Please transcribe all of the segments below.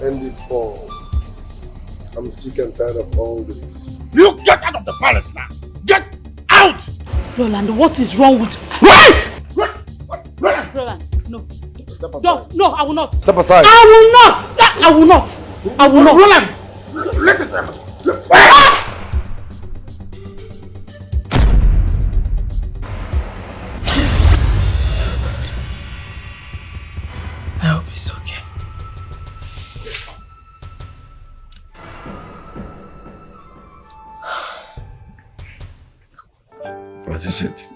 End it all. I'm sick and tired of all this. You get out of the palace now! Get out! Roland, what is wrong with... Roland, no. Step aside. Don't. No, I will not. Step aside. I will not! I will not! I will not! Roland! Let it happen! I hope it's okay. What is it?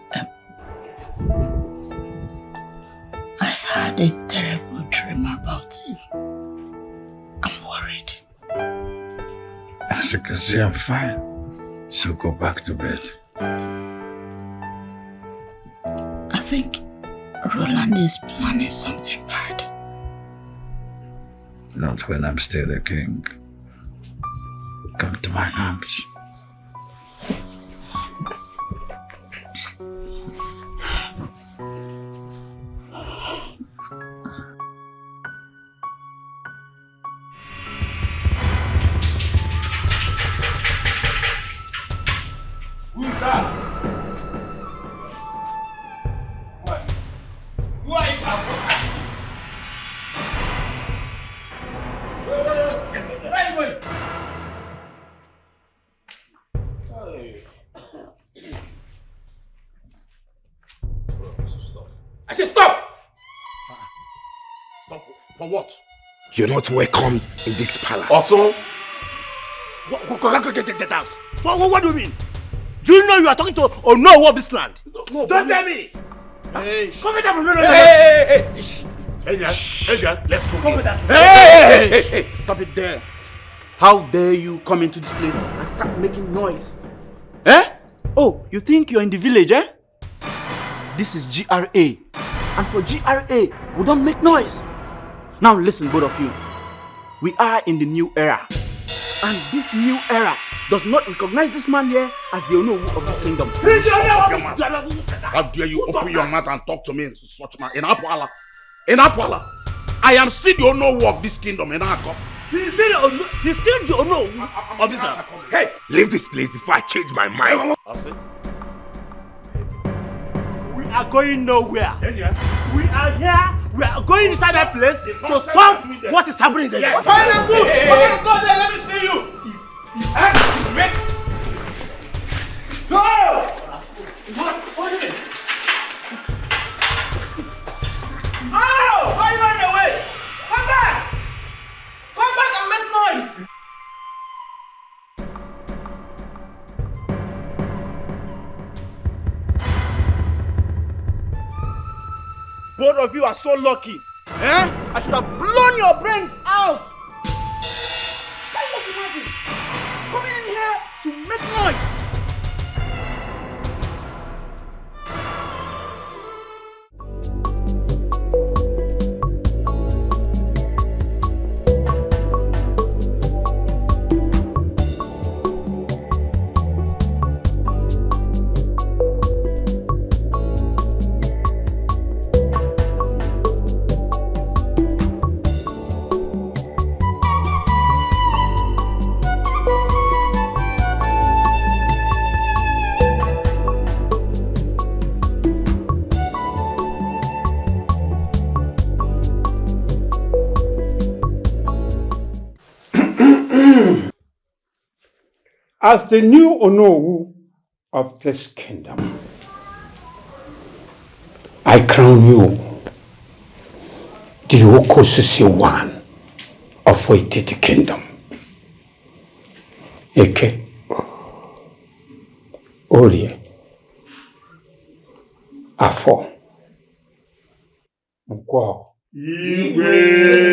I had a terrible dream about you. I'm worried. As you can see, I'm fine. So go back to bed. I think Roland is planning something bad. Not when I'm still the king. Come to my arms. I said stop! Stop for what? You're not welcome in this palace. Also? Get out. What do you mean? Do you know you are talking to Onowu of this land? No, don't tell me! Hey! Come get out from here! Hey! Hey, let's go. Come with that. Hey! Stop it there. How dare you come into this place and start making noise? Eh? Oh, you think you're in the village, eh? This is GRA. And for GRA, we don't make noise. Now listen, both of you. We are in the new era. And this new era does not recognize this man here as the owner of this kingdom. How dare you open your mouth and talk to me in such manner? In Apwala. I am still the owner of this kingdom. He's still the owner of this land. Hey, leave this place before I change my mind. We are going nowhere. We are here. We are going inside that place to stop what is happening there. Yes. Fine and good. Hey. Go there. Let me see you. Wait. Go. What is it? Oh! Why are you running away? Come back! Come back and make noise! Both of you are so lucky. Eh? I should have blown your brains out. Can you just imagine? Coming in here to make noise. As the new Onowu of this kingdom, I crown you the Okosisi one of Waititi Kingdom. Eke, Orie, Afo, Nkwo, Igwe.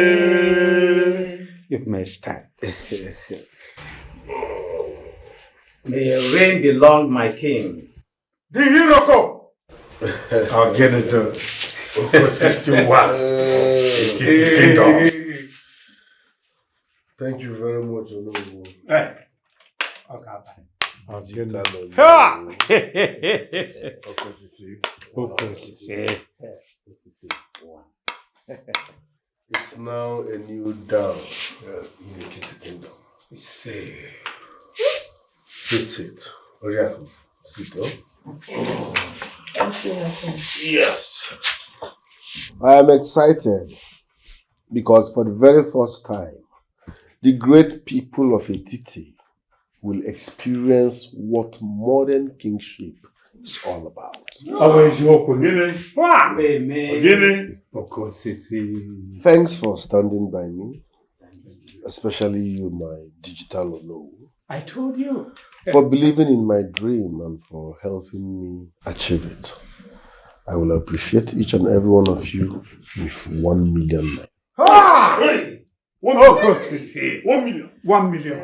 may stand. May your reign be long, my king. The Hiroko! I'll get it done. Thank you very much, Onowu. Hey. Okay. It's now a new dawn. Yes, in the Titi Kingdom. Please sit. Oriaku, sit up. Yes. I am excited because for the very first time, the great people of Etiti will experience what modern kingship is all about. Thanks for standing by me, especially you, my digital Onowu. I told you. For believing in my dream and for helping me achieve it. I will appreciate each and every one of you with 1 million. Ah! 1 million. 1 million.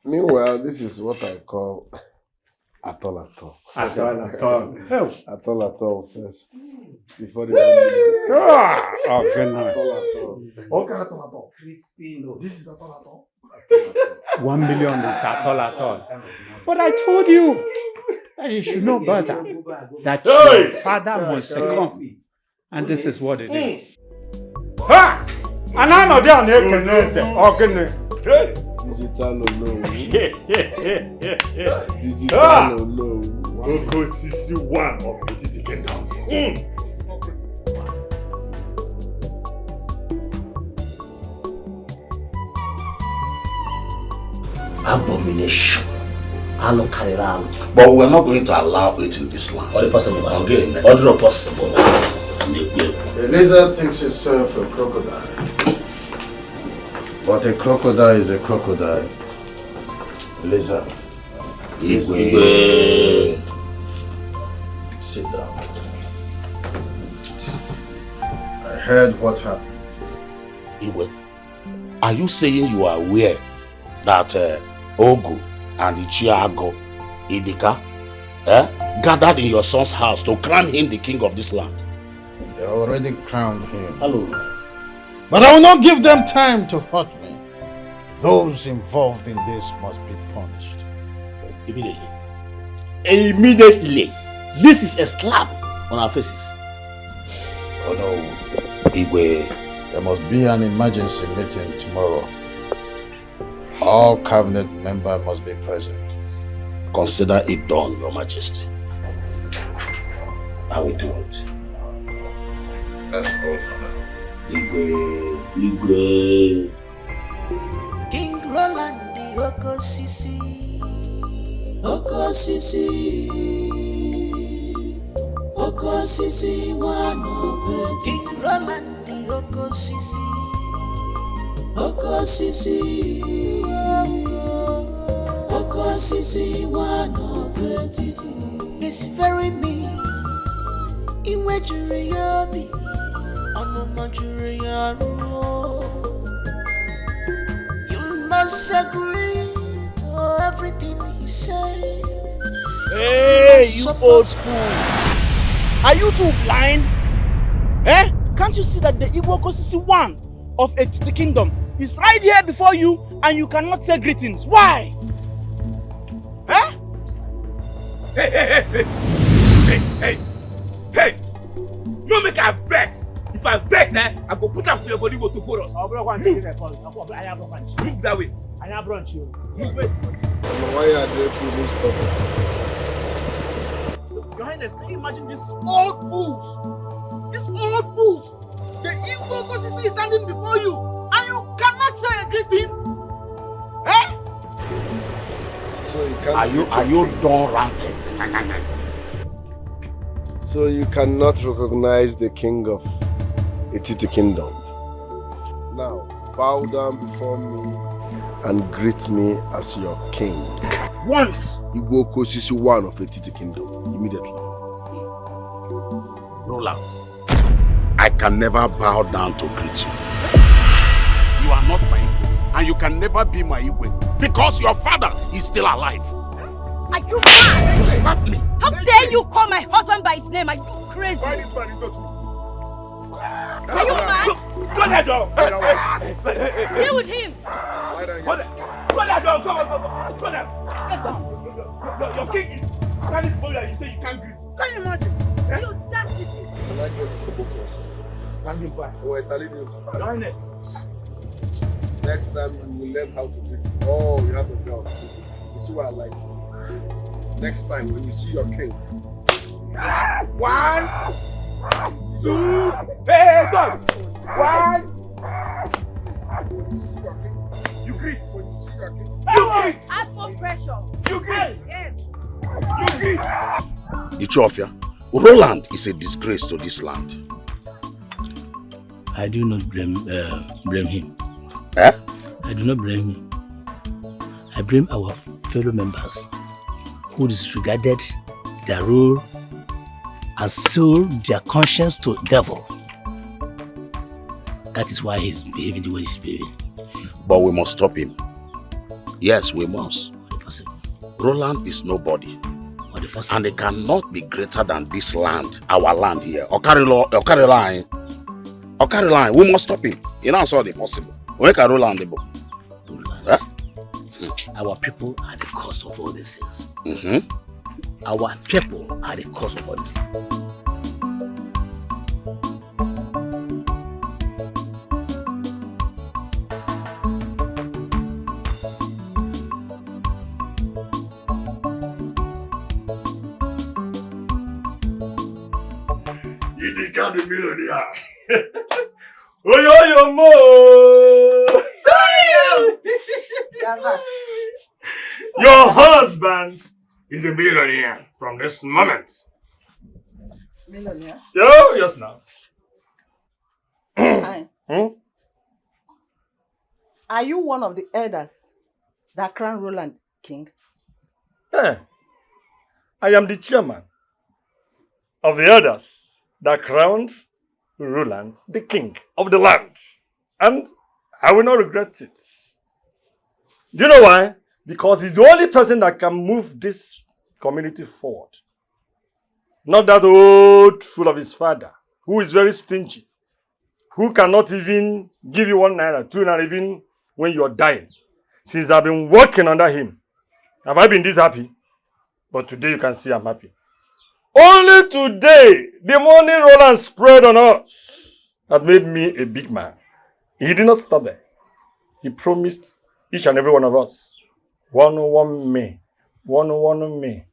Meanwhile, this is what I call atol. Atol first. Before the 1 million. Oh, goodness. Atol. Crispy, no. This is atol. 1 million is atol. But I told you that you should know better. That your father must succumb. And this is what it is. Ha! And I know down there can Digital Digital Oko Sisi 1 of the Titi Kingdom. Abomination. But we're not going to allow it in this land. All possible. Again, all possible. The lizard thinks itself a crocodile. But a crocodile is a crocodile. Lizard. Sit down. I heard what happened. Igwe, are you saying you are aware that Ogu and the Chiago, Idika, gathered in your son's house to crown him the king of this land? They already crowned him. Hello. But I will not give them time to hurt me. Those involved in this must be punished. Immediately. Immediately. This is a slap on our faces. Oh no, Igwe, there must be an emergency meeting tomorrow. All cabinet members must be present. Consider it done, Your Majesty. I will do it. That's all for now. Igwe. King Roland the Oko Sisi. Oko Sisi. Oko Sisi 1 of it. King Roland the Oko Sisi. Oko Sisi. Oko Sisi 1 of it. It's very mean. Iwe juri yobi. You must agree to everything he says. Hey, you old fools! Are you too blind? Can't you see that the Igbo Kosisi 1 of Etiti Kingdom is right here before you and you cannot say greetings? Why? Hey! No make a vex! If I vex, I go put up for your body to put us. Move that way. Move it. Why are they people stopping? Your Highness, can you imagine these old fools? These old fools! The Igbo Kosisi is standing before you and you cannot say greetings? So you can't Are you done ranting? So you cannot recognize the king of Etiti Kingdom. Now, bow down before me and greet me as your king. Once! Igbo Kosisi 1 of Etiti Kingdom. Immediately. Roland, I can never bow down to greet you. You are not my Igbo, and you can never be my Igwe because your father is still alive. Are you mad? You slapped me. How dare you call my husband by his name? Are you crazy? Why this man is not Are you mad? Go that door. Deal with him. Go that door. Come on. Go down. Get down. Your king is standing for you and you say you can't greet. Can you imagine? The audacity. Next time you will learn how to drink. Oh, you have a girl. You see what I like? Next time when you see your king. 1, 2, hey, go! 1. When you see your king. You greet. When you see your king. You greet. Add more pressure. You greet. Yes. You greet. Ichofia, Roland is a disgrace to this land. I do not blame him. Eh? I do not blame him. I blame our fellow members who disregarded their role and sold their conscience to the devil. That is why he's behaving the way he's behaving. But we must stop him. Yes, we must. Roland is nobody. And he cannot be greater than this land, our land here. Okari line. We must stop him. You know, it's not impossible. We can Roland. Our people are the cause of all these things. Mm-hmm. Our people are the cause of all this. You become the millionaire. Yo, mo! Your husband is a millionaire from this moment. Millionaire? Yes, now. Hi. Are you one of the elders that crowned Roland king? I am the chairman of the elders that crowned Roland the king of the land. And I will not regret it. Do you know why? Because he's the only person that can move this community forward. Not that old fool of his father, who is very stingy, who cannot even give you 1 naira, 2 naira, even when you're dying. Since I've been working under him, have I been this happy? But today you can see I'm happy. Only today, the money Roland spread on us has made me a big man. He did not stop there. He promised each and every one of us 101 me. 101 me.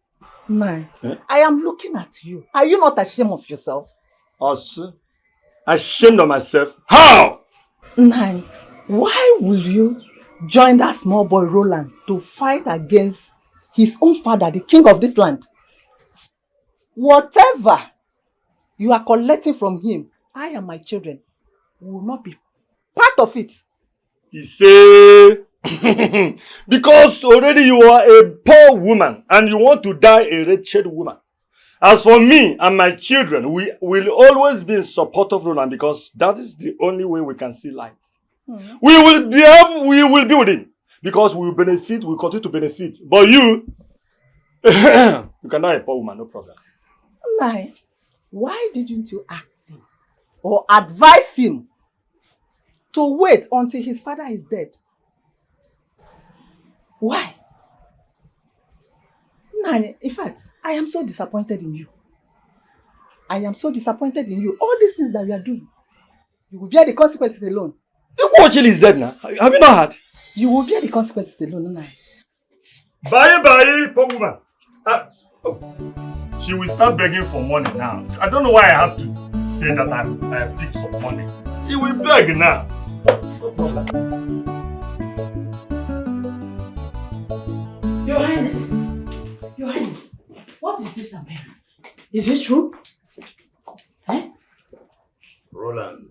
Man, I am looking at you. Are you not ashamed of yourself? Us? Ashamed of myself? How? Man, why will you join that small boy Roland to fight against his own father, the king of this land? Whatever you are collecting from him, I and my children will not be part of it. He say, because already you are a poor woman and you want to die a wretched woman. As for me and my children, we will always be in support of Roland because that is the only way we can see light. We will be with him because we will benefit, we will continue to benefit. But you, you cannot a poor woman, no problem. Nai, why didn't you ask him or advise him to wait until his father is dead? Why? Nai, in fact, I am so disappointed in you. I am so disappointed in you. All these things that we are doing, you will bear the consequences alone. Actually is dead now. Have you not heard? You will bear the consequences alone, Nai. Bye, poor woman. She will start begging for money now. I don't know why I have to say that I picked some money. She will beg now. No problem. Your Highness, what is this I'm hearing? Is this true? Eh? Roland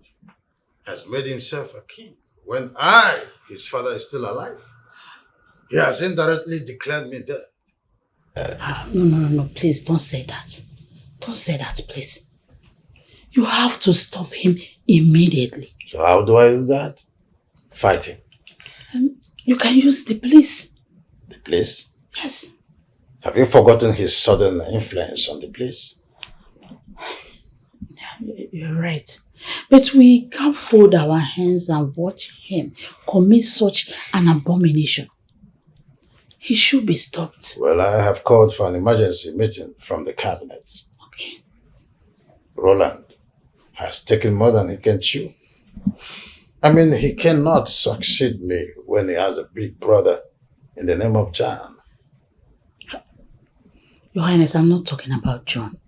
has made himself a king when I, his father, is still alive. He has indirectly declared me dead. No, please don't say that. Don't say that, please. You have to stop him immediately. So how do I do that? Fighting. You can use the place. The place? Yes. Have you forgotten his sudden influence on the place? You're right. But we can't fold our hands and watch him commit such an abomination. He should be stopped. Well, I have called for an emergency meeting from the cabinet. Okay. Roland has taken more than he can chew. I mean, he cannot succeed me when he has a big brother in the name of John. Your Highness, I'm not talking about John.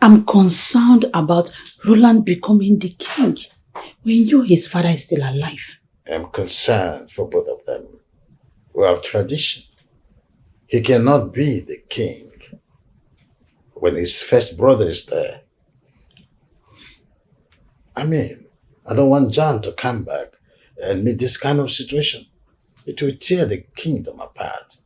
I'm concerned about Roland becoming the king when his father is still alive. I'm concerned for both of them. We have tradition. He cannot be the king when his first brother is there. I mean, I don't want John to come back and meet this kind of situation. It will tear the kingdom apart.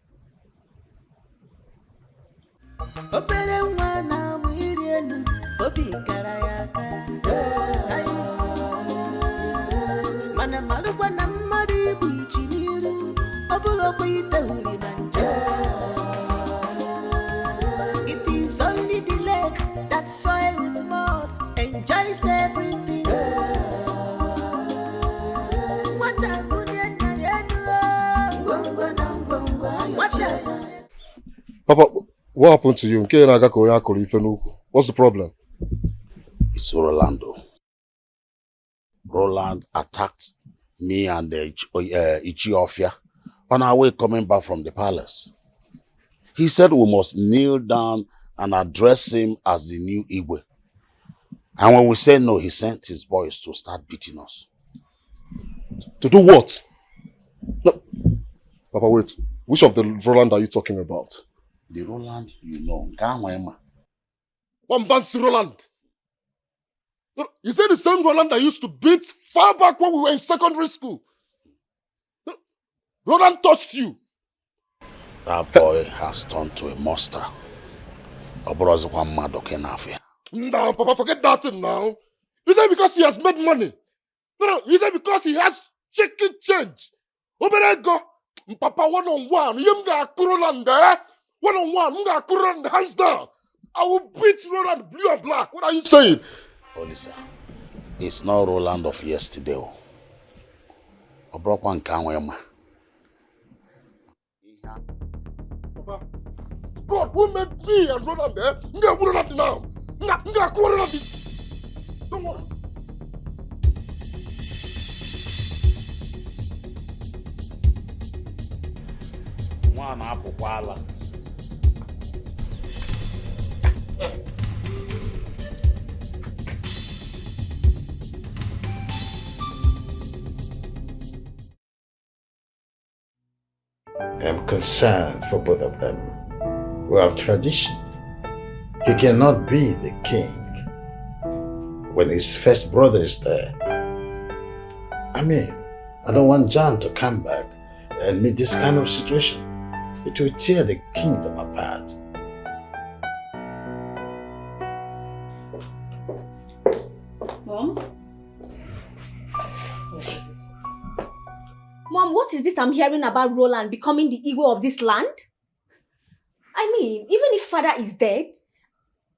It is only the leg that soil with mud enjoys everything. Papa, what happened to you? What's the problem? It's Rolando. Roland attacked me and Ichiofia on our way coming back from the palace. He said we must kneel down and address him as the new Igwe. And when we said no, he sent his boys to start beating us. To do what? No. Papa, wait. Which of the Roland are you talking about? The Roland you know. Ganwema. Wambansi Roland. You say the same Roland that used to beat far back when we were in secondary school. Roland touched you. That boy has turned to a monster. No, Papa, forget that thing now. You say because he has made money. No, you say because he has chicken change. Oberego, Papa, one-on-one. You got Roland there. One-on-one, you got Roland hands down. I will beat Roland blue and black. What are you saying? Holy sir, it's not Roland of yesterday. Obrokwan Kanwema. Papa, God, who made me and Roland there? Nga Roland now. Nga Roland. Don't worry. One apple wala. I'm concerned for both of them. We have tradition. He cannot be the king when his first brother is there. I mean, I don't want John to come back and meet this kind of situation. It will tear the kingdom apart. Mom? Mom, what is this I'm hearing about Roland becoming the Igwe of this land? I mean, even if father is dead,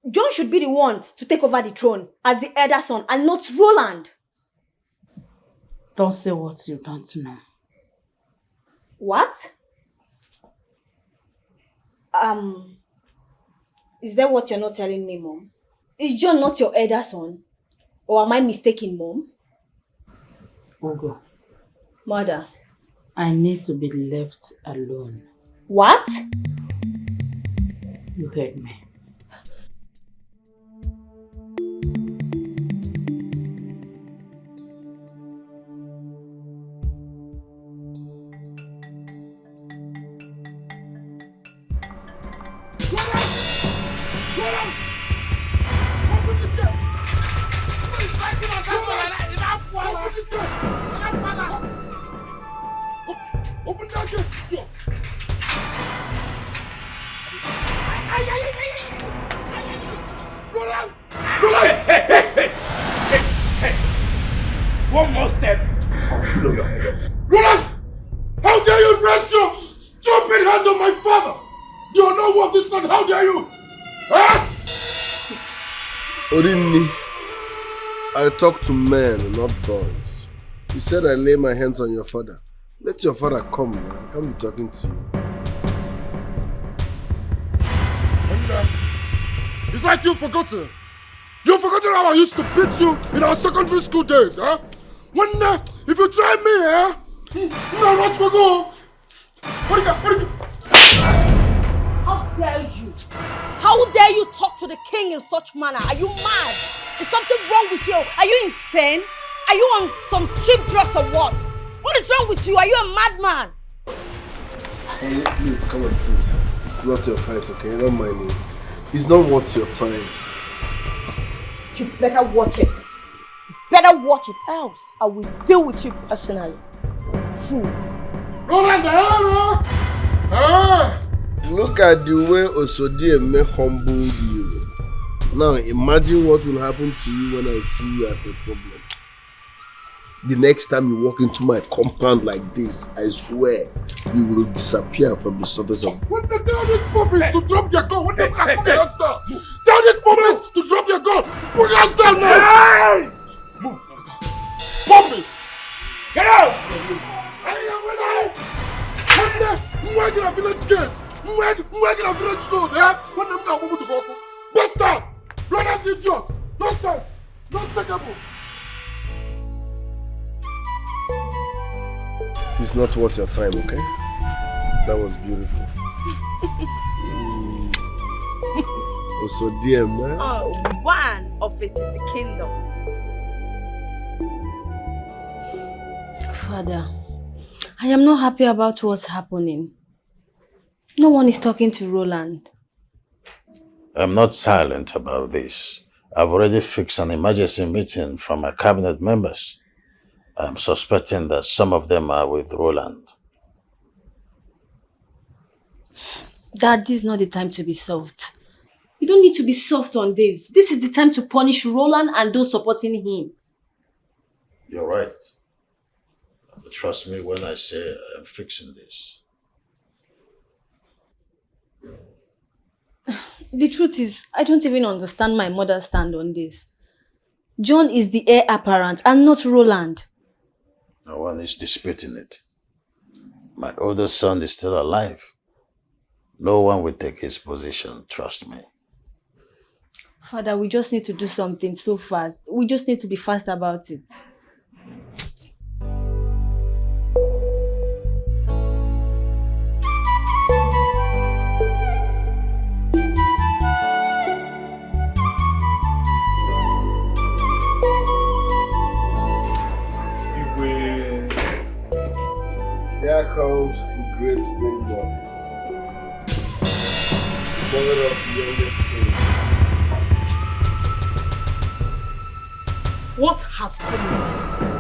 John should be the one to take over the throne as the elder son and not Roland. Don't say what you don't know. What? Is that what you're not telling me, Mom? Is John not your elder son? Or am I mistaken, Mom? Ogo. Mother. I need to be left alone. What? You heard me. Open that gate, idiot! Roland! Roland! Hey! One more step, I'll blow your head off. Roland! How dare you hand on my father! You are no of this land, how dare you? Huh? Orinni, I talk to men, not boys. You said I lay my hands on your father. Let your father come. I can't be talking to you. It's like you've forgotten. You've forgotten how I used to beat you in our secondary school days, huh? If you try me, huh? No, watch me go. How dare you? How dare you talk to the king in such manner? Are you mad? Is something wrong with you? Are you insane? Are you on some cheap drugs or what? What is wrong with you? Are you a madman? Hey, please come and sit. It's not your fight, okay? Don't mind me. It's not worth your time. You better watch it. You better watch it, else I will deal with you personally. Fool. Look at the way Osodieme humbled you. Now imagine what will happen to you when I see you as a problem. The next time you walk into my compound like this, I swear, you will disappear from the surface of... What the tell these puppies to drop their gun? What the put your hands down? Tell these puppies to drop their gun. Put your hands down now. Hey! Move. Puppies! Get out! I'm working at village gate. I'm working at village road. Yeah? When them now move to go. Bastard! Run out, idiot! Nonsense! Non-stackable! It's not worth your time, okay? That was beautiful. Osodieme. Oh, one of it is the kingdom. Father, I am not happy about what's happening. No one is talking to Roland. I'm not silent about this. I've already fixed an emergency meeting from my cabinet members. I'm suspecting that some of them are with Roland. Dad, this is not the time to be soft. You don't need to be soft on this. This is the time to punish Roland and those supporting him. You're right. But trust me when I say I'm fixing this. The truth is, I don't even understand my mother's stand on this. John is the heir apparent and not Roland. No one is disputing it. My older son is still alive. No one will take his position, trust me. Father, we just need to do something so fast. We just need to be fast about it. Here comes the great Bengal. Mother of the youngest king. What has come over you?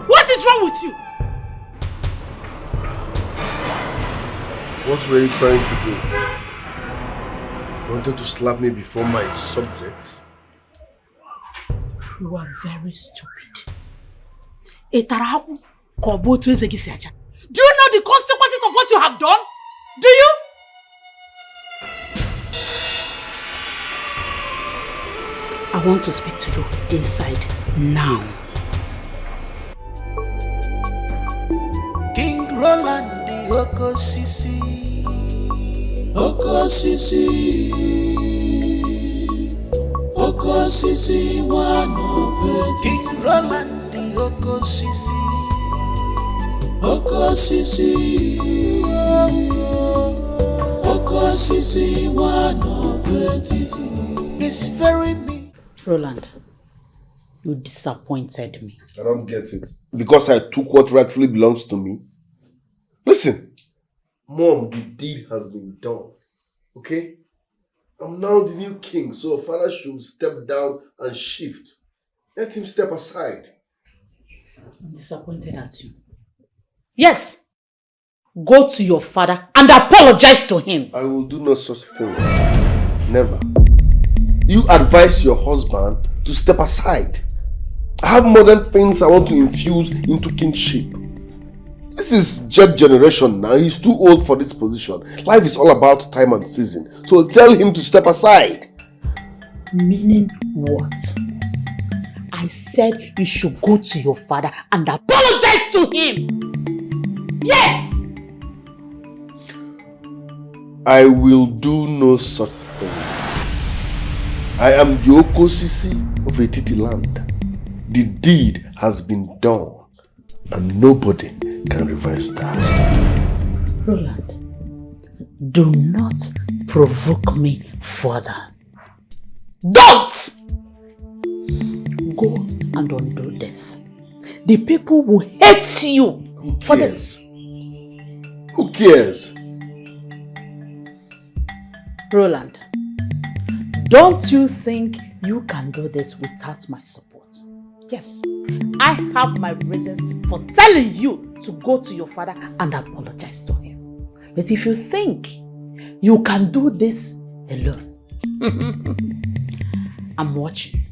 What is wrong with you? What were you trying to do? Wanted to slap me before my subjects? You are very stupid. Do you know the consequences of what you have done? Do you? I want to speak to you inside now. King Roland the Oko Sisi. Oko Sisi. Oko Sisi, one of it. It's Roland the Oko Sisi. Oko Sisi. Oko Sisi, one of it. It's very me. Roland, you disappointed me. I don't get it. Because I took what rightfully belongs to me? Listen, Mom, the deed has been done. Okay? I'm now the new king, so father should step down and shift. Let him step aside. I'm disappointed at you. Yes! Go to your father and apologize to him. I will do no such thing. Never. You advise your husband to step aside. I have modern things I want to infuse into kingship. This is Jet generation now. He's too old for this position. Life is all about time and season. So tell him to step aside. Meaning what? I said you should go to your father and apologize to him. Yes! I will do no such thing. I am the Okosisi of Etiti land. The deed has been done and nobody can reverse that. Roland, do not provoke me further. Don't! Go and undo this. The people will hate you for this. Who cares? Roland, don't you think you can do this without my support? Yes, I have my reasons for telling you to go to your father and apologize to him. But if you think you can do this alone, I'm watching.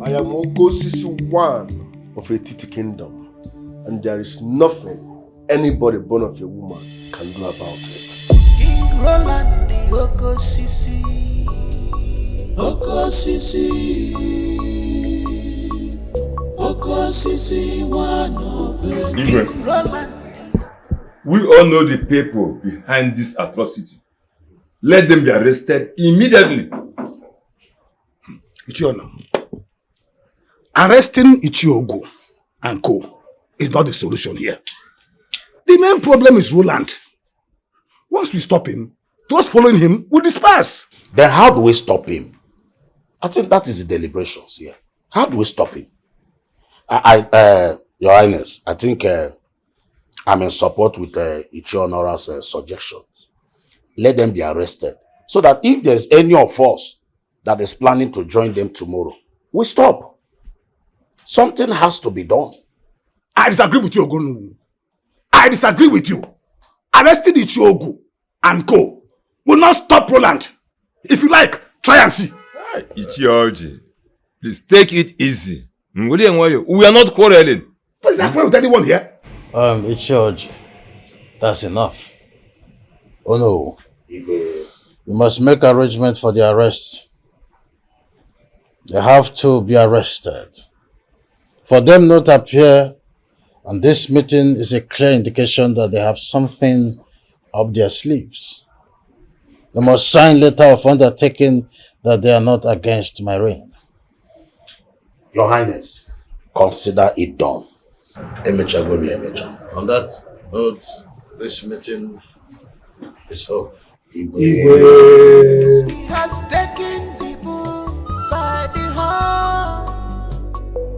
I am Okosisi one of Etiti kingdom, and there is nothing anybody born of a woman can do about it. King Roland the Okosisi, Okosisi, Okosisi one of Etiti. Roland. We all know the people behind this atrocity. Let them be arrested immediately. Ichiono, arresting Ichiogo and co is not the solution here. The main problem is Roland. Once we stop him, those following him will disperse. Then how do we stop him? I think that is the deliberations here. How do we stop him? Your Highness, I think I'm in support with Ichionora's suggestions. Let them be arrested so that if there is any of us that is planning to join them tomorrow, we stop. Something has to be done. I disagree with you, Ogonu. I disagree with you. Arresting Ichiogo and co will not stop Roland. If you like, try and see. Ichioji, please take it easy. We are not quarreling. What is happening with anyone here? Ichioji, that's enough. Oh no. You must make arrangements for the arrest. They have to be arrested. For them not to appear on this meeting is a clear indication that they have something up their sleeves. They must sign letter of undertaking that they are not against my reign. Your Highness, consider it done. Emecha go be Emecha. On that note, this meeting is over. He has taken the bull by the horn.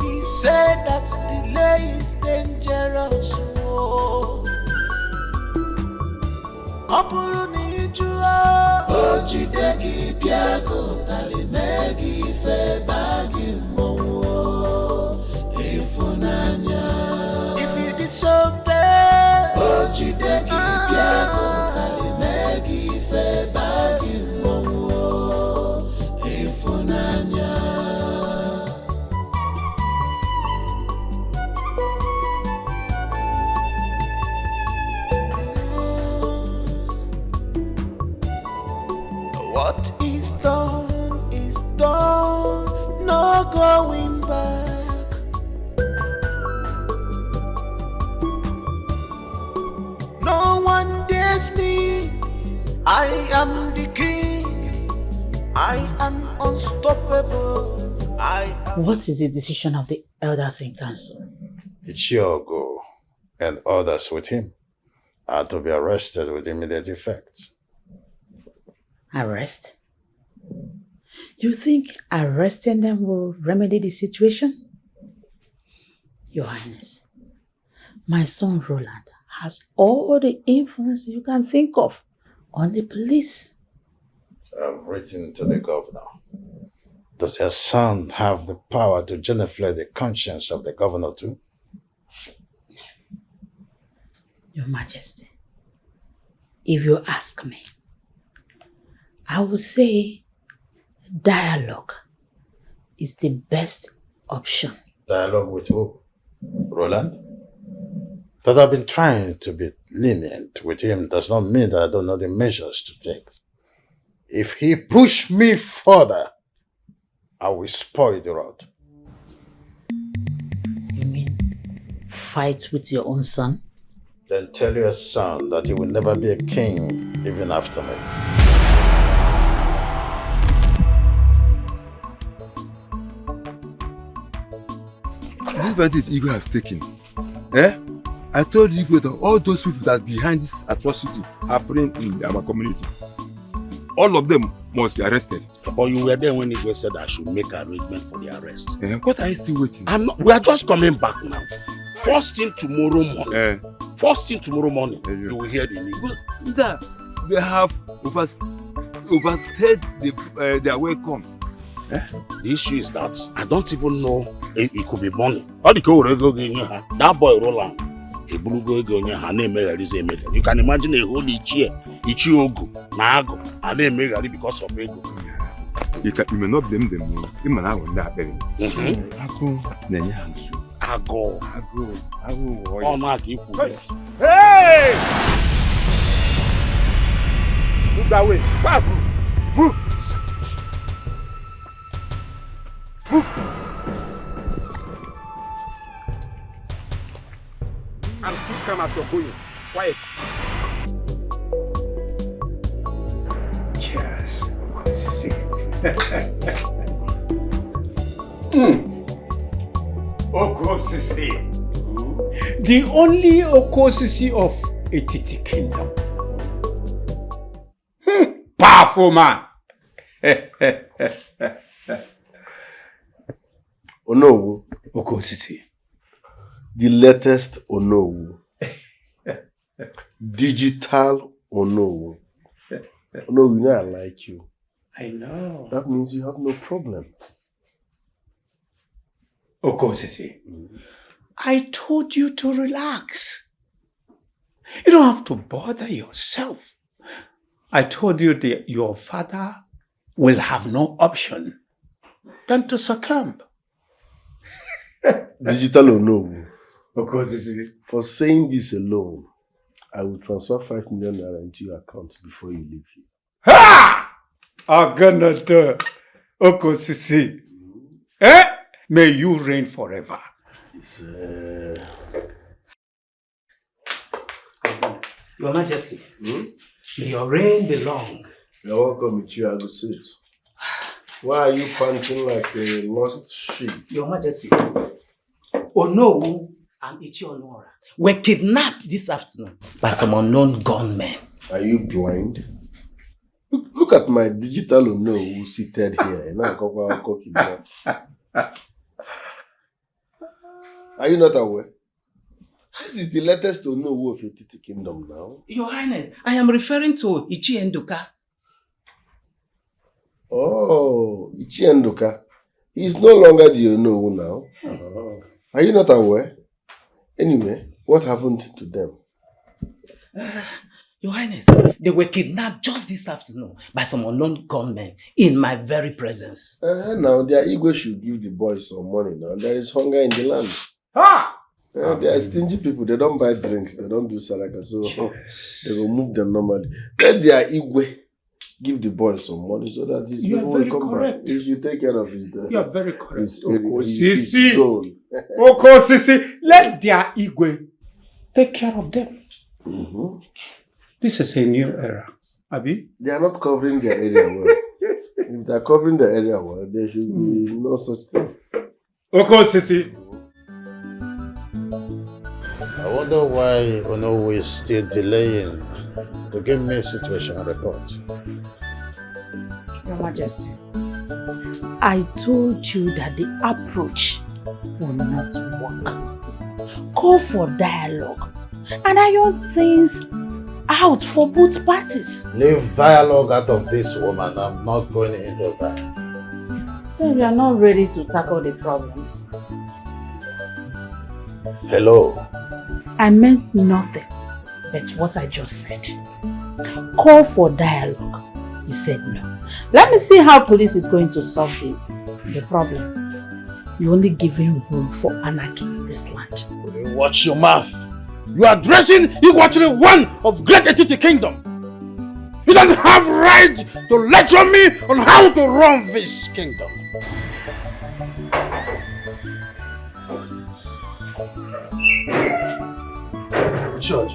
He said that delay is dangerous. Apulu ni jua. Ojidegi biago talimegi fe bagi mowo. Ifunanya. If you disobey. Ojidegi biago talimegi fe bagi mowo. Ifunanya. What is done, no going back. No one dares me, I am the king, I am unstoppable. What is the decision of the elders in council? Ichiogo and others with him are to be arrested with immediate effect. Arrest? You think arresting them will remedy the situation? Your Highness, my son Roland has all the influence you can think of on the police. I've written to the governor. Does your son have the power to genuflect the conscience of the governor too? Your Majesty, if you ask me, I would say dialogue is the best option. Dialogue with who? Roland, that I've been trying to be lenient with him does not mean that I don't know the measures to take. If he push me further, I will spoil the road. You mean fight with your own son? Then tell your son that he will never be a king even after me. This advantage Igwe has taken. Eh? I told Igwe that all those people that are behind this atrocity happening in our community, all of them must be arrested. But you were there when Igwe said I should make arrangement for the arrest. What are you still waiting? We are just coming back now. First thing tomorrow morning. First thing tomorrow morning, you will hear the news. They have overstayed their welcome. The issue is that I don't even know it could be money. That boy Roland, you can imagine a whole Ichiogo, Nago, and then Megari because of ego. You may not blame them. You may not want that. Ago. Oh, Mark, you put Hey! Move that way. Fast. Move. Move. And keep calm as you're going. Quiet. Cheers. Okosisi. The only Okosisi of Etiti Kingdom. Powerful man. Onowu. Okosisi. The latest Onowu. Digital Onowu. Onowu, you know I like you. I know. That means you have no problem. Okosisi, I told you to relax. You don't have to bother yourself. I told you that your father will have no option than to succumb. Digital Onowu. Okosisi. For saying this alone, I will transfer 5 million naira into your account before you leave here. Ha! Aganata Okosisi. Eh? May you reign forever. Your Majesty, may your reign be long. You're welcome, Ichiago. Sit. Why are you panting like a lost sheep? Your Majesty, Onowu and Ichi Onora were kidnapped this afternoon by some unknown gunmen. Are you blind? Look at my digital Onowu seated here. Are you not aware? This is the latest Onowu of Etiti Kingdom now. Your Highness, I am referring to Ichi Enduka. Oh, Ichi Enduka. He is no longer the Onowu now. Oh. Are you not aware? Anyway, what happened to them? Your Highness, they were kidnapped just this afternoon by some unknown gunmen in my very presence. Now, their ego should give the boys some money now. There is hunger in the land. They are stingy people. They don't buy drinks. They don't do salaka. So they will move them normally. Let their ego give the boys some money so that these people will come back. If you take care of his you are very correct. His zone. Okosisi, let their ego take care of them. This is a new era, Abi. They are not covering their area well. If they are covering the area well, there should be no such thing. Okosisi. I wonder why Onowu is still delaying to give me a situation report. Your Majesty, I told you that the approach will not work. Call for dialogue and iron things out for both parties. Leave dialogue out of this, woman. I'm not going into that. Then we are not ready to tackle the problem. Hello. I meant nothing but what I just said. Call for dialogue. You said no. Let me see how police is going to solve the problem. You're only giving room for anarchy in this land. Watch your mouth. You are addressing Iguatire, one of Great Etiti Kingdom. You don't have right to lecture me on how to run this kingdom. George.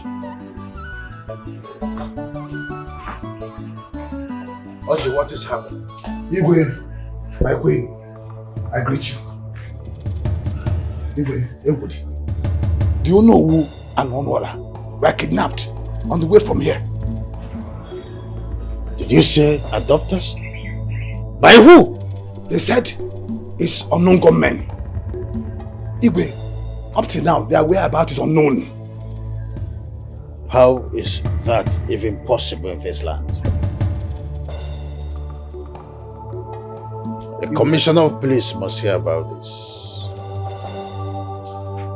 Ochi, what is happening? Igwe, my queen, I greet you. Igwe, Egudi, do you know who and Onwala were kidnapped on the way from here? Did you say adopters? By who? They said it's unknown gunmen. Igwe, up till now, their whereabouts is unknown. How is that even possible in this land? The commissioner of police must hear about this.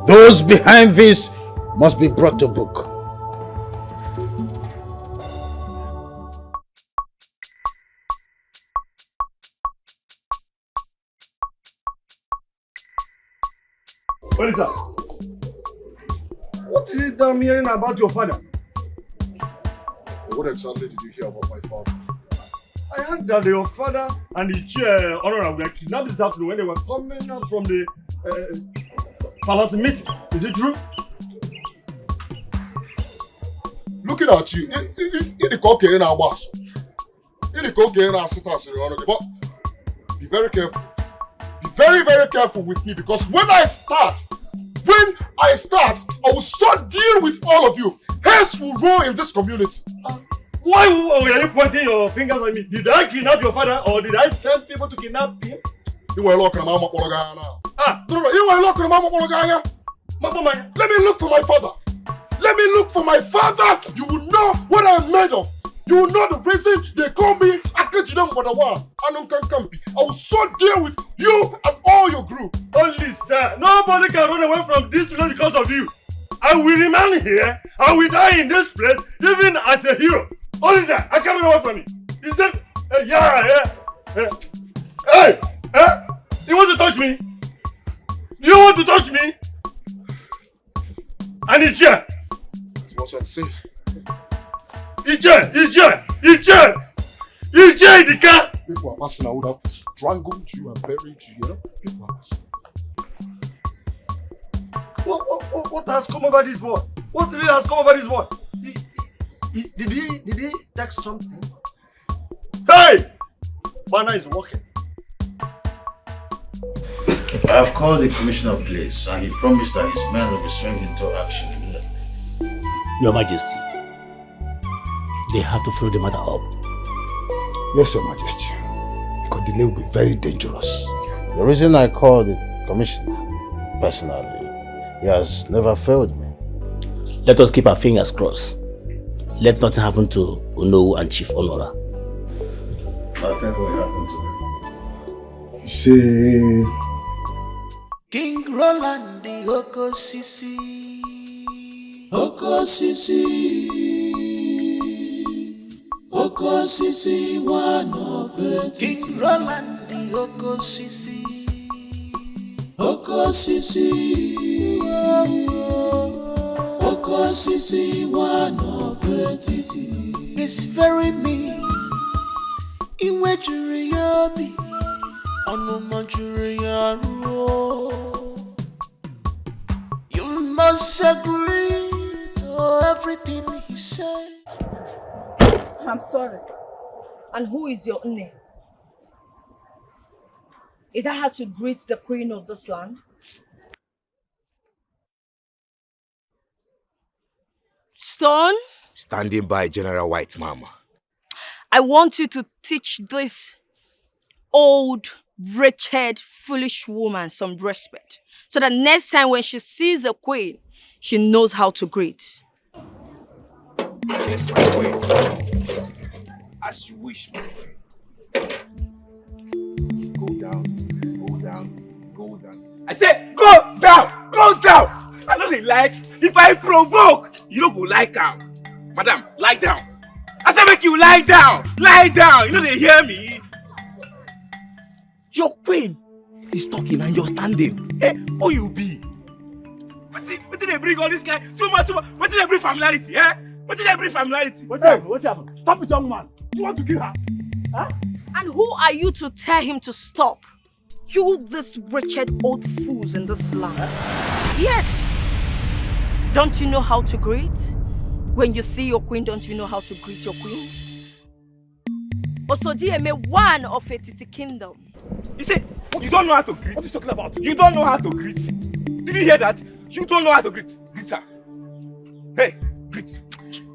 Those behind this must be brought to book. Officer, what is it that I'm hearing about your father? What exactly did you hear about my father? I heard that your father and the chair honorable were kidnapped this afternoon when they were coming out from the palace meeting. Is it true? Looking at you, it okay in our boss. It okay in our sitters, but be very careful. Be very, very careful with me, because when I start, I will so deal with all of you. Heads will roll in this community. Why are you pointing your fingers at me? Did I kidnap your father, or did I send people to kidnap him? You were looking at Mama Pologaya now. No, you were looking at Mama Pologaya. Let me look for my father. Let me look for my father. You will know what I am made of. You will know the reason they call me Akajidam Wadawa. I will so deal with you and all your group. Only sir, nobody can run away from this land because of you. I will remain here. I will die in this place, even as a hero. Only sir, I can't run away from you. He said, Hey, you want to touch me? You want to touch me? And it's here. That's what I say. He's here in the car. People are passing. I would have strangled you and buried you. You know? People are passing. What has come over this boy? What really has come over this boy? Did he take something? Hey! Bana is working. I have called the commissioner of police and he promised that his men will be swinging into action immediately. Your Majesty, they have to follow the matter up. Yes, Your Majesty. Because delay will be very dangerous. The reason I called the commissioner, personally, he has never failed me. Let us keep our fingers crossed. Let nothing happen to Uno and Chief Honora. Nothing will happen to them. You see... King Roland the Okosisi, one of it. King Roland the Okosisi, one of it. It's very mean. Iwe juri yobi, onuma juri yaro. You must agree to everything he said. I'm sorry. And who is your name? Is that how to greet the queen of this land? Stone? Standing by General White, Mama. I want you to teach this old, wretched, foolish woman some respect. So that next time when she sees the queen, she knows how to greet. Yes, my queen. As you wish, my queen. Go down. I said, go down! I know they like. If I provoke, you don't go lie down. Madam, lie down. I said, make you lie down. You know they hear me. Your queen is talking and you're standing. Who you be? What did they bring all this guy? Too much. What did they bring familiarity? Eh? What did they bring familiarity? What happened? Stop it, young man. You want to kill her? Huh? And who are you to tell him to stop? You, this wretched old fools in this land. Yes. Don't you know how to greet? When you see your queen, don't you know how to greet your queen? Osodieme, one of a Titi kingdom. You say, you don't know how to greet? What are you talking about? You don't know how to greet. Did you hear that? You don't know how to greet. Greet her. Hey, greet.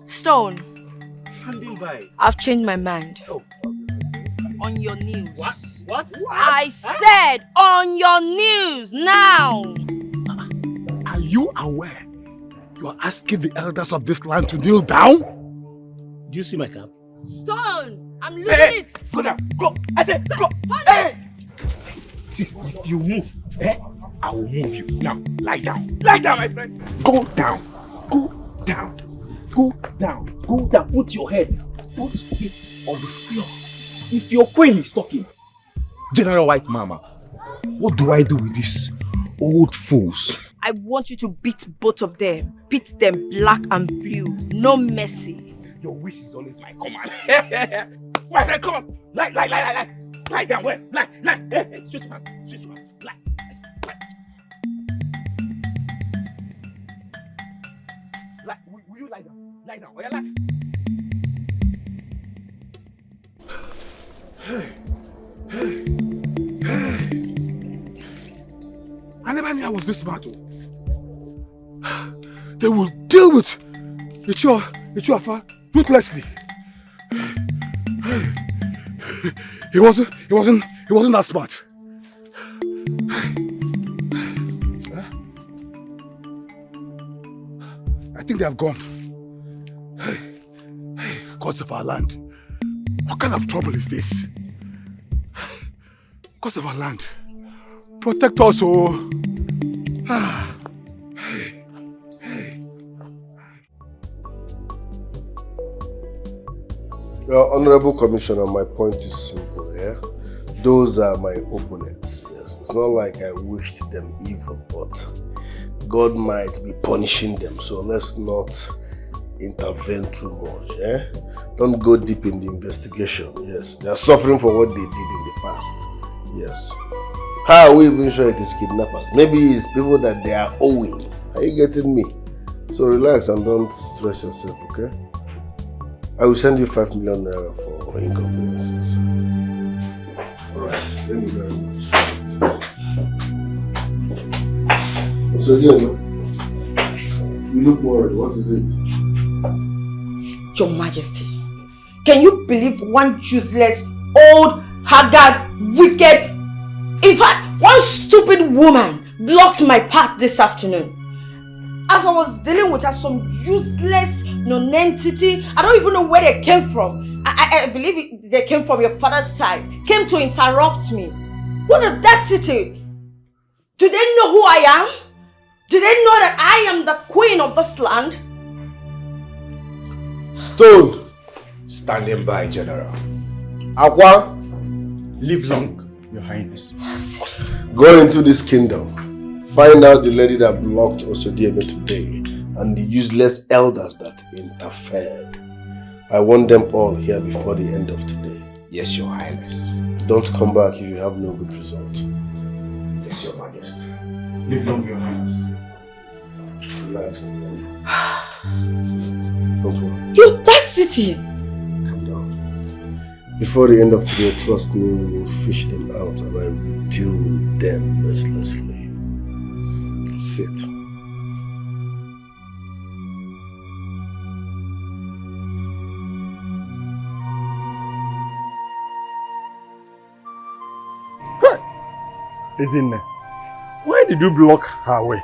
Stone. Standing by. I've changed my mind. Oh. On your news. What? I said on your news now. Are you aware you are asking the elders of this land to kneel down? Do you see my cap? Stone, I'm losing Hey, it. go down. Go. I said go. Hey! See, if you move, I will move you. Now, lie down. Lie down, my friend. Go down. Go down. Go down. Go down. Put your head. Put it on the floor. If your queen is talking, General White Mama, what do I do with these old fools? I want you to beat both of them. Beat them black and blue. No mercy. Your wish is always my command. My friend, come on. Lie. Lie down. Where? Lie. Hey, straight to hand. Lie. Lie. Will you lie down? Lie down. Oh, yeah, lie. Hey. I never knew I was this smart. They will deal with Ichiofa ruthlessly. He wasn't that smart. I think they have gone. Gods of our land. What kind of trouble is this? Gods of our land. Protect us, oh. Honorable Commissioner, my point is simple, yeah? Those are my opponents, yes. It's not like I wished them evil, but God might be punishing them, so let's not intervene too much, yeah? Don't go deep in the investigation, yes. They are suffering for what they did in the past, yes. How are we even sure it is kidnappers? Maybe it's people that they are owing. Are you getting me? So relax and don't stress yourself, okay? I will send you 5 million naira for inconveniences. Alright, thank you very much. So again, you look worried. What is it? Your Majesty, can you believe one useless, old, haggard, wicked, in fact, one stupid woman blocked my path this afternoon? As I was dealing with her, some useless non-entity, I don't even know where they came from. I believe they came from your father's side, came to interrupt me. What audacity! Do they know who I am? Do they know that I am the queen of this land? Stone, standing by, General. Aqua, live long, Your Highness. Go into this kingdom. Find out the lady that blocked Osodieme today and the useless elders that interfered. I want them all here before the end of today. Yes, Your Highness. Don't come back if you have no good result. Yes, Your Majesty. Live long, Your Highness. Relax. Don't worry. The audacity! Calm down. Before the end of today, trust me, we will fish them out and I will deal with them mercilessly. Sit. Ezinne, why did you block her way?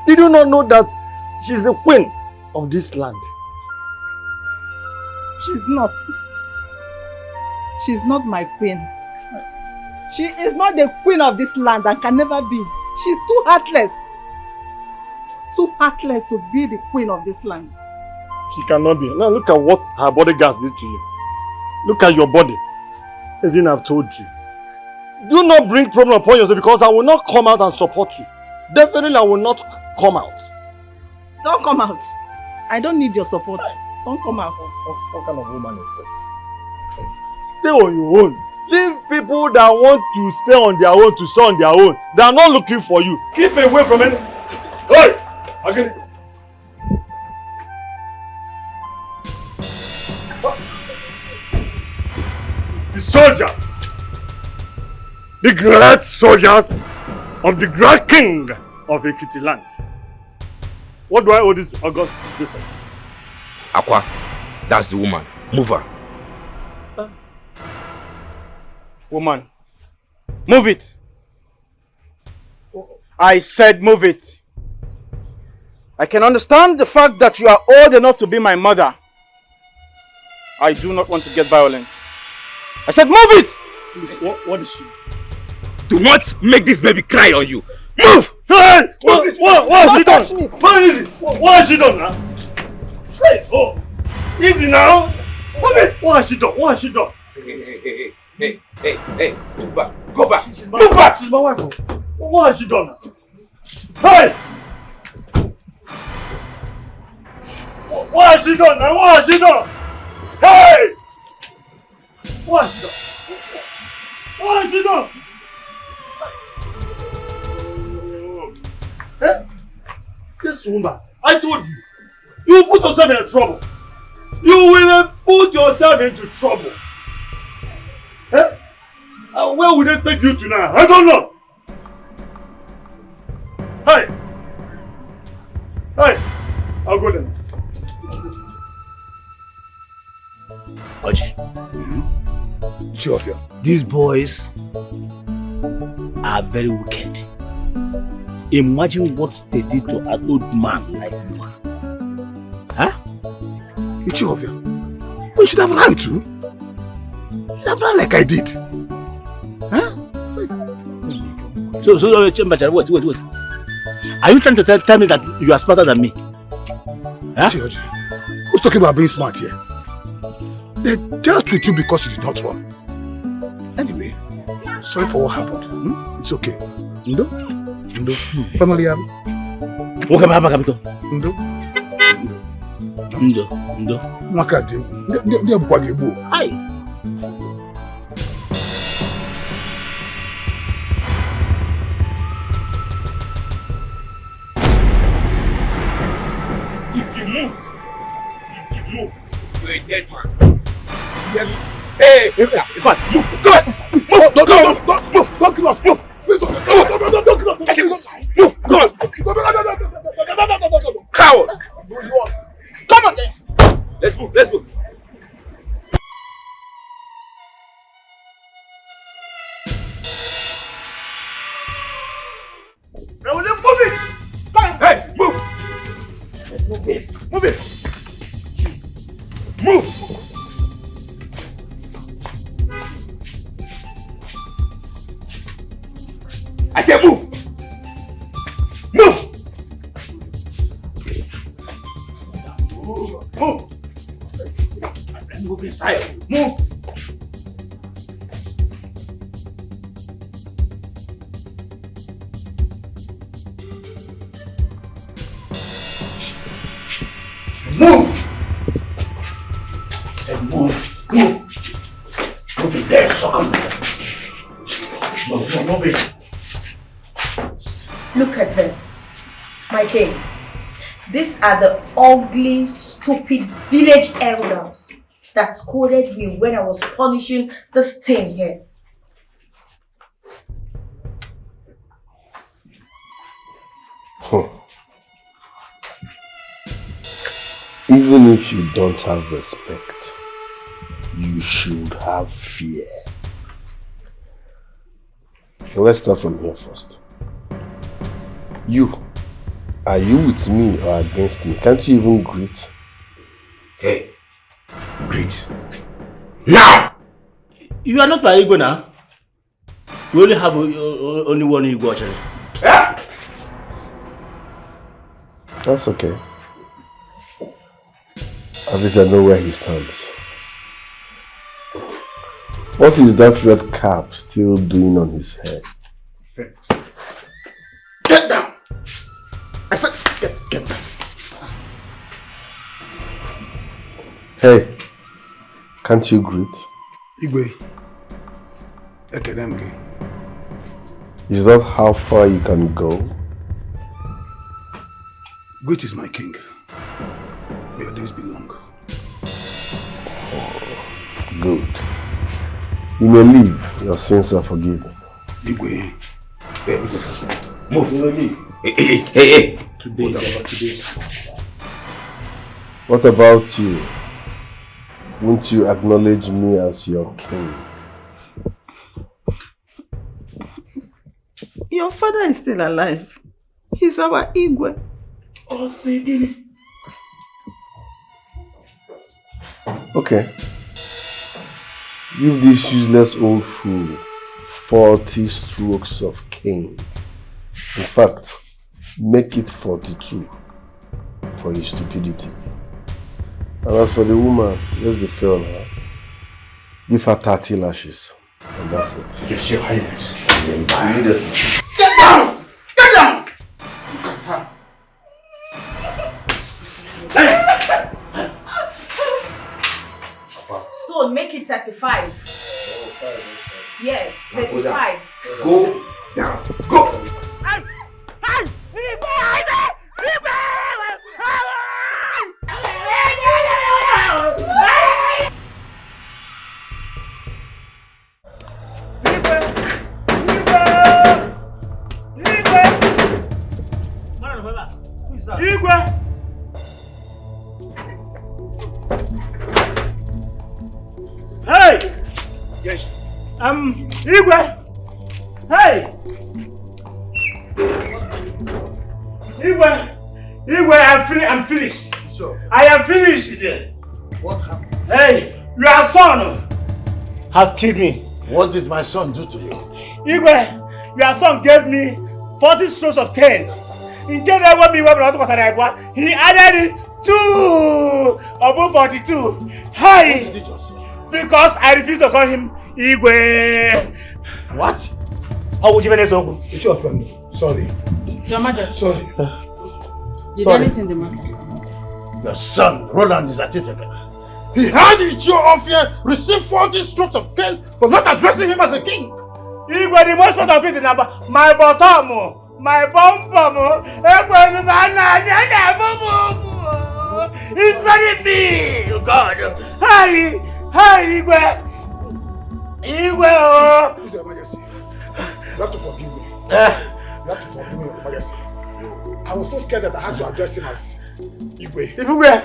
Did you not know that she's the queen of this land? She's not. She's not my queen. She is not the queen of this land and can never be. She's too heartless. Too heartless to be the queen of this land. She cannot be. Now look at what her bodyguards did to you. Look at your body. Ezinne, I've told you. Do not bring problem upon yourself because I will not come out and support you. Definitely I will not come out. Don't come out. I don't need your support. Don't come out. What kind of woman is this? Stay on your own. Leave people that want to stay on their own to stay on their own. They are not looking for you. Keep away from any. Hey! Again. The soldiers. The great soldiers of the great king of Ekiti land. What do I owe this August visit? Aqua, that's the woman. Move her. Woman, move it. I said move it. I can understand the fact that you are old enough to be my mother. I do not want to get violent. I said move it! Please, what is she? Do not make this baby cry on you. Move! Hey! What has she done? What has she done now? Hey! Oh! Easy now! Move it! What has she done? What has she done? Hey, move back. Go back. Move back! She's my wife. What has she done now? Hey! What has she done now? What has she done? Hey! What has she done? What has she done? Eh? This woman, I told you, you will put yourself in trouble. You will put yourself into trouble. Eh? Where will they take you to now? I don't know. Hey! Hey! I'll go then. Oji. These boys are very wicked. Imagine what they did to an old man like you. Huh? Ichiofia, we should have run too. You should have run like I did. Huh? So wait. Are you trying to tell me that you are smarter than me? Huh? Who's talking about being smart here? They dealt with you because you did not run. Anyway, sorry for what happened. It's okay. Ndo? Family yabo? Welcome back, Kapito. Ndo? Makati. Ndi abukwa gebo. Hi. If you move, you're a dead man. Hey, in fact, move. Go ahead. Move. Don't kill us. Move. Please don't kill us. Move. Go on. Coward. Come on then. Let's go. Now will you move it? Hey, move. Move it. Move. I said move. Move. Move inside. Move. Move. I said move. Move it there, sucker. Move it. Look at them, my king. These are the ugly, stupid village elders that scolded me when I was punishing this thing here. Even if you don't have respect, you should have fear. Well, let's start from here first. Are you with me or against me? Can't you even greet? Hey, greet. Now! You are not my ego now. We only have only one ego actually. Yeah? That's okay. At least I know where he stands. What is that red cap still doing on his head? Get down! I said, Get back. Hey, can't you greet? Igwe, Ekademke. Is that how far you can go? Great is my king. May your days be long. Good. You may leave. Your sins are forgiven. Igwe. Move. You may leave. Hey. Today. What about you? Won't you acknowledge me as your king? Your father is still alive. He's our Igwe. Oh, say Okay. Give this useless old fool 40 strokes of cane. In fact, make it 42 for his stupidity. And as for the woman, let's be fair on her. Give her 30 lashes. And that's it. Yes, Your Highness. Immediately. Get down! Get down! Stone, make it 35. Yes, 35. Go down. Go! Igwe! Hey! Yes. Igwe! Hey! Igwe, I'm finished. So, I am finished. what happened? Hey, your son has killed me. What did my son do to you? Igwe, your son gave me 40 strokes of cane. In case I want me, he added it to above 42. Hi! What did you just say? Because I refuse to call him Igwe. What? How would you manage so? It's your friend. Sorry. Your Majesty. Sorry. Did anything the matter? Your son, Roland, is a Titaka. He had Ichio Ofia receive 40 strokes of cane for not addressing him as a king. Igwe, the most part of it is about my bottom. My bum. He's burying me! Oh God! Hi, Igwe! Igwe! Please, Your Majesty. You have to forgive me. You have to forgive me, Your Majesty. I was so scared that I had to address him as Igwe. Igwe!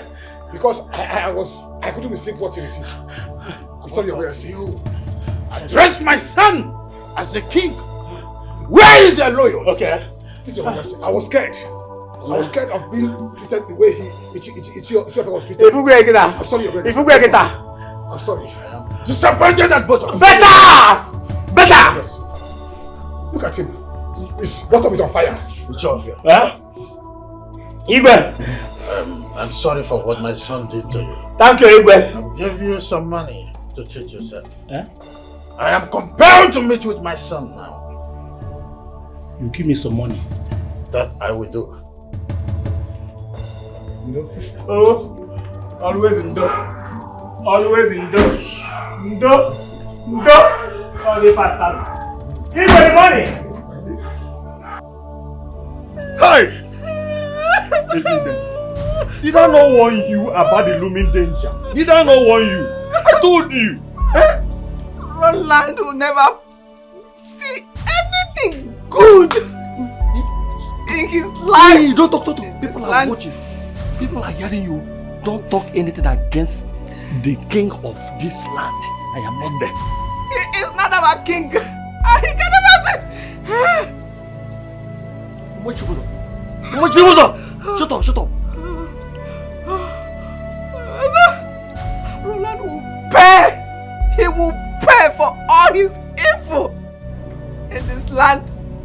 Because I couldn't receive what he received. I'm sorry, Your Majesty. You address my son as the king. Where is your loyalty? Okay. Please, Your Majesty. I was scared. I was scared of being treated the way Ichio was treated. I'm sorry, Your Majesty. I'm sorry. Disappointed at both of you. Better! Yes. Look at him. His bottom is on fire. Huh? Igwe! I'm sorry for what my son did to you. Thank you, Igwe. I'll give you some money to treat yourself. Huh? I am compelled to meet with my son now. You give me some money. That I will do. Oh, always in dough. Always in dough. Dough. All the faster. Give me the money. Hey! Listen then. Did I not warn you about the looming danger? Did I not warn you? I told you. Roland will never see anything good in his life. Hey, don't talk. People are watching. People are hearing you. Don't talk anything against the king of this land. I am not there. He is not our king. He can never be. Shut up. Roland will pay. He will pay for all his evil in this land.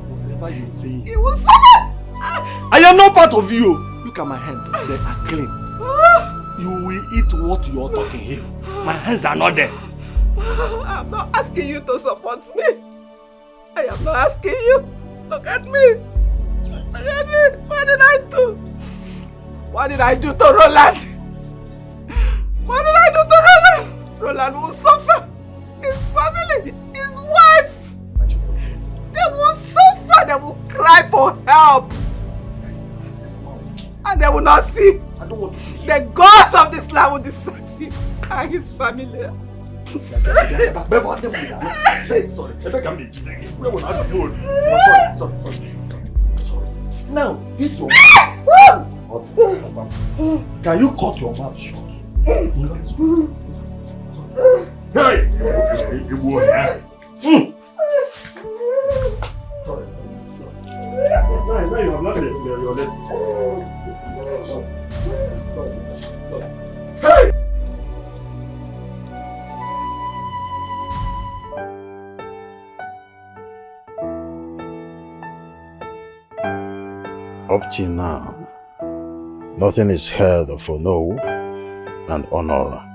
Whatever you say, he will suffer. I am not part of you. Look at my hands. They are clean. You will eat what you are talking here. My hands are not there. I'm not asking you to support me. I am not asking you. Look at me. Look at me. What did I do? What did I do to Roland? What did I do to Roland? Roland will suffer. His family, his wife. They will suffer. They will cry for help. And they will not see. The gods of this land will desert him and his family. Now, this one. Can you cut your mouth short? Hey! You boy, Now you have not your lesson. Hey! Up till now, nothing is heard of Ono and Honora.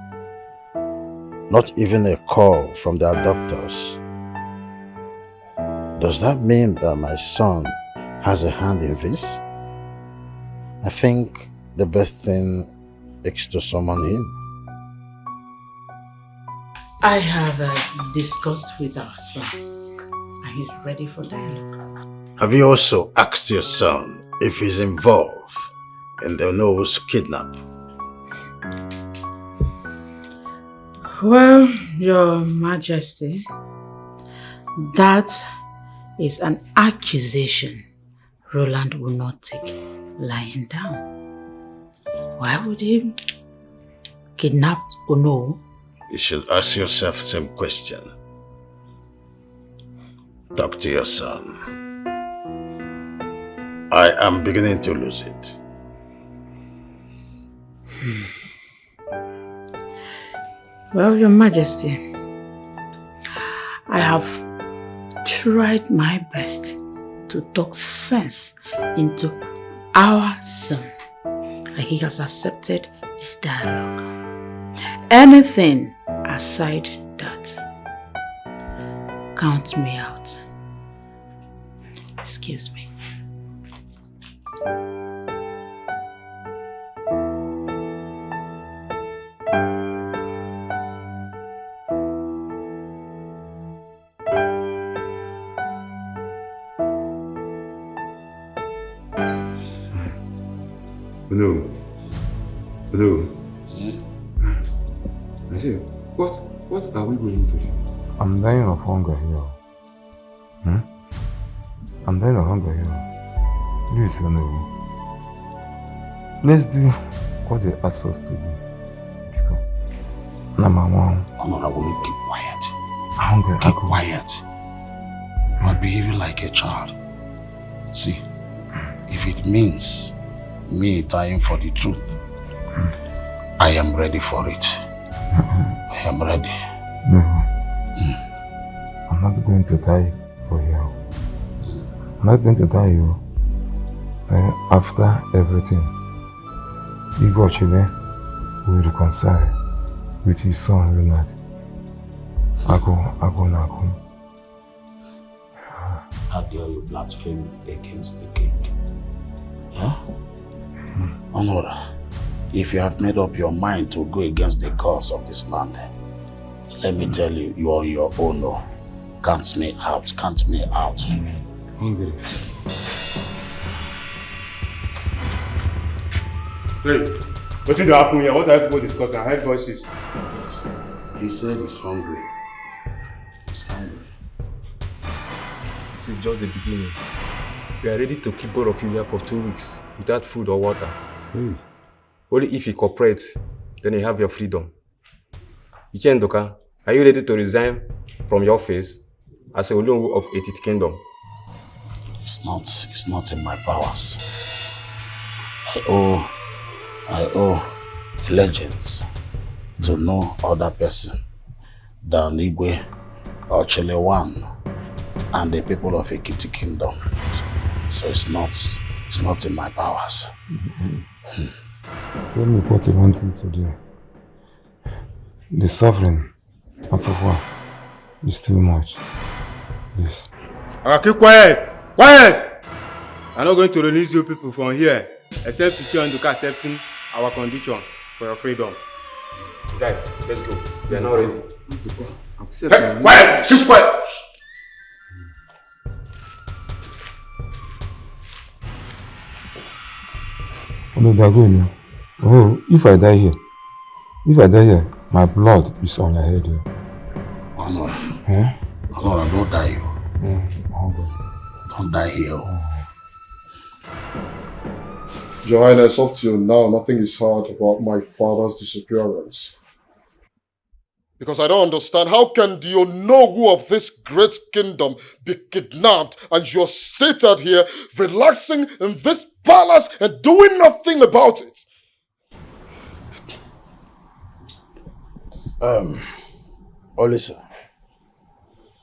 Not even a call from the adopters. Does that mean that my son has a hand in this? I think the best thing is to summon him. I have discussed with our son and he's ready for dialogue. Have you also asked your son if he's involved in the Ono's kidnap? Well, Your Majesty, that is an accusation Roland will not take lying down. Why would he kidnap Ono? You should ask yourself the same question. Talk to your son. I am beginning to lose it. Well, Your Majesty, I have tried my best to talk sense into our son, and he has accepted a dialogue. Anything aside that, count me out. Excuse me. Hello. I say, what are we going to do? I'm dying of hunger here. I'm dying of hunger here. Please, let's do what they asked us to do. Number one. Honorable, keep quiet. Hunger. Keep quiet. You are behaving like a child. See, if it means me dying for the truth, I am ready for it. I am ready. No. I'm not going to die for you. I'm not going to die you. After everything, Igor Chile will reconcile with his son Leonard. Ago. How dare you blaspheme against the king? Huh? Honora, if you have made up your mind to go against the gods of this land, let me tell you, you are on your own. No. Count me out. Hungry. Hey, what did happen here? What are people discussing? I heard voices. He said he's hungry. He's hungry. This is just the beginning. We are ready to keep both of you here for 2 weeks without food or water. Only if you cooperate, then you have your freedom. Ichendoka, are you ready to resign from your office as a Olongu of 80th Kingdom? It's not in my powers. I owe legends to no other person than Igwe or Chelewan and the people of Ekiti Kingdom. So it's not in my powers. Tell me what you want me to do. The suffering of Afua is too much. Please. Keep quiet! Quiet! I'm not going to release you people from here except Ichie and Nduka accepting our condition for your freedom. Guy, let's go. We are not ready. Hey, quiet! Keep quiet! Oh, no, they are going now. Oh, if I die here, my blood is on your head here. Honor. Huh? Honor, don't die. Oh, God. Don't die here. Your Highness, up till now, nothing is heard about my father's disappearance. Because I don't understand, how can the Onowu of this great kingdom be kidnapped and you're seated here, relaxing in this palace and doing nothing about it? Olisa,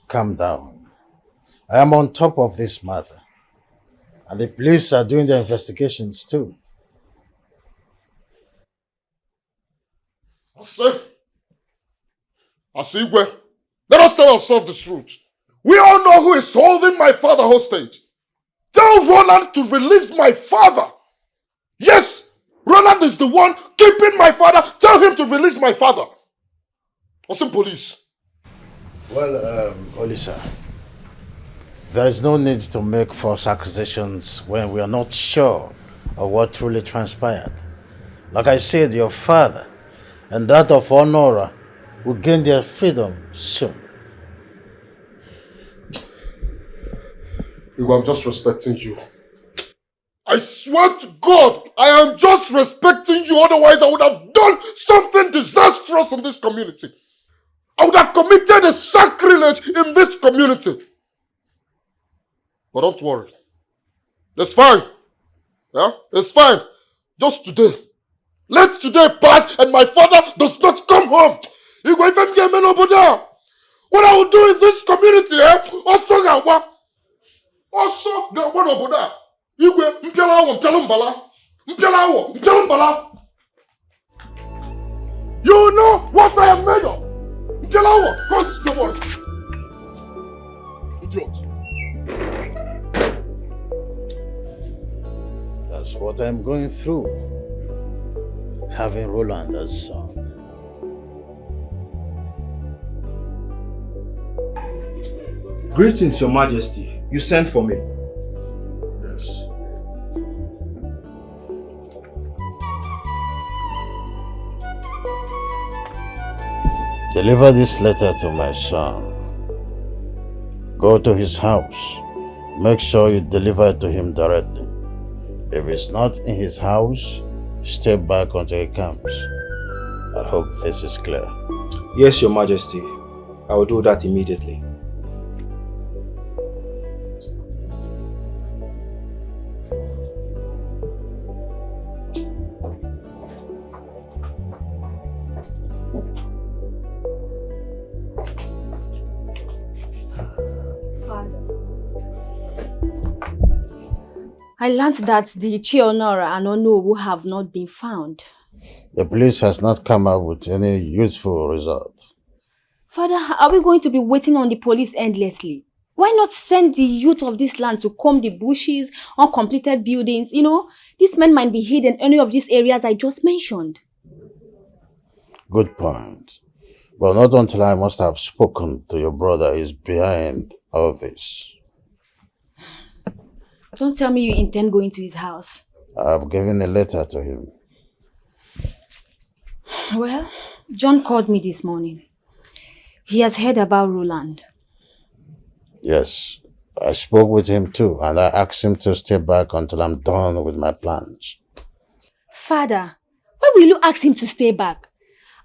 calm down. I am on top of this matter. And the police are doing their investigations too. I see where. Let us tell ourselves this truth. We all know who is holding my father hostage. Tell Roland to release my father. Yes, Roland is the one keeping my father. Tell him to release my father. Or some police. Well, Olisa, there is no need to make false accusations when we are not sure of what truly transpired. Like I said, your father and that of Honora will gain their freedom soon. I'm just respecting you. I swear to God, I am just respecting you. Otherwise, I would have done something disastrous in this community. I would have committed a sacrilege in this community. But don't worry. It's fine. Yeah? It's fine. Just today. Let today pass and my father does not come home. What I will do in this community, also you know what I am made of. Idiot. That's what I'm going through. Having Roland as son. Greetings, Your Majesty. You sent for me. Yes. Deliver this letter to my son. Go to his house. Make sure you deliver it to him directly. If it's not in his house, step back until he comes. I hope this is clear. Yes, Your Majesty. I will do that immediately. I learned that the Chionora and Onowu have not been found. The police has not come up with any useful result. Father, are we going to be waiting on the police endlessly? Why not send the youth of this land to comb the bushes, uncompleted buildings? You know, these men might be hidden in any of these areas I just mentioned. Good point. But not until I must have spoken to your brother is behind all this. Don't tell me you intend going to his house. I've given a letter to him. Well, John called me this morning. He has heard about Roland. Yes, I spoke with him too, and I asked him to stay back until I'm done with my plans. Father, why will you ask him to stay back?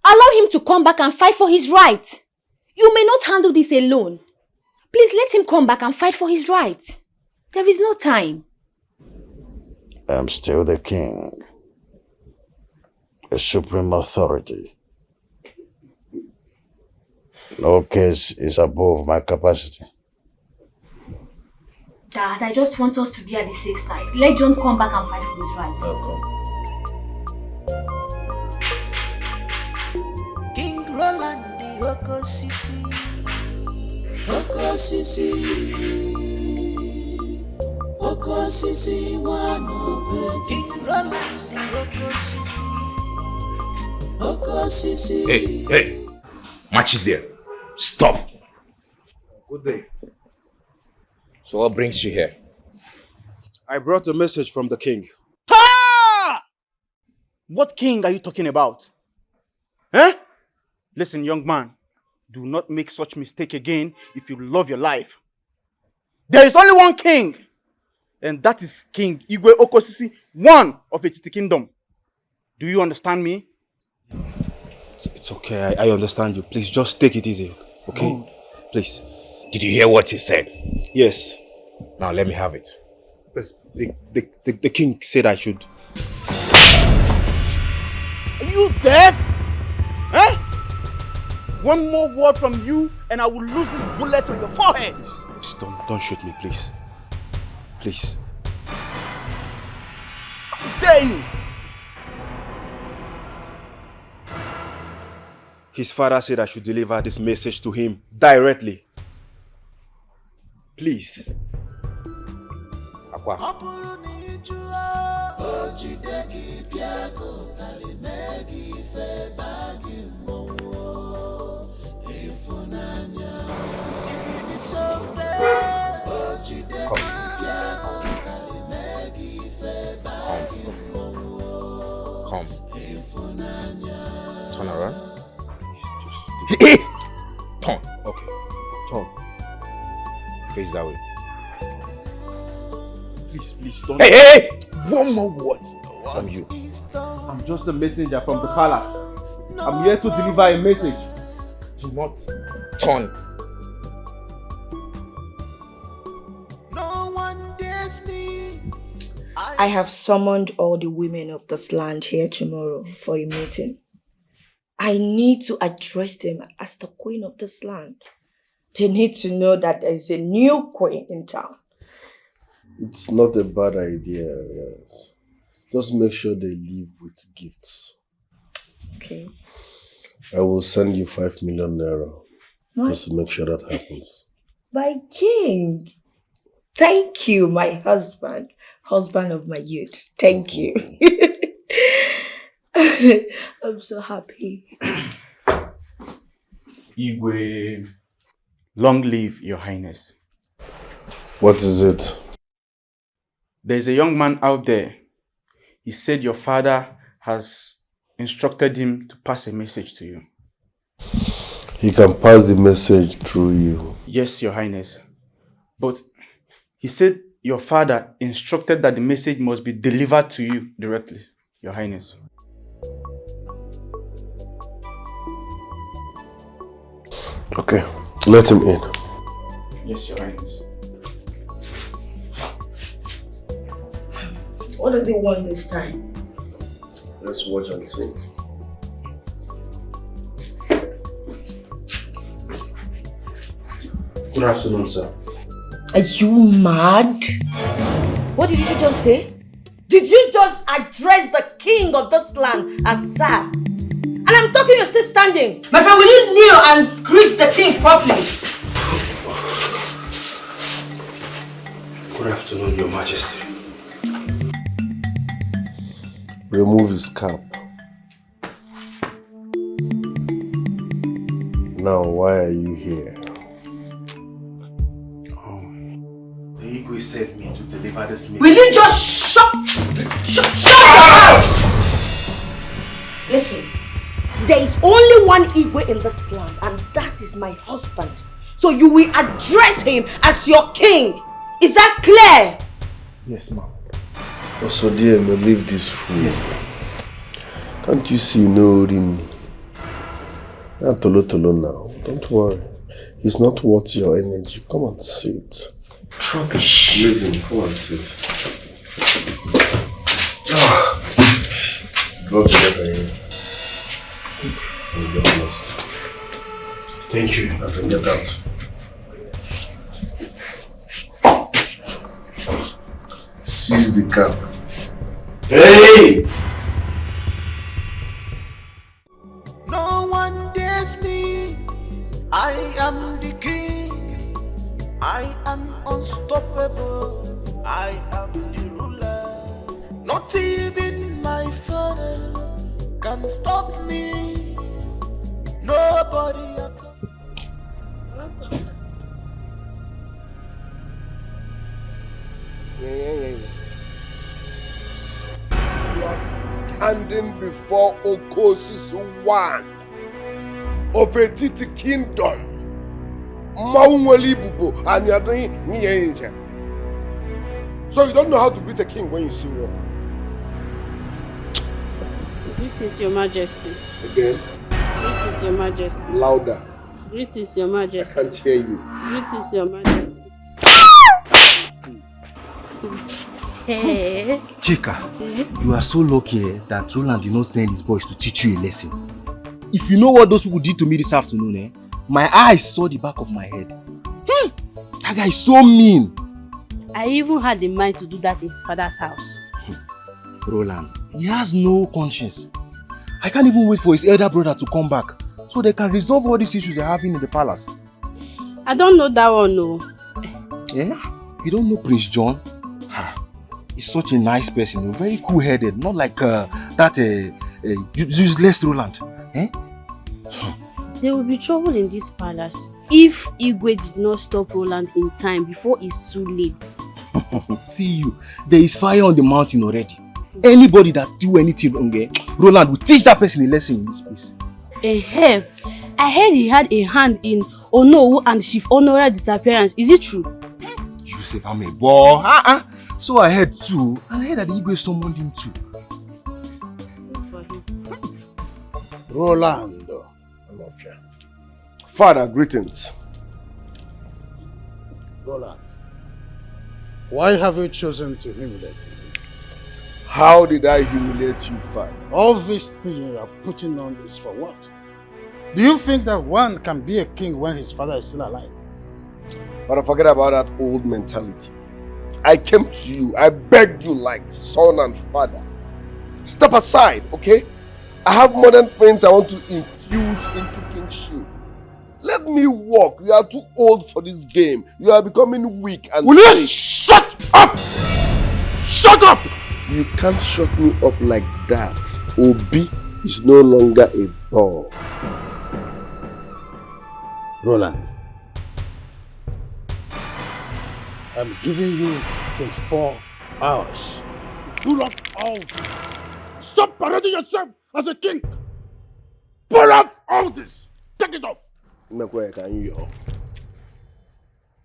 Allow him to come back and fight for his right. You may not handle this alone. Please let him come back and fight for his right. There is no time. I'm still the king. A supreme authority. No case is above my capacity. Dad, I just want us to be at the safe side. Let John come back and fight for his rights. King Roland the Oko Sisi. Oko Sisi. Oko Sisi, one of of it. It's Roland Okosisi. Hey, match it there. Stop. Good day. So what brings you here? I brought a message from the king. Ah! What king are you talking about? Eh? Listen, young man, do not make such mistake again if you love your life. There is only one king, and that is King Igwe Okosisi, one of Etiti Kingdom. Do you understand me? It's okay, I understand you. Please just take it easy, okay? No. Please. Did you hear what he said? Yes. Now let me have it. The king said I should. Are you deaf? Eh? One more word from you and I will lose this bullet on your forehead. Please, don't shoot me, please. Please. How dare you? His father said I should deliver this message to him directly. Please. Akwa. Come. Turn around. Turn. Okay. Turn. Face that way. Please don't. Hey! One more word from you. I'm just a messenger from the palace. I'm here to deliver a message. Do not turn. No one dares me. I have summoned all the women of this land here tomorrow for a meeting. I need to address them as the queen of this land. They need to know that there is a new queen in town. It's not a bad idea, yes. Just make sure they leave with gifts. Okay. I will send you 5 million naira. What? Just to make sure that happens. My king. Thank you, my husband. Husband of my youth. Thank you. I'm so happy. Igwe, long live your highness. What is it? There's a young man out there. He said your father has instructed him to pass a message to you. He can pass the message through you. Yes, your highness. But he said your father instructed that the message must be delivered to you directly, your highness. Okay, let him in. Yes, your highness. What does he want this time? Let's watch and see. Good afternoon, sir. Are you mad? What did you just say? Did you just address the king of this land as sir? And I'm talking, you're still standing. My friend, will you kneel and greet the king properly? Good afternoon, your majesty. Remove his cap. Now, why are you here? The Igwe sent me to deliver this message. Will you just shut up? Listen, there is only one Igwe in this land, and that is my husband. So you will address him as your king. Is that clear? Yes, ma'am. Also, dear, may leave this fool. Yes, can't you see no Rini? Not Tolo now. Don't worry. He's not worth your energy. Come and sit. Rubbish. Leave him. Come and sit. Drop the letter here. And get lost. Thank you. I can get out. Seize the cap. Hey! No one dares me. I am the king. I am unstoppable. I am the ruler. Not even my father can stop me. Nobody at all. You are standing before Okoshi's one of a Titi kingdom. Maunweli Bubu, and you are doing Niya. So you don't know how to greet a king when you see one. Greetings, Your Majesty. Again? Greetings, Your Majesty. Louder. Greetings, Your Majesty. I can't hear you. Greetings, Your Majesty. Hey. Chika, you are so lucky that Roland did not send his boys to teach you a lesson. If you know what those people did to me this afternoon, my eyes saw the back of my head. That guy is so mean. I even had the mind to do that in his father's house. Roland, he has no conscience. I can't even wait for his elder brother to come back so they can resolve all these issues they're having in the palace. I don't know that one, no. Yeah? You don't know Prince John? He's such a nice person, very cool-headed, not like that useless Roland. There will be trouble in this palace if Igwe did not stop Roland in time before it's too late. See you, there is fire on the mountain already. Anybody that do anything wrong, Roland will teach that person a lesson in this place. I heard he had a hand in Onowu and Chief Honora's disappearance. Is it true? Yusuf, I'm a boy. So I heard too. And I heard that Igwe summoned him too. Rolando. Father, greetings. Roland, why have you chosen to humiliate me? How did I humiliate you, Father? All this thing you are putting on is for what? Do you think that one can be a king when his father is still alive? Father, forget about that old mentality. I came to you, I begged you like son and father. Step aside, okay? I have modern things I want to infuse into kingship. Let me walk. You are too old for this game. You are becoming weak and Will you shut up? Shut up! You can't shut me up like that. Obi is no longer a ball. Roland, I'm giving you 24 hours. Pull off all this. Stop parading yourself as a king. Pull off all this. Take it off. Mekwe kan yo.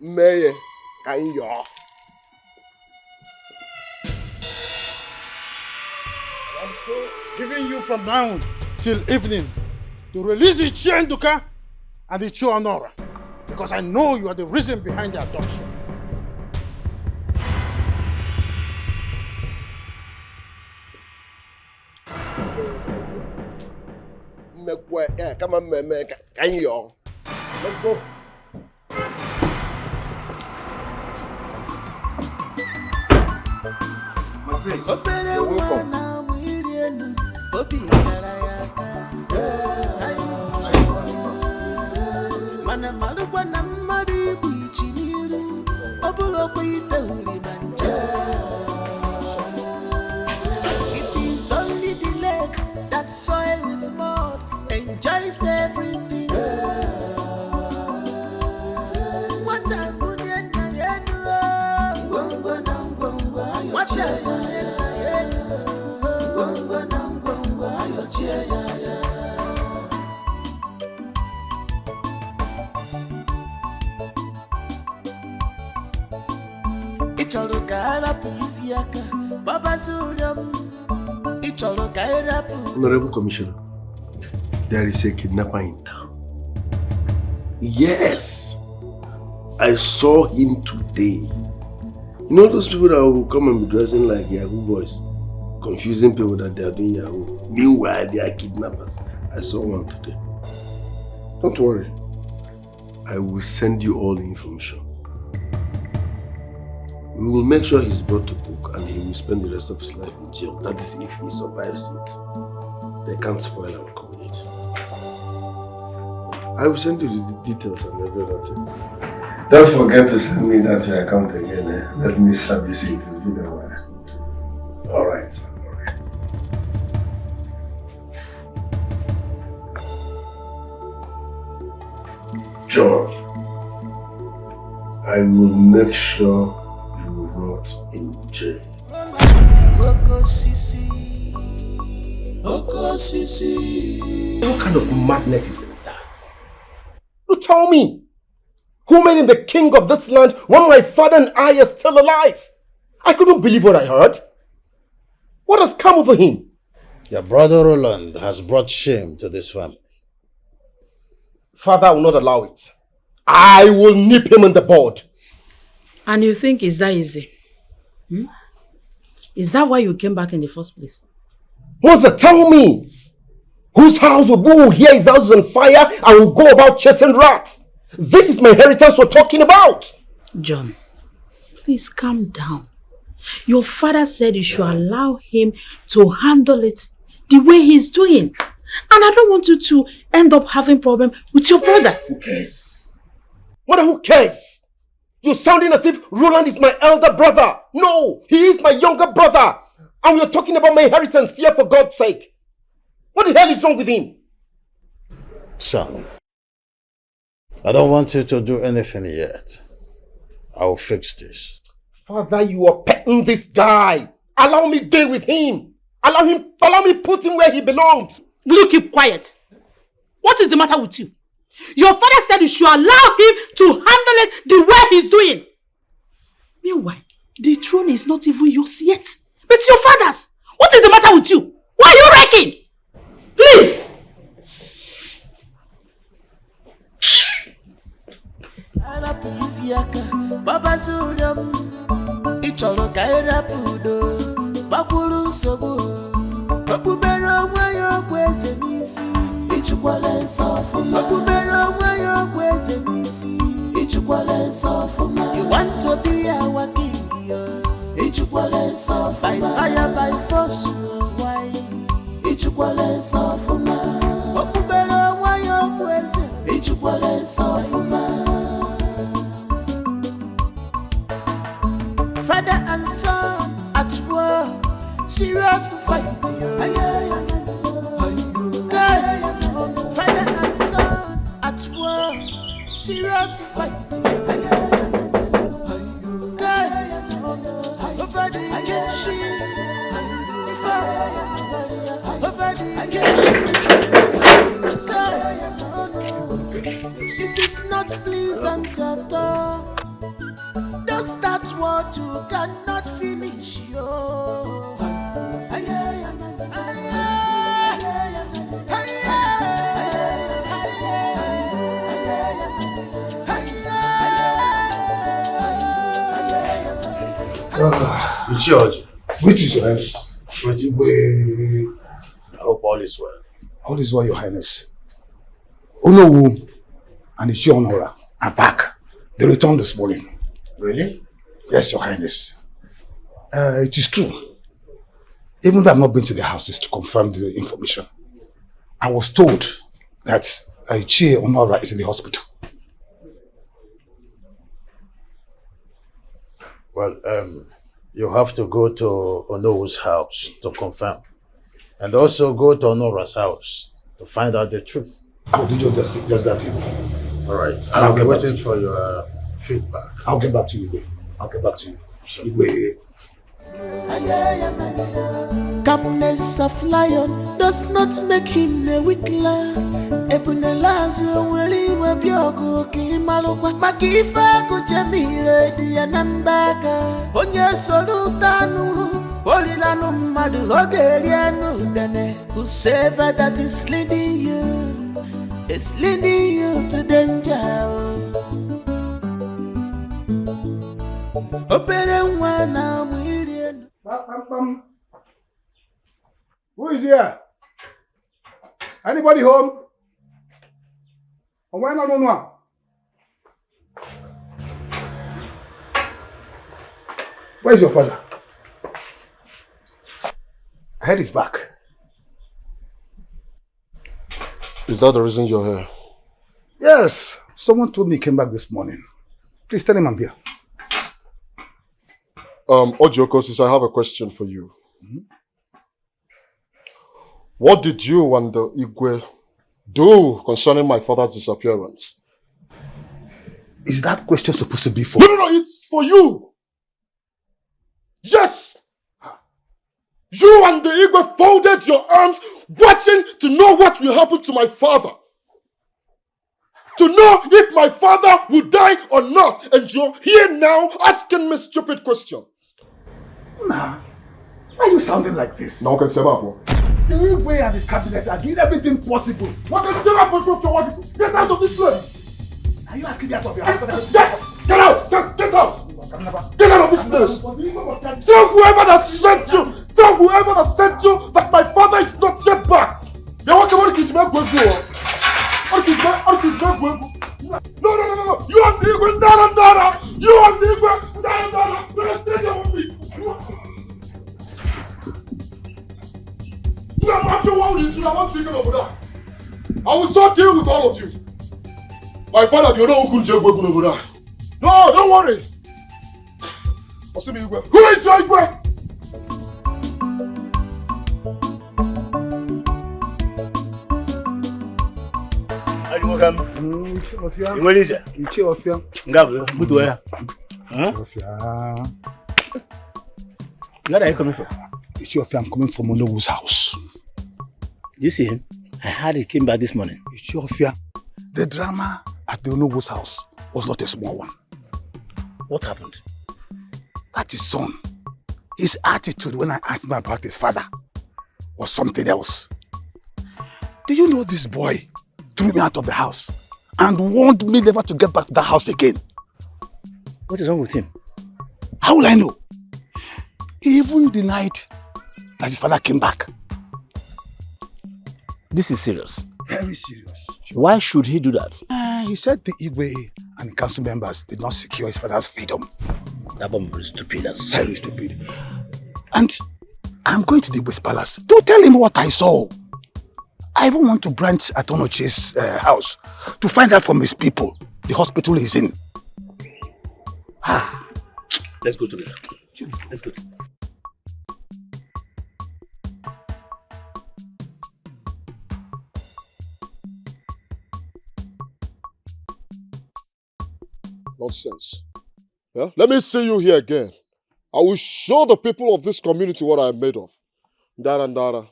Meye kan yo. I'm so giving you from now till evening to release the Chienduka and the Chuanora, because I know you are the reason behind the adoption. Mekwe, come on, me kan yo. Let's go. My prince, you're welcome. It is only the leg that soil with mud enjoys everything. What a good end, what Ichoro kara pisiaka, Baba Zuriam. Ichoro kara. Honorable Commissioner, there is a kidnapper in town. Yes, I saw him today. You know those people that will come and be dressing like Yahoo boys, confusing people that they are doing Yahoo. Meanwhile, they are kidnappers. I saw one today. Don't worry. I will send you all the information. We will make sure he's brought to book and he will spend the rest of his life in jail. That is if he survives it. They can't spoil our community. I will send you the details and every other thing. Don't forget to send me that your account again. Let me service it. It's been a while. Alright. John, I will make sure you rot in jail. What kind of madness is that? You tell me, who made him the king of this land when my father and I are still alive? I couldn't believe what I heard. What has come over him? Your brother Roland has brought shame to this family. Father, I will not allow it. I will nip him in the bud. And you think it's that easy? Is that why you came back in the first place? Mother, tell me! Whose house who will hear his house is on fire and will go about chasing rats? This is my inheritance we're talking about! John, please calm down. Your father said you should allow him to handle it the way he's doing. And I don't want you to end up having problem with your brother. Who cares? Mother, who cares? You're sounding as if Roland is my elder brother. No, he is my younger brother. And we're talking about my inheritance here, for God's sake. What the hell is wrong with him? Son, I don't want you to do anything yet. I'll fix this. Father, you are petting this guy. Allow me deal with him. Allow me put him where he belongs. Will you keep quiet? What is the matter with you? Your father said you should allow him to handle it the way he's doing. Meanwhile, the throne is not even yours yet. But it's your father's. What is the matter with you? Why are you wrecking? Please! You want to be our king, by fire, by force, why? Ichukwale sofuma. Okubera wayo kweze. Ichukwale sofuma. Father and son at war, serious fight. Father and son at war, serious fight. Over the kitchen, this is not pleasant at all. Don't start what you cannot finish. George, which is your highness? I hope all is well. All is well, your highness. Onowu and Ichi Honora are back. They returned this morning. Really? Yes, your highness. It is true. Even though I've not been to the houses to confirm the information, I was told that Ichi Honora is in the hospital. Well, you have to go to Onowu's house to confirm. And also go to Honora's house to find out the truth. I'll do just that. Alright, I'll be waiting for your feedback. I'll get back to you. I'll get back to you. Igwe. Calmness of lion does not make him a weak lion. Ebunelazo weli webiogo ki malokwa makifa ko jemile di anambaka onye solutanu olilanu madu ogerianu dene whoever that is leading you is leading you to danger. Opere nwa na mwiri. Who is here? Anybody home? No. Where's your father? I heard he's back. Is that the reason you're here? Yes. Someone told me he came back this morning. Please tell him I'm here. Ojiokosis, I have a question for you. What did you and the Igwe do concerning my father's disappearance? Is that question supposed to be for? No, it's for you. Yes. You and the Igwe folded your arms, watching to know what will happen to my father. To know if my father will die or not. And you're here now asking me stupid question. Nah. Why are you sounding like this? Now can say that. The Igwe and his cabinet are doing everything possible. What can say that? Get out of this place. Are you asking me out of your house? Get out! Get out! Get out of this place! Tell whoever that sent you! Tell whoever that sent you that my father is not yet back! No! You and the Igwe, Nara! You and the Igwe, Nara! Stay there with me! You are not the one who is over there. I will start deal with all of you. My father, you know who can over there. No, don't worry. Who is your Igwe? Where are you coming from? I'm coming from Nollywood's house. You see him? I heard he came back this morning. The drama at the Nollywood's house was not a small one. What happened? That his son, his attitude when I asked him about his father was something else. Do you know this boy threw me out of the house and warned me never to get back to the house again? What is wrong with him? How will I know? He even denied that his father came back. This is serious. Very serious. Why should he do that? He said the Igwe and council members did not secure his father's freedom. That bomb is stupid. That's very stupid. And I'm going to the Igwe's palace to tell him what I saw. I even want to branch at Onoche's house to find out from his people the hospital he's in. Let's go together. Let's go. Nonsense. Yeah? Let me see you here again. I will show the people of this community what I am made of. Dara,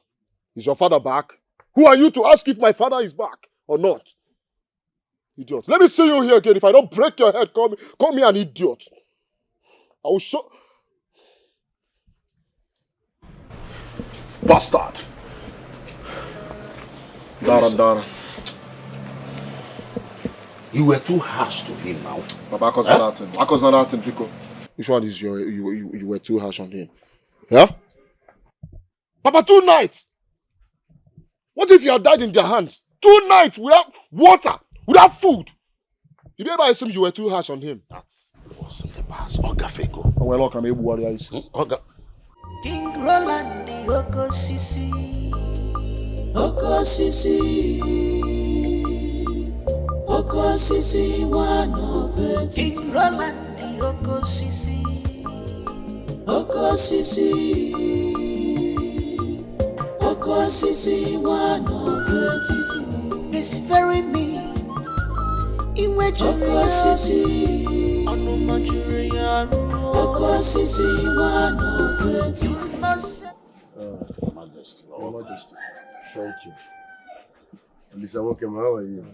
is your father back? Who are you to ask if my father is back or not? Idiot. Let me see you here again. If I don't break your head, call me an idiot. I will show... Bastard. Dara. You were too harsh to him now. Babako's not acting, Pico. Which one is you were too harsh on him? Yeah? Papa, 2 nights! What if you had died in their hands? 2 nights without water, without food. Did you ever assume you were too harsh on him? That was in the past. Oga Fego. Oh, well, okay, maybe warrior is. Oga. King Roland, the Oko Sisi. Oko Sisi, one of it. It's Roland, the Oko Sisi. Oko Sisi, one of it. It's very mean. Iwe Oko Sisi. Anu Manchuria. Oko Sisi, one of it. It's most. Majesty. Your Majesty. Thank you. Lisa, welcome. How are you?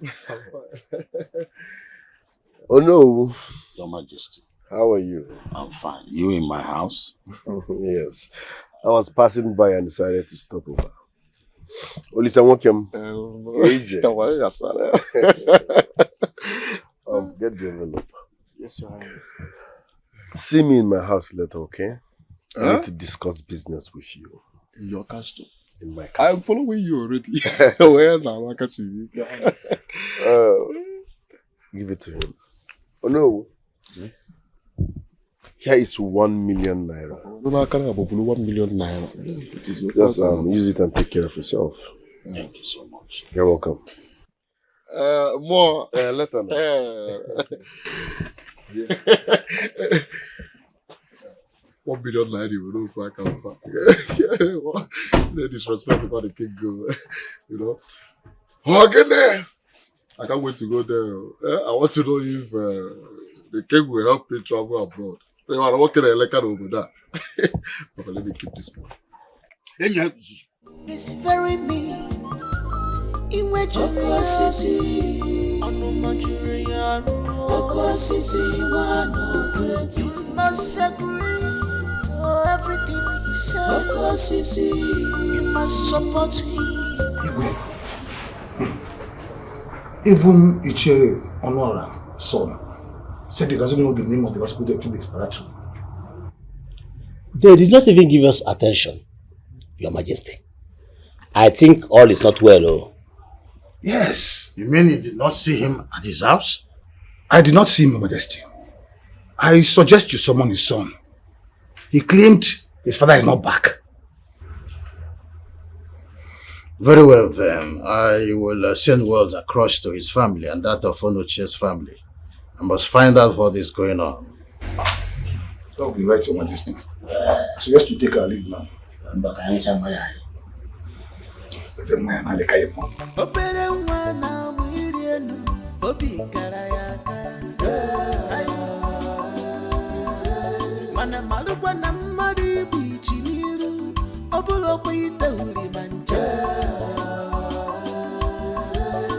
I'm fine. Oh no. Your Majesty. How are you? I'm fine. You in my house? Yes. I was passing by and decided to stop over. Lisa, welcome. Get the envelope. Yes, Your Highness. See me in my house later, okay? I need to discuss business with you. In your castle? In my castle. I'm following you already. Where now? I can see you. Give it to him. Oh no. Here is 1 million naira. No, I can't have 1 million naira. Just use it and take care of yourself. Thank you so much. You're welcome. More. Later now. 1 billion naira, you know, if I can find. Disrespect about the king go, you know. Oh, get there. I can't wait to go there. I want to know if the king will help me travel abroad. I'm working at Eleka over there. But let me keep this one. It's very me. Iwe Joko Sisi. Joko Sisi, one of it. You must agree to everything he said. Joko Sisi. You must support him. Wait. Even Iche Onora, son, said he doesn't know the name of the hospital to be Faratu. They did not even give us attention, Your Majesty. I think all is not well, oh. Yes. You mean you did not see him at his house? I did not see him, Your Majesty. I suggest you summon his son. He claimed his father is not back. Very well then. I will send words across to his family and that of Onoche's family. I must find out what is going on. That will be right, Your Majesty. I suggest you take our leave now.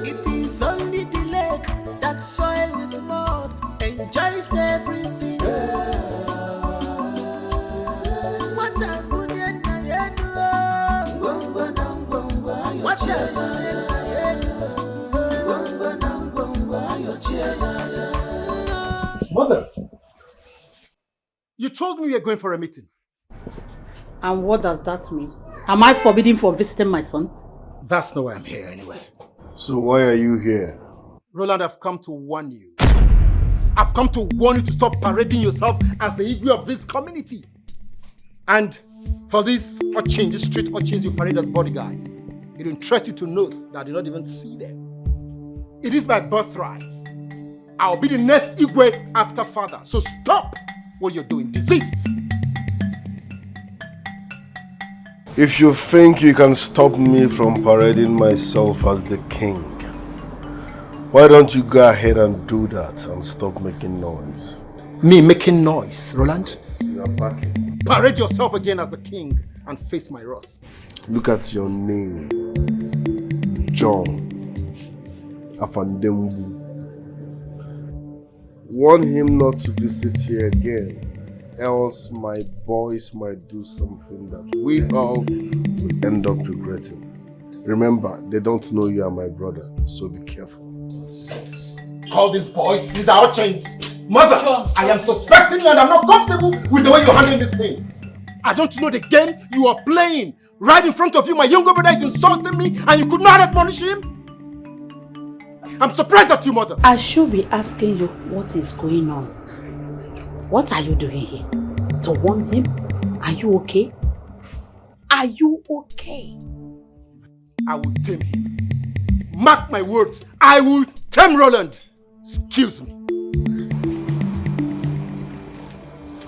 It is only the lake that soil with mud enjoys everything. What a good end I had. What a good end I had. Mother, you told me you were going for a meeting. And what does that mean? Am I forbidden for visiting my son? That's not why I'm here anyway. So why are you here? Roland, I've come to warn you. I've come to warn you to stop parading yourself as the hero of this community. And for these urchins, these street urchins you parade as bodyguards, it interests you to note that I do not even see them. It is my birthright. I'll be the next Igwe after father. So stop what you're doing. Desist. If you think you can stop me from parading myself as the king, why don't you go ahead and do that and stop making noise? Me making noise, Roland? You are backing. Parade yourself again as the king and face my wrath. Look at your name. John Afandembu. Warn him not to visit here again, else my boys might do something that we all will end up regretting. Remember, they don't know you are my brother, so be careful. Call these boys, these are urchins. Mother, I am suspecting you and I'm not comfortable with the way you're handling this thing. I don't know the game you are playing. Right in front of you, my younger brother is insulting me and you could not admonish him? I'm surprised at you, mother. I should be asking you what is going on. What are you doing here? To warn him? Are you okay? Are you okay? I will tame him. Mark my words, I will tame Roland. Excuse me.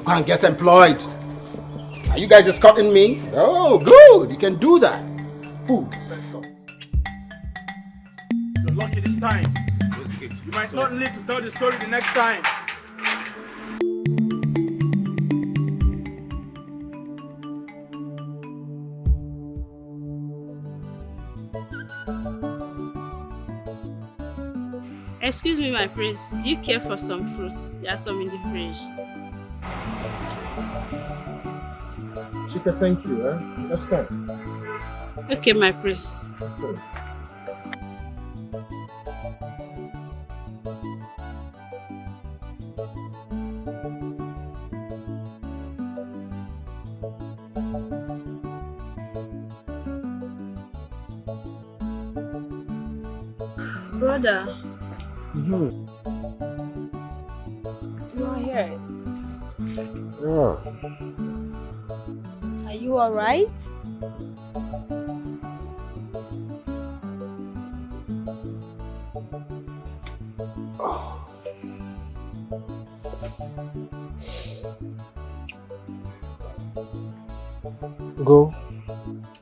Go and get employed. Are you guys escorting me? Oh, good. You can do that. Ooh, let's go. You're lucky this time. You might not live to tell the story the next time. Excuse me, my prince. Do you care for some fruits? There are some in the fridge. Chika, thank you. Next time. Okay, my prince. Sure. Brother, Mm-hmm. you are here. Yeah. Are you alright? Go.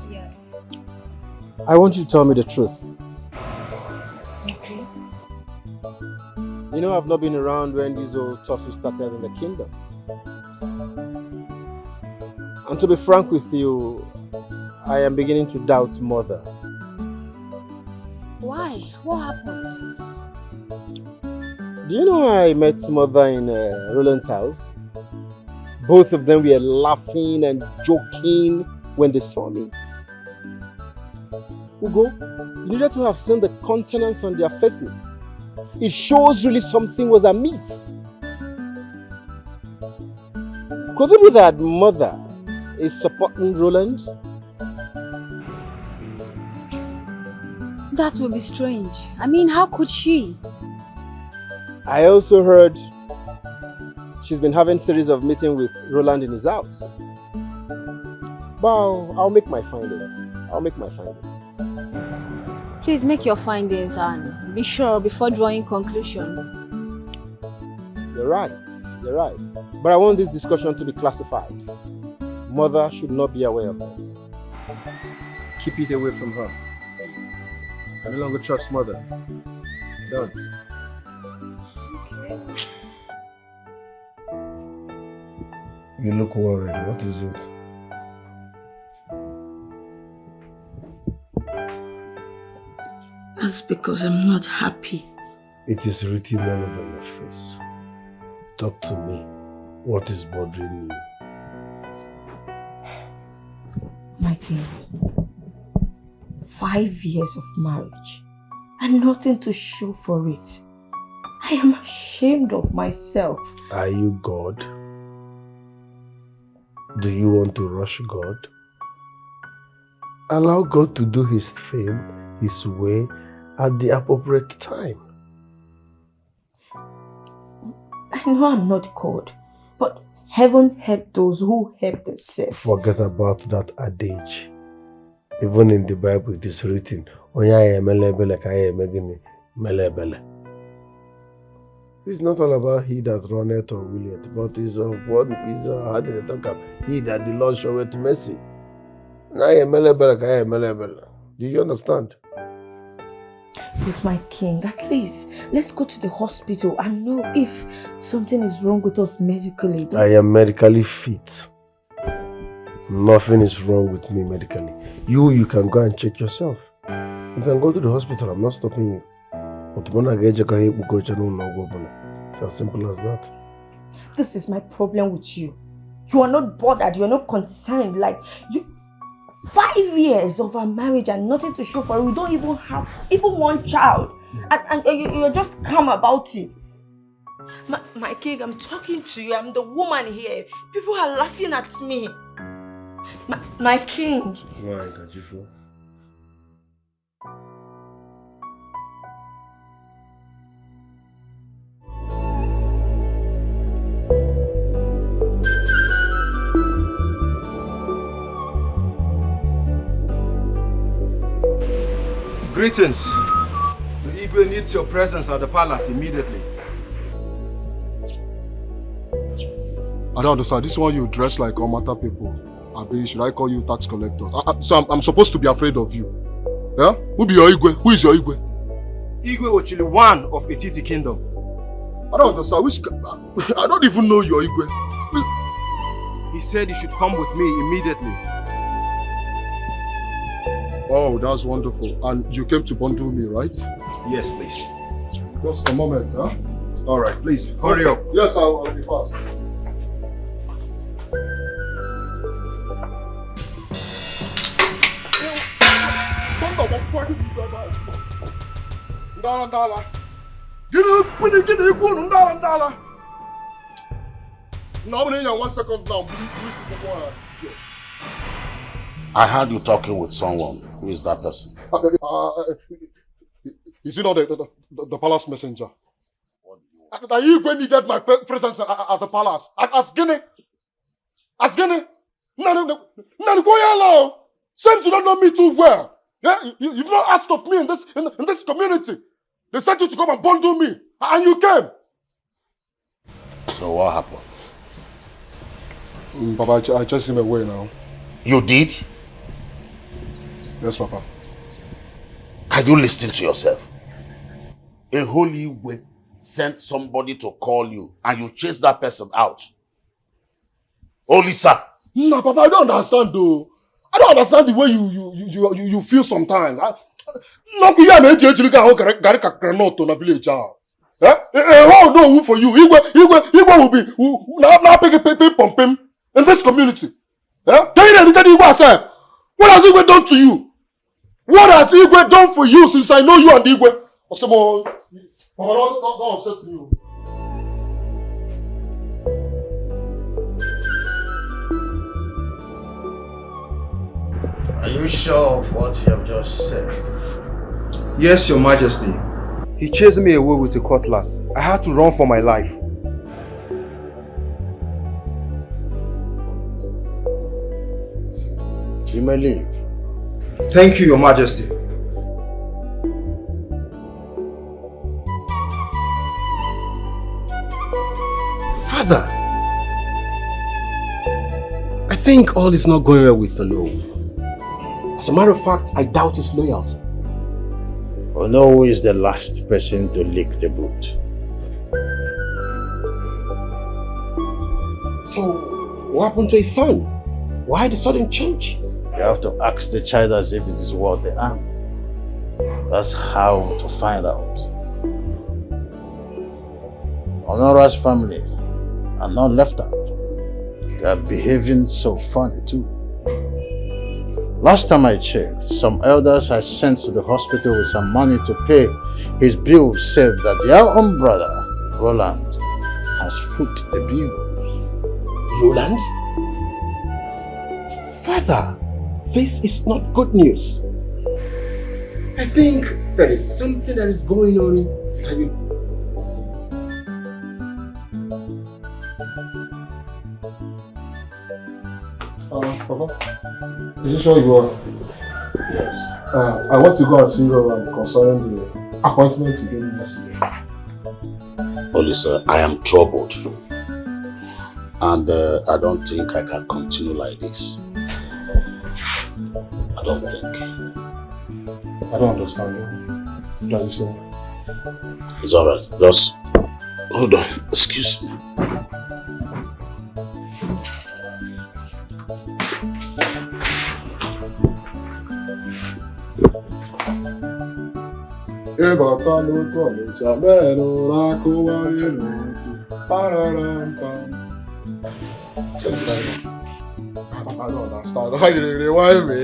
Yes. I want you to tell me the truth. Okay. You know, I've not been around when these old tussles started in the kingdom. And to be frank with you, I am beginning to doubt Mother. Why? What happened? Do you know I met Mother in Roland's house? Both of them were laughing and joking when they saw me. Ugo, you needed to have seen the countenance on their faces. It shows really something was amiss. Could it be that Mother is supporting Roland? That would be strange. I mean, how could she? I also heard she's been having a series of meetings with Roland in his house. But I'll make my findings. Please make your findings and be sure before drawing conclusion. You're right. But I want this discussion to be classified. Mother should not be aware of this. Keep it away from her. I no longer trust Mother. Don't. You look worried. What is it? That's because I'm not happy. It is written all over your face. Talk to me. What is bothering you? My king, 5 years of marriage and nothing to show for it. I am ashamed of myself. Are you God? Do you want to rush God? Allow God to do His thing, His way, at the appropriate time. I know I'm not God, but heaven help those who help themselves. Forget about that adage. Even in the Bible it is written, it's not all about he that runneth or willeth, but it's of what is how did they talk about? He that the Lord showeth mercy. Do you understand? But my king, at least let's go to the hospital and know if something is wrong with us medically. I am medically fit. Nothing is wrong with me medically. You can go and check yourself. You can go to the hospital. I'm not stopping you. It's as simple as that. This is my problem with you. You are not bothered. You are not concerned. Like you. 5 years of our marriage and nothing to show for it. We don't even have even one child. And you're just calm about it. My king, I'm talking to you. I'm the woman here. People are laughing at me. My king. Why, Kajifo? Greetings. The Igwe needs your presence at the palace immediately. I don't understand. This one you dress like Omata people. Abi, should I call you tax collectors? So I'm supposed to be afraid of you. Yeah? Who be your Igwe? Who is your Igwe? Igwe Ochili, one of Etiti Kingdom. I don't understand. I don't even know your Igwe. He said you should come with me immediately. Oh, that's wonderful. And you came to bundle me, right? Yes, please. Just a moment, huh? All right, please, hurry up. Yes, I'll be fast. One second now. Please, I heard you talking with someone. Who is that person? Is he not the palace messenger? Are you going to needed my presence at the palace? As Guinea? No. Seems you don't know me too well. Yeah? You've not asked of me in this community. They sent you to come and bundle me, and you came. So what happened? Papa, I chased him away now. You did? Yes, Papa. Can you listen to yourself? A holy way sent somebody to call you and you chased that person out. Oh, Lisa. Nah, Papa, I don't understand though. I don't understand the way you feel sometimes. No, we are not actually going to get a village. Oh no, for you. Igwe will be now pay pumping in this community. Can you anything Igwe yourself? What has Igwe done to you? What has Igwe done for you since I know you and Igwe? Papa, don't upset me. Are you sure of what you have just said? Yes, Your Majesty. He chased me away with a cutlass. I had to run for my life. You may leave. Thank you, Your Majesty. Father, I think all is not going well with Onowu. As a matter of fact, I doubt his loyalty. Onowu is the last person to lick the boot. So, what happened to his son? Why the sudden change? You have to ask the child as if it is worth the arm. That's how to find out. Honora's family are not left out. They are behaving so funny too. Last time I checked, some elders I sent to the hospital with some money to pay his bills said that their own brother, Roland, has foot the bills. Roland? Father, this is not good news. I think there is something that is going on. Papa, is this where you are? Yes. I want to go and see Roland concerning the appointment you gave me yesterday. Oh, listen, I am troubled. And I don't think I can continue like this. I don't think. I don't understand you. What are you saying? It's alright. Just hold on. Excuse me. I don't understand. Why you rewind me?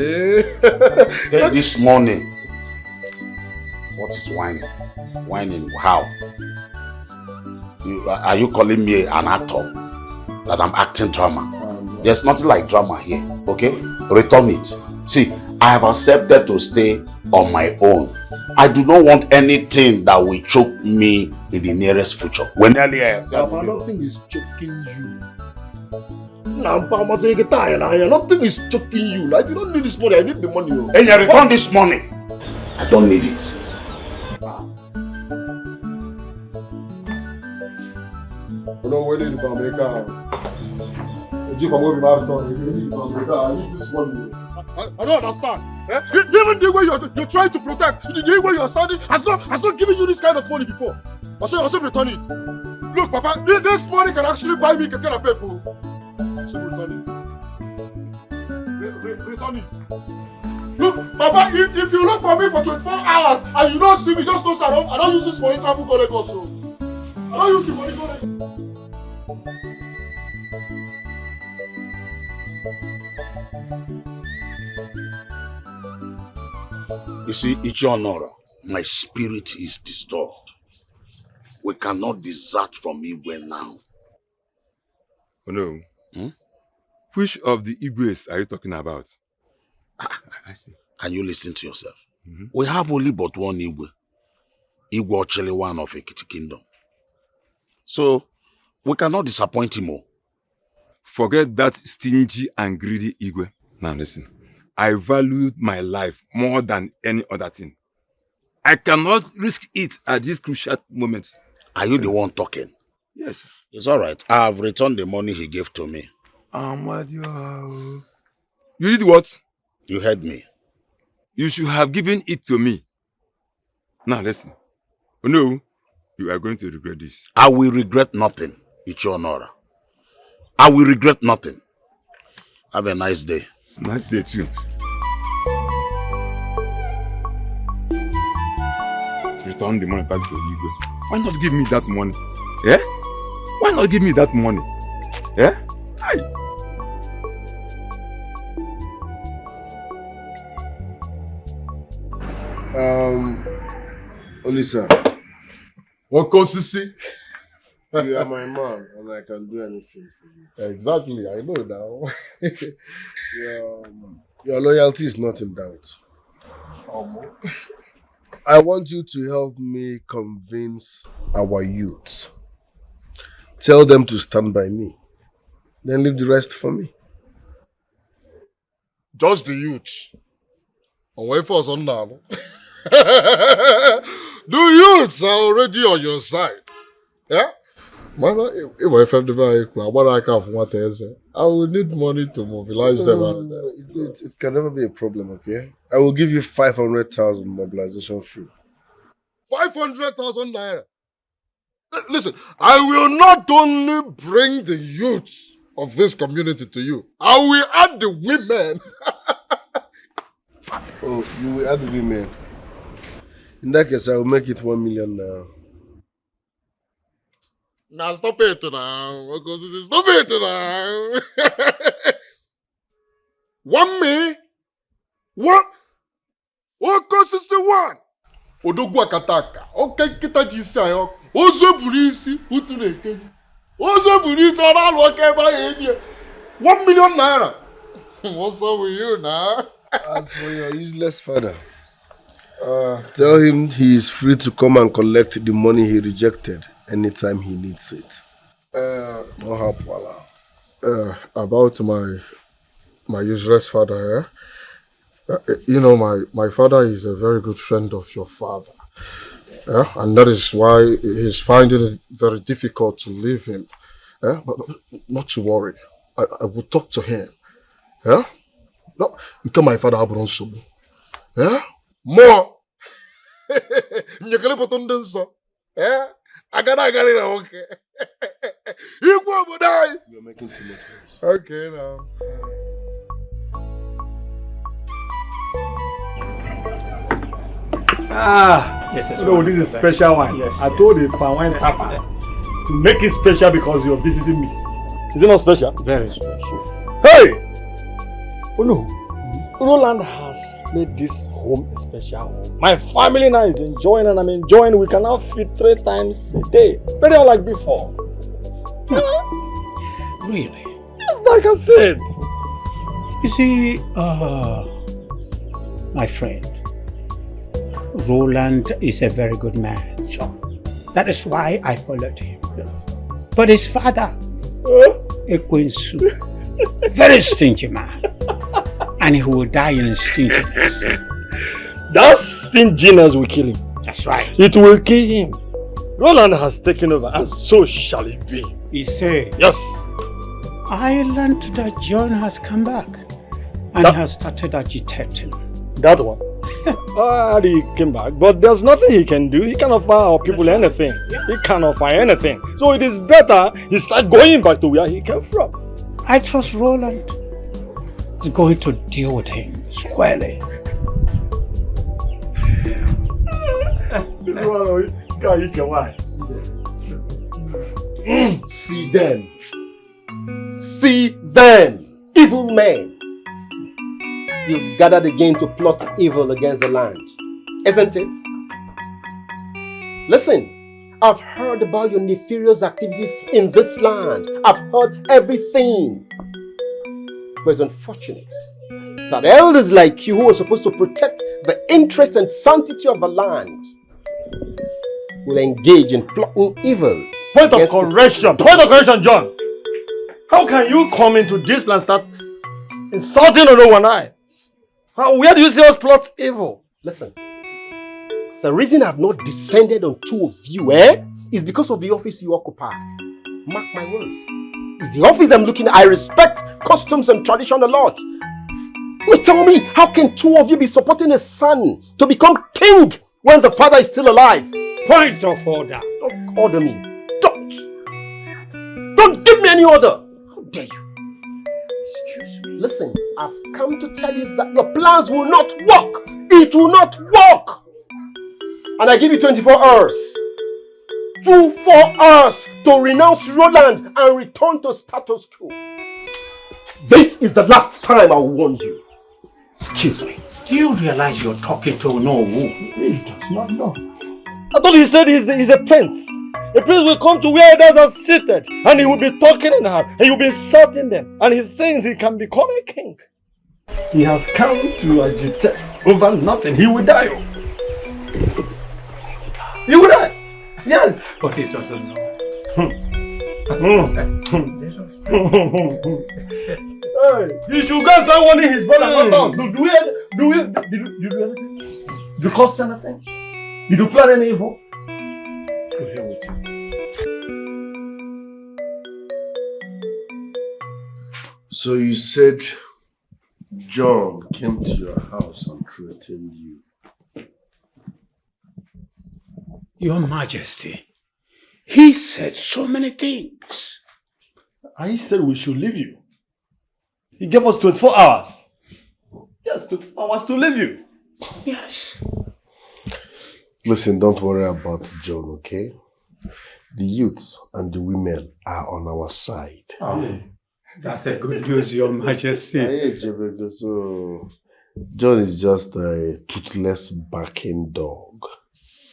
This morning. What is whining? Whining how? Are you calling me an actor? That I'm acting drama? There's nothing like drama here, okay? Return it. See, I have accepted to stay on my own. I do not want anything that will choke me in the nearest future. When earlier I said, nothing is choking you. Nothing is choking you. Like, if you don't need this money, I need the money. And you return this money. I don't need it. You know where did you make I need this money. I don't understand. Eh? Even the way you're trying to protect, the way you're standing has not given you this kind of money before. Also return it. Look, Papa, this money can actually buy me keke napep. So return it. Return it. Look, Papa, if you look for me for 24 hours and you don't see me, just know I don't use this money to travel go Lagos. So I don't use the money to go Lagos. You see, Ichionora, my spirit is disturbed. We cannot desert from Igwe now. Oh no. Which of the Igwes are you talking about? I see. Can you listen to yourself? We have only but one Igwe. Igwe actually one of Ekiti Kingdom. So, we cannot disappoint him more. Forget that stingy and greedy Igwe. Now listen. I valued my life more than any other thing. I cannot risk it at this crucial moment. Are you the one talking? Yes. It's all right. I have returned the money he gave to me. You did what? You heard me. You should have given it to me. Now listen. No, You are going to regret this. I will regret nothing, Ichionora. I will regret nothing. Have a nice day. Nice day too. Return the money back to Igwe. Why not give me that money? Yeah? Why not give me that money? Yeah? Aye. Olisa. What Sisi? You are my man and I can do anything for you. Exactly, I know now. Your loyalty is not in doubt. I want you to help me convince our youths. Tell them to stand by me. Then leave the rest for me. Just the youths. Away for us on now. The youths are already on your side. Yeah? Man, if I found the vehicle, I will need money to mobilize them. No. It can never be a problem, okay? I will give you 500,000 mobilization fee. 500,000 naira. Listen, I will not only bring the youths of this community to you, I will add the women. Oh, you will add the women. In that case, I will make it 1 million now. Now stop it now. Because this is stop it now. 1 million? What? What causes the one? Odogwa kataka. Okay, kita jisi ayo. Ozo bunisi utu nekenyi. Ozo bunisi ana loke ba yenye. 1 million naira. What's up with you now? As for your useless father, tell him he is free to come and collect the money he rejected anytime he needs it. About my useless father, you know, my father is a very good friend of your father. And that is why he's finding it very difficult to leave him. But not to worry. I will talk to him. No, until my father abron sobu. More. Nyekele poton so. I got it okay. You go die. You're making too much noise. Okay now. This is special one. Yes, I told the Pawine Tapa to make it special because you're visiting me. Is it not special? Very special. Hey! Oh no. Roland has made this home a special home. My family now is enjoying and I'm enjoying. We can now feed 3 times a day. Better like before. Really? Yes, like I said. You see, my friend, Roland is a very good man. Sure. That is why I followed him. But his father, a Quinsu, very stingy man. And he will die in stinginess. That stinginess will kill him. That's right. It will kill him. Roland has taken over and so shall it be. He said, yes. I learned that John has come back and has started agitating. That one? He came back, but there's nothing he can do. He cannot offer our people anything. He cannot offer anything. So it is better he start going back to where he came from. I trust Roland is going to deal with him squarely. See them. See them, evil men. You've gathered again to plot evil against the land, isn't it? Listen, I've heard about your nefarious activities in this land. I've heard everything. But it's unfortunate that elders like you who are supposed to protect the interest and sanctity of the land will engage in plotting evil. Point of correction, John. How can you come into this land and start insulting no one eye? Where do you see us plot evil? Listen, the reason I've not descended on 2 of you, is because of the office you occupy. Mark my words. It's the office I'm looking at. I respect customs and tradition a lot. But tell me, how can 2 of you be supporting a son to become king when the father is still alive? point of order. Don't order me. Don't give me any order. How dare you? Excuse me. Listen, I've come to tell you that your plans will not work. It will not work. And I give you 24 hours. 24 hours to renounce Roland and return to status quo. This is the last time I warn you. Excuse me. Do you realize you're talking to no who? He does not know. I thought he said he's a prince. A prince will come to where others are seated and he will be talking in her and he will be insulting them and he thinks he can become a king. He has come to agitate over nothing. He will die. He will die. Yes. But he doesn't know. Hey, you should go start warning his brother, not us. Did you do anything? Did you cause anything? Did you plan any evil? To hell with you. So you said John came to your house and threatened you. Your Majesty, he said so many things. He said we should leave you. He gave us 24 hours. Yes, 24 hours to leave you. Yes. Listen, don't worry about John, okay? The youths and the women are on our side. Oh, that's a good news, Your Majesty. So, John is just a toothless barking dog.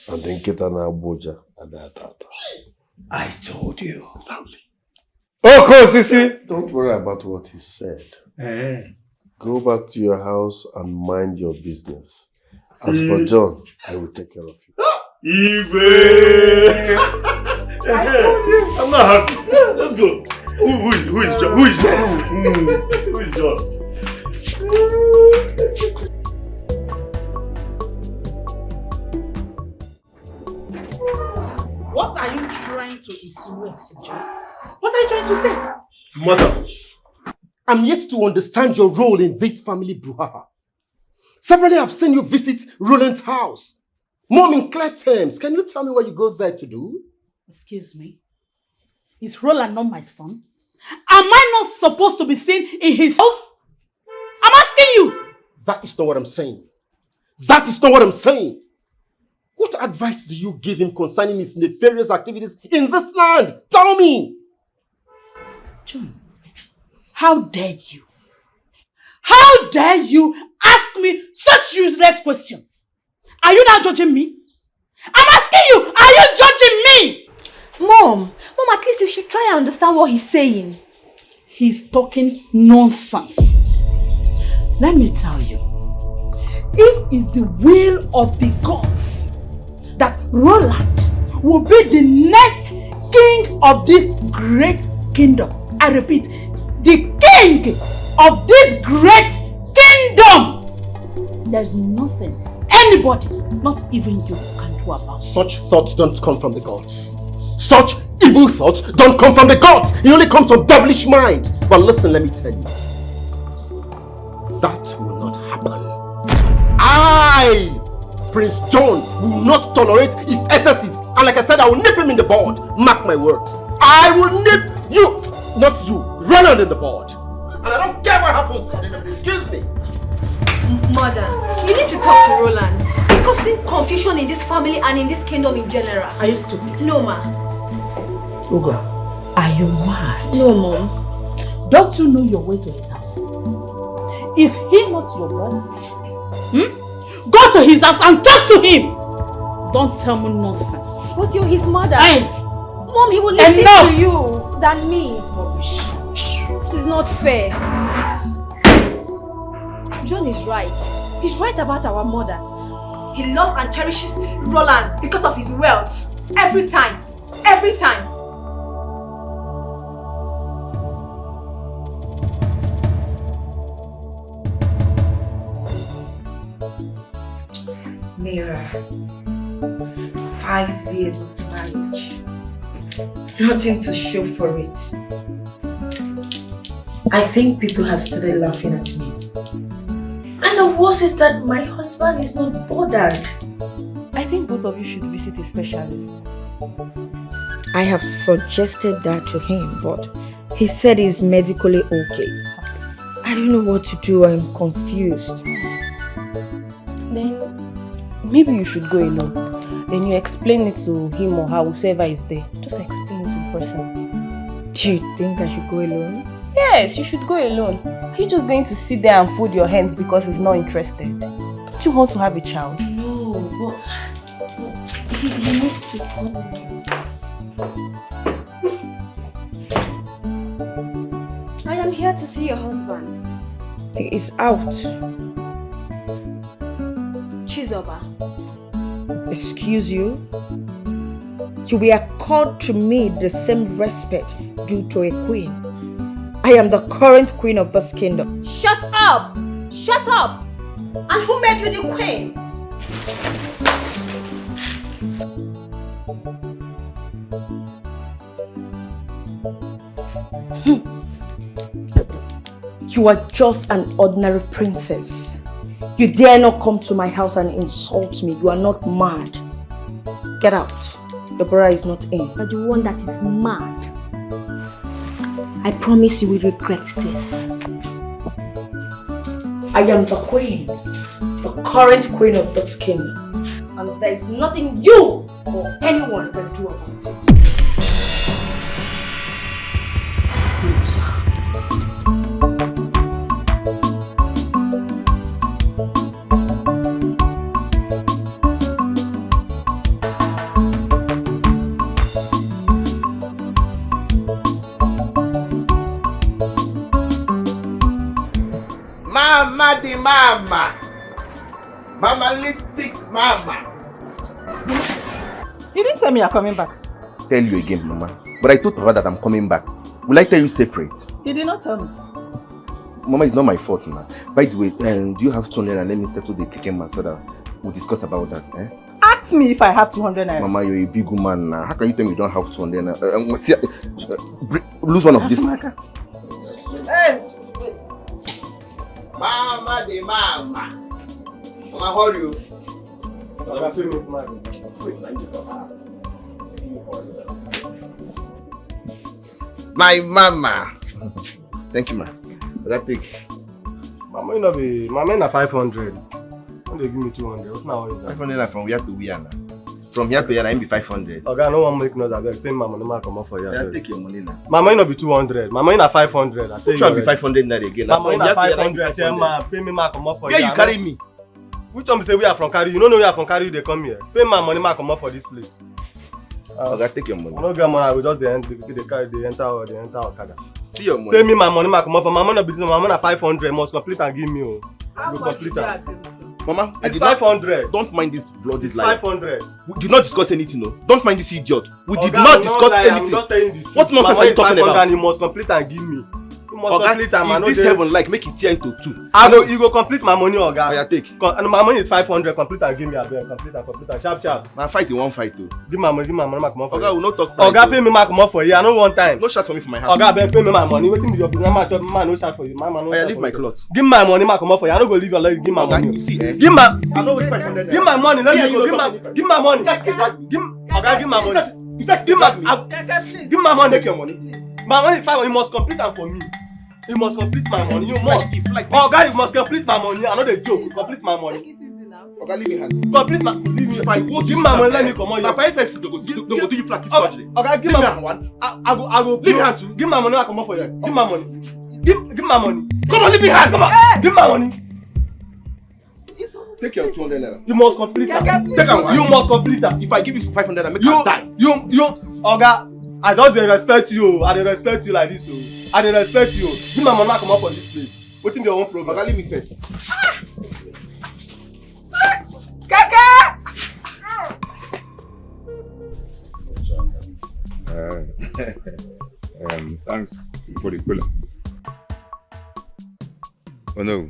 And then get an abuja at that. I told you. Exactly. Oh, cool, Sisi. Don't worry about what he said. Hey. Go back to your house and mind your business. As for John, I will take care of you. Igwe! I'm not happy. Let's go. Who is John? Who is John? Who is John? What are you trying to insinuate, John? What are you trying to say? Mother, I'm yet to understand your role in this family brouhaha. Severally, I've seen you visit Roland's house. Mom, in clear terms, can you tell me what you go there to do? Excuse me? Is Roland not my son? Am I not supposed to be seen in his house? I'm asking you! That is not what I'm saying. That is not what I'm saying. What advice do you give him concerning his nefarious activities in this land? Tell me! John, how dare you? How dare you ask me such useless question? Are you now judging me? I'm asking you, are you judging me? Mom, at least you should try and understand what he's saying. He's talking nonsense. Let me tell you, if it's the will of the gods that Roland will be the next king of this great kingdom, I repeat, the king of this great kingdom, there's nothing anybody, not even you, can do about it. Such thoughts don't come from the gods. Such evil thoughts don't come from the gods. It only comes from devilish mind. But listen, let me tell you. That will not happen. I, Prince John, will not tolerate his excesses. And like I said, I will nip him in the bud. Mark my words. I will nip you, not you, Roland in the bud. And I don't care what happens. Excuse me. Mother, you need to talk to Roland. He's causing confusion in this family and in this kingdom in general. Are you stupid? No, ma. Ugo, are you mad? No, Mom. Don't you know your way to his house? Is he not your brother? Go to his house and talk to him! Don't tell me nonsense. But you're his mother. Hey. Mom, he will listen to you than me. This is not fair. John is right. He's right about our mother. He loves and cherishes Roland because of his wealth. Every time. Every time. Mira, 5 years of marriage. Nothing to show for it. I think people have started laughing at me. And the worst is that my husband is not bothered. I think both both of you should visit a specialist. I have suggested that to him, but he said he's medically okay. I don't know what to do. I'm confused. Then maybe you should go alone. Then you explain it to him or her, whoever is there. Just explain it to the person. Do you think I should go alone? Yes, you should go alone. Are you just going to sit there and fold your hands because he's not interested? Don't you want to have a child? No, but he needs to come. I am here to see your husband. He is out. Chizoba. Excuse you? You will accord to me the same respect due to a queen. I am the current queen of this kingdom. Shut up! Shut up! And who made you the queen? You are just an ordinary princess. You dare not come to my house and insult me. You are not mad. Get out. Your brother is not in. You're the one that is mad. I promise you will regret this. I am the queen. The current queen of this kingdom. And there is nothing you or anyone can do about it. Mama the mama. Mama lipstick mama. You didn't tell me you're coming back. Tell you again, Mama. But I told Papa that I'm coming back. Will I tell you separate? You did not tell me. Mama, it's not my fault, man. By the way, do you have 200 and let me settle the cricket man so that we'll discuss about that, eh? Ask me if I have 200 naira. Mama, you're a big woman now. How can you tell me you don't have 200 naira? Lose one of this. Hey. Mama the mama. Mama, how are you? My mama. Thank you, ma. That take. Mama, you know, Mama, na 500. When they give me 200, what's now? 500 from here to where now? From here to here, I be 500. Okay, I don't want to make noise. I beg, pay my money, ma come up for you. Yeah, take your money now. Mama, you know, be 200. Mama, you na 500. I tell you. Which one be 500 now again? Mama, you na 500. Tell ma, pay me, ma come up for you. Where you carry me? Which one say we are from carry? You don't know we are from carry. They come here. Pay my money, ma come up for this place. Okay, take your money. I don't get money. I will just they enter Okada. See your money. Pay me my money, ma come up for. Mama, no business. Mama, na 500. Must complete and give me. You complete that. Mama, it's 500. Don't mind this bloody life. 500. We did not discuss anything, no. Don't mind this idiot. We did not discuss anything. I'm not saying this. What nonsense are you talking about? And you must complete and give me. You must complete and if this heaven like make it tear into two. I know you go complete my money, Oga. Oh, yeah, take. And my money is 500. Complete and give me a bill. Complete and sharp. Man, fight in one fight too. Give my money, ma come up for. Oga, we no talk. Oga, pay me ma come up for you. I know one time. No shout for me for my house. Oga, pay me my money. Wetin be your business? Man, no shout for you. Man, no. I leave my cloth. Give my money, ma come up for you. I no go leave your leg. Give my money. You see, eh? Give my. I know 500. Give my money. Let me go. Give my money. Oga, give my money. Give my money. Take your money. My money 500. You must complete am for me. You must complete my money. You must. Oga, you must complete my money. I know the joke. Complete my money. Oga, leave me hand. Complete my. Leave me. If I want give my money, let me come on. Now, if I don't go do you plastic surgery. Oga, give my one. I go. Leave me hand too. Give my money. I come up for you. Give my money. Give my money. Come on, leave me hand. Come on. Give my money. Take your 200 naira. You must complete that. Take one. You must complete that. If I give you 500, I make you die. You, Oga, I just dey respect you. I dey respect you like this. I dey respect you. Give my money, come up for this place. What's in your own problem? Oga, leave me first. Kaka! Thanks for the cola. Oh no.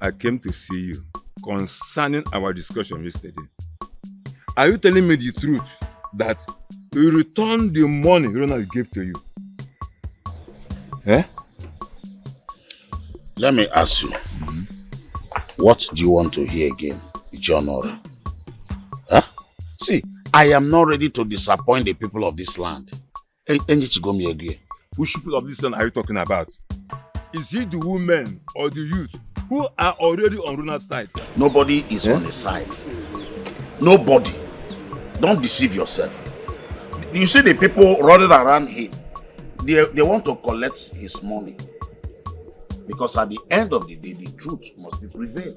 I came to see you concerning our discussion yesterday. Are you telling me the truth that you returned the money Ronald gave to you? Eh? Let me ask you. What do you want to hear again? Ichionora. Huh? See, I am not ready to disappoint the people of this land. Which people of this land are you talking about? Is it the women or the youth who are already on Runa's side? Nobody is on his side. Nobody. Don't deceive yourself. You see the people running around him. They want to collect his money. Because at the end of the day, the truth must be prevailed.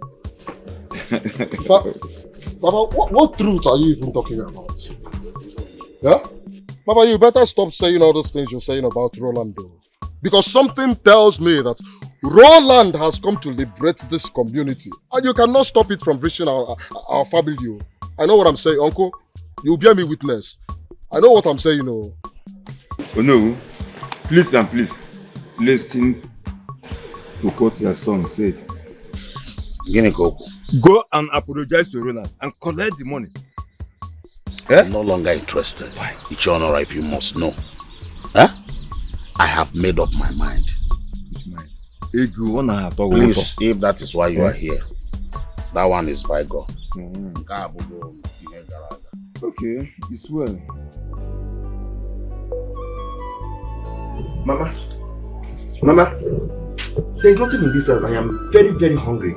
Baba, what truth are you even talking about? Yeah? Baba, you better stop saying all those things you're saying about Roland though. Because something tells me that Roland has come to liberate this community. And you cannot stop it from reaching our family. I know what I'm saying, Uncle. You'll bear me witness. I know what I'm saying, Oh no. Please and please, listen to what your son said. Go and apologize to Roland and collect the money. I'm no longer interested. It's your honor if you must know. Huh? I have made up my mind. Please, if that is why you are here, that one is by God. Okay, it's well. Mama, there's nothing in this house. I am very, very hungry.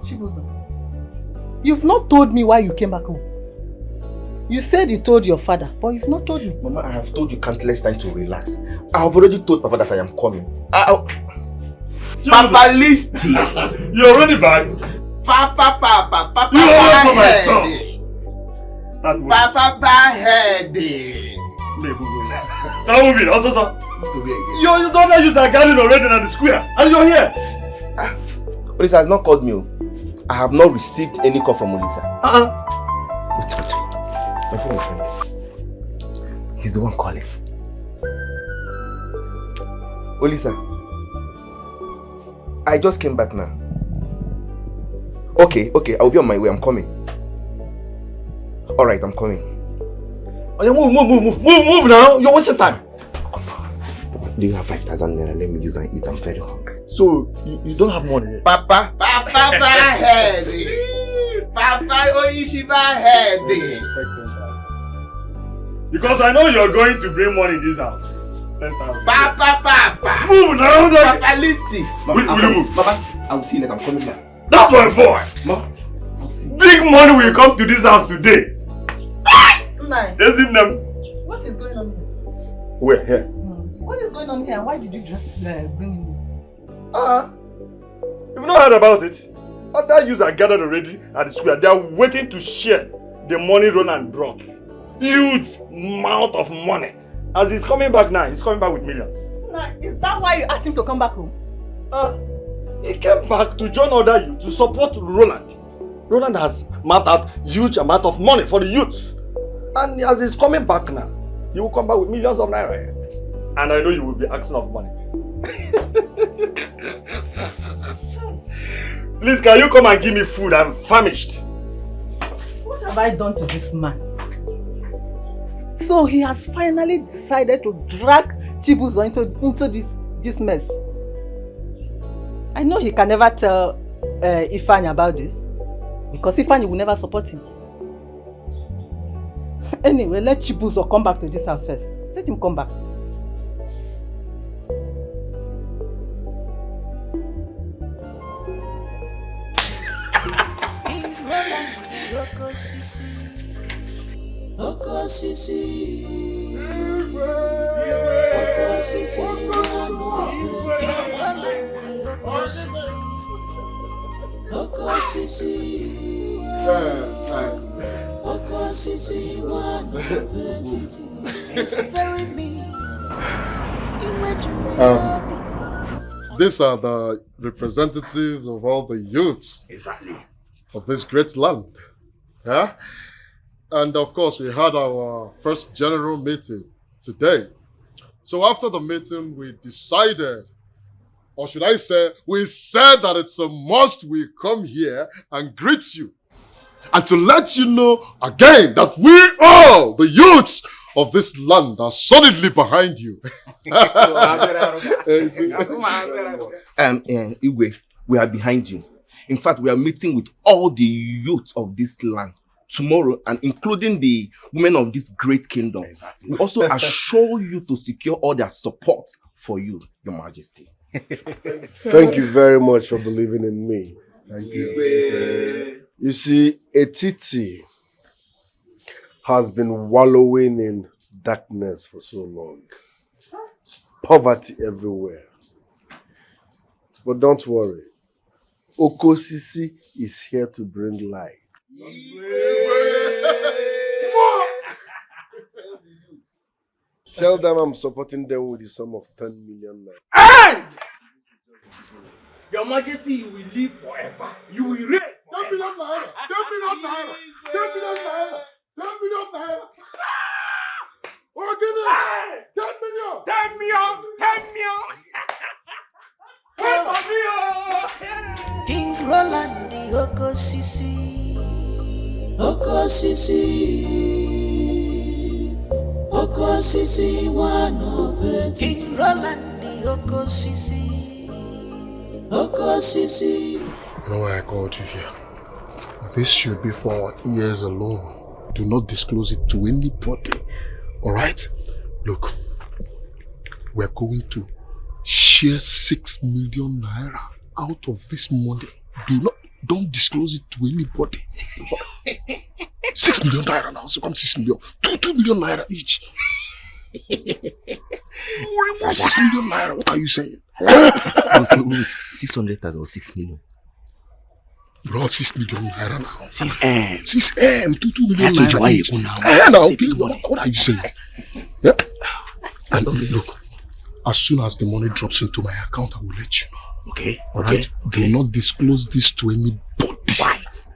Chibuzo, you've not told me why you came back home. You said you told your father, but you've not told me. Mama, I have told you countless times to relax. I have already told Papa that I am coming. Papa Listy! You're already back? Papa, you always for my son! Start moving. Papa heady. Start moving, also sir. You don't use a garden already in the square, and you're here. Olisa has not called me. I have not received any call from Olisa. Wait. My phone is ringing. He's the one calling. Olisa, I just came back now. Okay, I'll be on my way. I'm coming. Alright, I'm coming. Oh, yeah, move now. You're wasting time. Do you have 5,000 naira? Let me use and eat. I'm very hungry. So, you don't have money? Papa heady. Papa Oyishiba heady. Because I know you're going to bring money in this house. 10,000. Papa. Move now. Papa Listy. Will you move? Papa, I will see you later. I'm coming back. That's my boy. Mama. Big money will come to this house today. There's in them. What is going on here? Where? Here. What is going on here and why did you bring him? You've not heard about it. Other youths are gathered already at the square. They are waiting to share the money Roland brought. Huge amount of money. As he's coming back now, he's coming back with millions. Is that why you asked him to come back home? He came back to join other youth to support Roland. Roland has mapped out huge amount of money for the youths. And as he's coming back now, he will come back with millions of naira. And I know you will be asking of money. Please, can you come and give me food? I'm famished. What have I done to this man? So he has finally decided to drag Chibuzo into this mess. I know he can never tell Ifeanyi about this, because Ifeanyi will never support him. Anyway, let Chibuzo come back to this house first. Let him come back. These are the representatives of all the youths of this great land. Yeah? And of course, we had our first general meeting today. So after the meeting, we decided, or should I say, we said that it's a must we come here and greet you. And to let you know again that we all, the youths of this land, are solidly behind you. Igwe, we are behind you. In fact, we are meeting with all the youth of this land tomorrow, and including the women of this great kingdom. Exactly. We also assure you to secure all their support for you, Your Majesty. Thank you very much for believing in me. Thank you. You see, Etiti has been wallowing in darkness for so long. Poverty everywhere. But don't worry. Okosisi is here to bring light. Tell them I'm supporting them with the sum of 10 million naira. Hey! Your Majesty, you will live forever. You will reign. 10 million naira. 10 million naira. 10 million naira. 10 million naira. Oh, give me 10 million. 10 million. 10 million. Wait for me, oh. King Roland the Okosisi. Okosisi. Okosisi, one of it. King Roland the Okosisi. Okosisi. You know why I called you here? This should be for our ears alone. Do not disclose it to anybody. Alright? Look, we're going to share 6 million naira out of this money. Don't disclose it to anybody. 6 million. 6 million naira now, so come 6 million. 2 million naira each. 6 million naira, what are you saying? 600,000 or 6 million. Bro, 6 million naira now. 6M. 6M, 2 million naira each. What are you saying? Yeah? And look, as soon as the money drops into my account, I will let you know. Okay. Alright? Do not disclose this to anybody.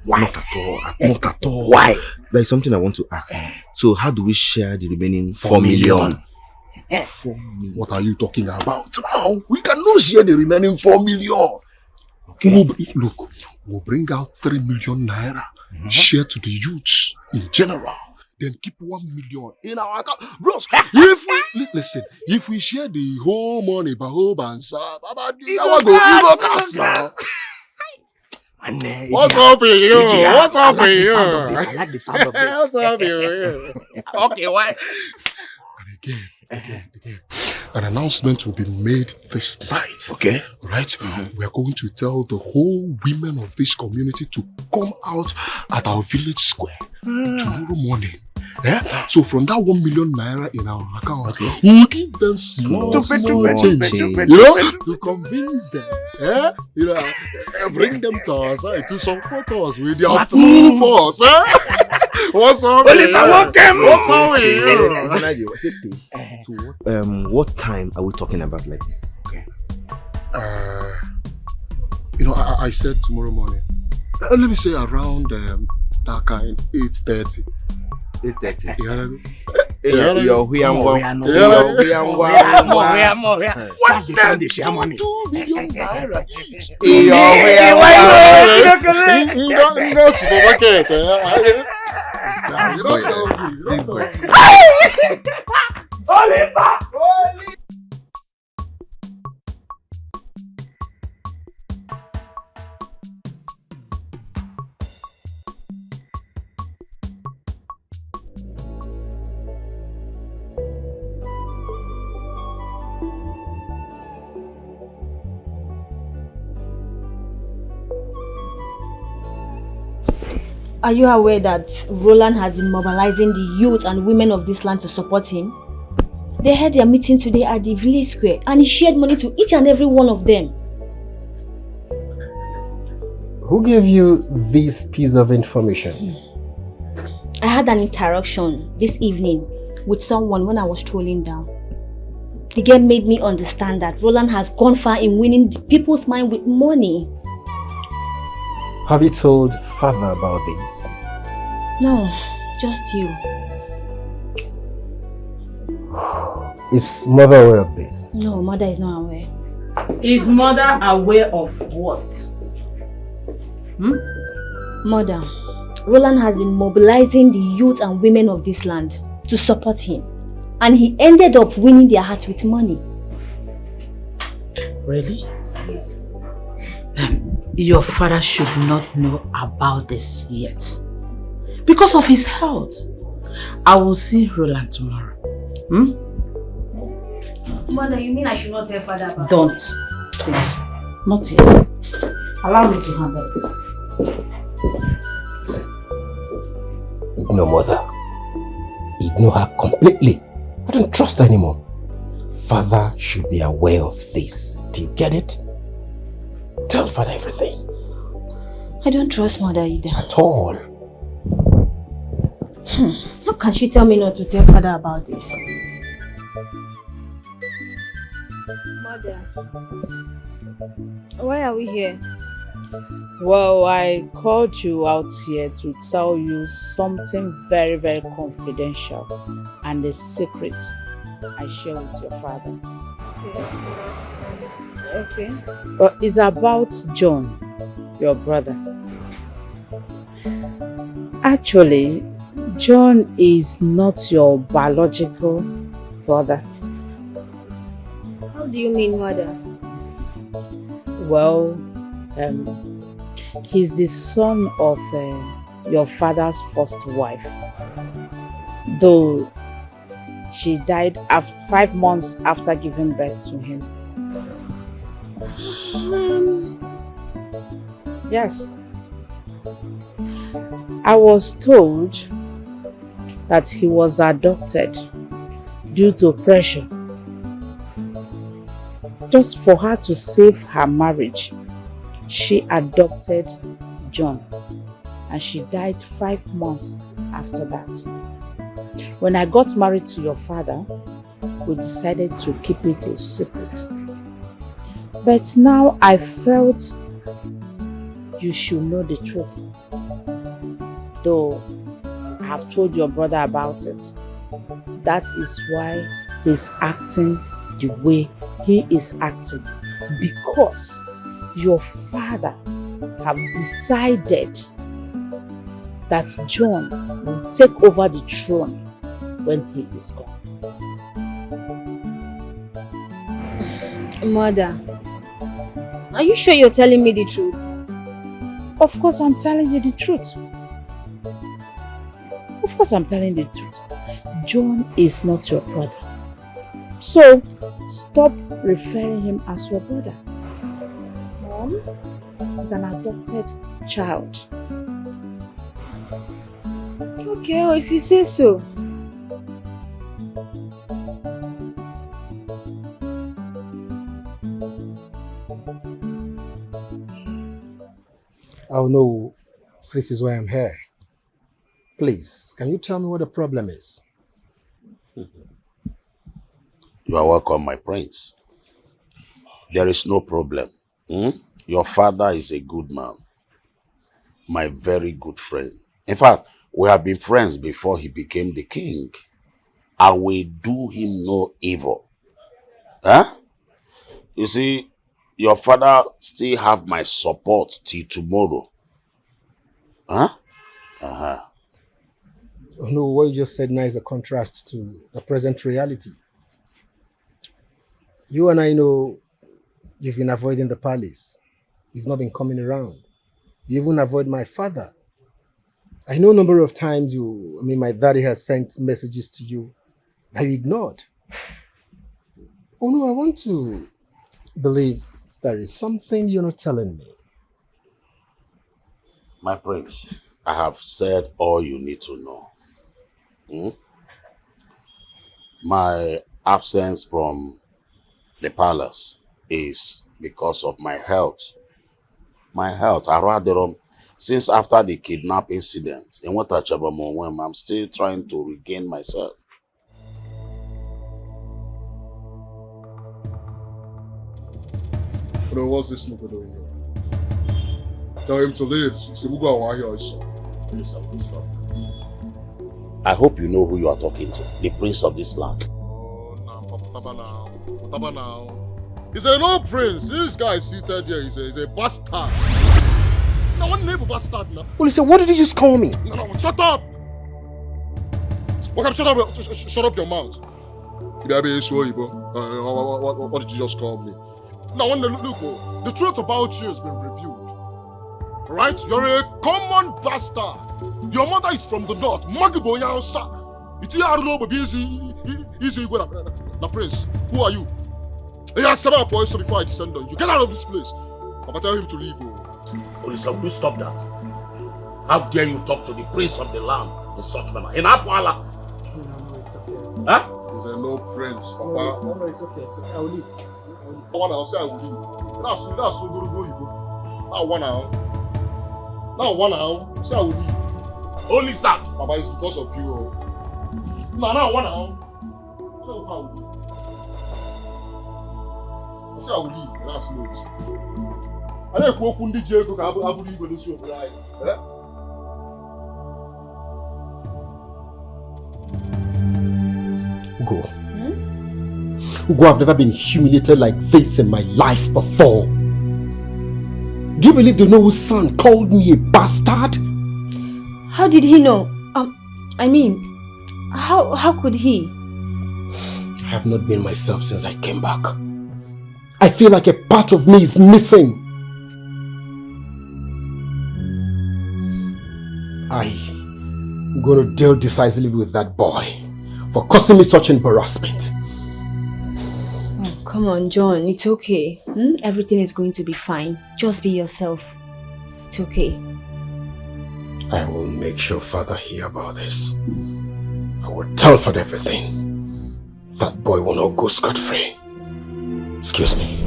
Why? Not at all. Not at all. Why? There is something I want to ask. So how do we share the remaining 4 million? 4 million. What are you talking about now? We cannot share the remaining 4 million. Okay. We'll bring out 3 million naira, share to the youths in general, then keep 1 million in our account. Bros, if we share the whole money, go cast now. What's up with you? What's up with you? I like the sound of this. What's up with you? Okay, why? Again. An announcement will be made this night. Okay. Right? We are going to tell the whole women of this community to come out at our village square tomorrow morning. Yeah? So from that 1 million naira in our account, we'll give them small change. To convince them. Yeah? Bring them to our side to support us with their full force. What's up with you? What's up with you? What time are we talking about like this? Okay. I said tomorrow morning. Let me say around that kind 8:30. 8:30. Are you aware that Roland has been mobilizing the youth and women of this land to support him? They had their meeting today at the village square and he shared money to each and every one of them. Who gave you this piece of information? I had an interaction this evening with someone when I was strolling down. The girl made me understand that Roland has gone far in winning the people's mind with money. Have you told father about this? No, just you. Is mother aware of this? No, mother is not aware. Is mother aware of what? Mother, Roland has been mobilizing the youth and women of this land to support him. And he ended up winning their hearts with money. Really? Yes. Your father should not know about this yet. Because of his health. I will see Roland tomorrow. Mother, you mean I should not tell father about Don't, please. Not yet. Allow me to handle it. No, mother. Ignore her completely. I don't trust her anymore. Father should be aware of this. Do you get it? Tell father everything. I don't trust mother either. At all. How can she tell me not to tell father about this? Mother, why are we here? Well, I called you out here to tell you something very, very confidential and a secret I share with your father. Okay. But it's about John, your brother. Actually, John is not your biological brother. How do you mean, mother? Well, he's the son of your father's first wife. Though she died 5 months after giving birth to him. Yes. I was told that he was adopted due to pressure. Just for her to save her marriage, she adopted John, and she died 5 months after that. When I got married to your father, we decided to keep it a secret. But now I felt you should know the truth. Though I have told your brother about it. That is why he's acting the way he is acting. Because your father have decided that John will take over the throne when he is gone. Mother, are you sure you're telling me the truth? Of course I'm telling you the truth. Of course I'm telling you the truth. John is not your brother. So, stop referring him as your brother. Mom, he's an adopted child. Okay, well, if you say so. Oh no, this is why I'm here. Please, can you tell me what the problem is? You are welcome, my prince. There is no problem. Your father is a good man. My very good friend. In fact, we have been friends before he became the king. I will do him no evil. Huh? You see, your father still have my support till tomorrow. Huh? Uh-huh. Oh no, what you just said now is a contrast to the present reality. You and I know you've been avoiding the palace. You've not been coming around. You even avoid my father. I know a number of times my daddy has sent messages to you that you ignored. Oh no, I want to believe there is something you're not telling me. My prince, I have said all you need to know. My absence from the palace is because of my health. My health, since after the kidnap incident in Watachabamon, I'm still trying to regain myself. Bro, what's this nigga doing here? Tell him to leave. I hope you know who you are talking to. The prince of this land. Papa now. He's a no prince. This guy seated here is a bastard. No one name bastard now. Well, he said, what did he just call me? No, shut up! Okay, shut up your mouth. What did you just call me? Now, look, the truth about you has been revealed. Right? You're a common bastard. Your mother is from the north. Magiboyansa. It's here, no, but easy. Now, Prince, who are you? He has 7 points before I descend on you. Get out of this place. Papa, tell him to leave. Police, will you stop that? How dare you talk to the prince of the land in such manner? In Apwala. Huh? He's a no prince, Papa. No, it's okay. I will leave. I'll say I will leave. That's so good. Now one now. Say I will leave. Only sir. Papa, it's because of you. Now one now. I say I will leave. That's no reason. I don't go to Diego. I will leave with this. Ugo. Ugo, I've never been humiliated like this in my life before. Do you believe the Noah's son called me a bastard? How did he know? I mean, how could he? I have not been myself since I came back. I feel like a part of me is missing. I'm going to deal decisively with that boy for causing me such embarrassment. Oh, come on, John. It's okay. Everything is going to be fine. Just be yourself. It's okay. I will make sure Father hear about this. I will tell Father everything. That boy will not go scot-free. Excuse me.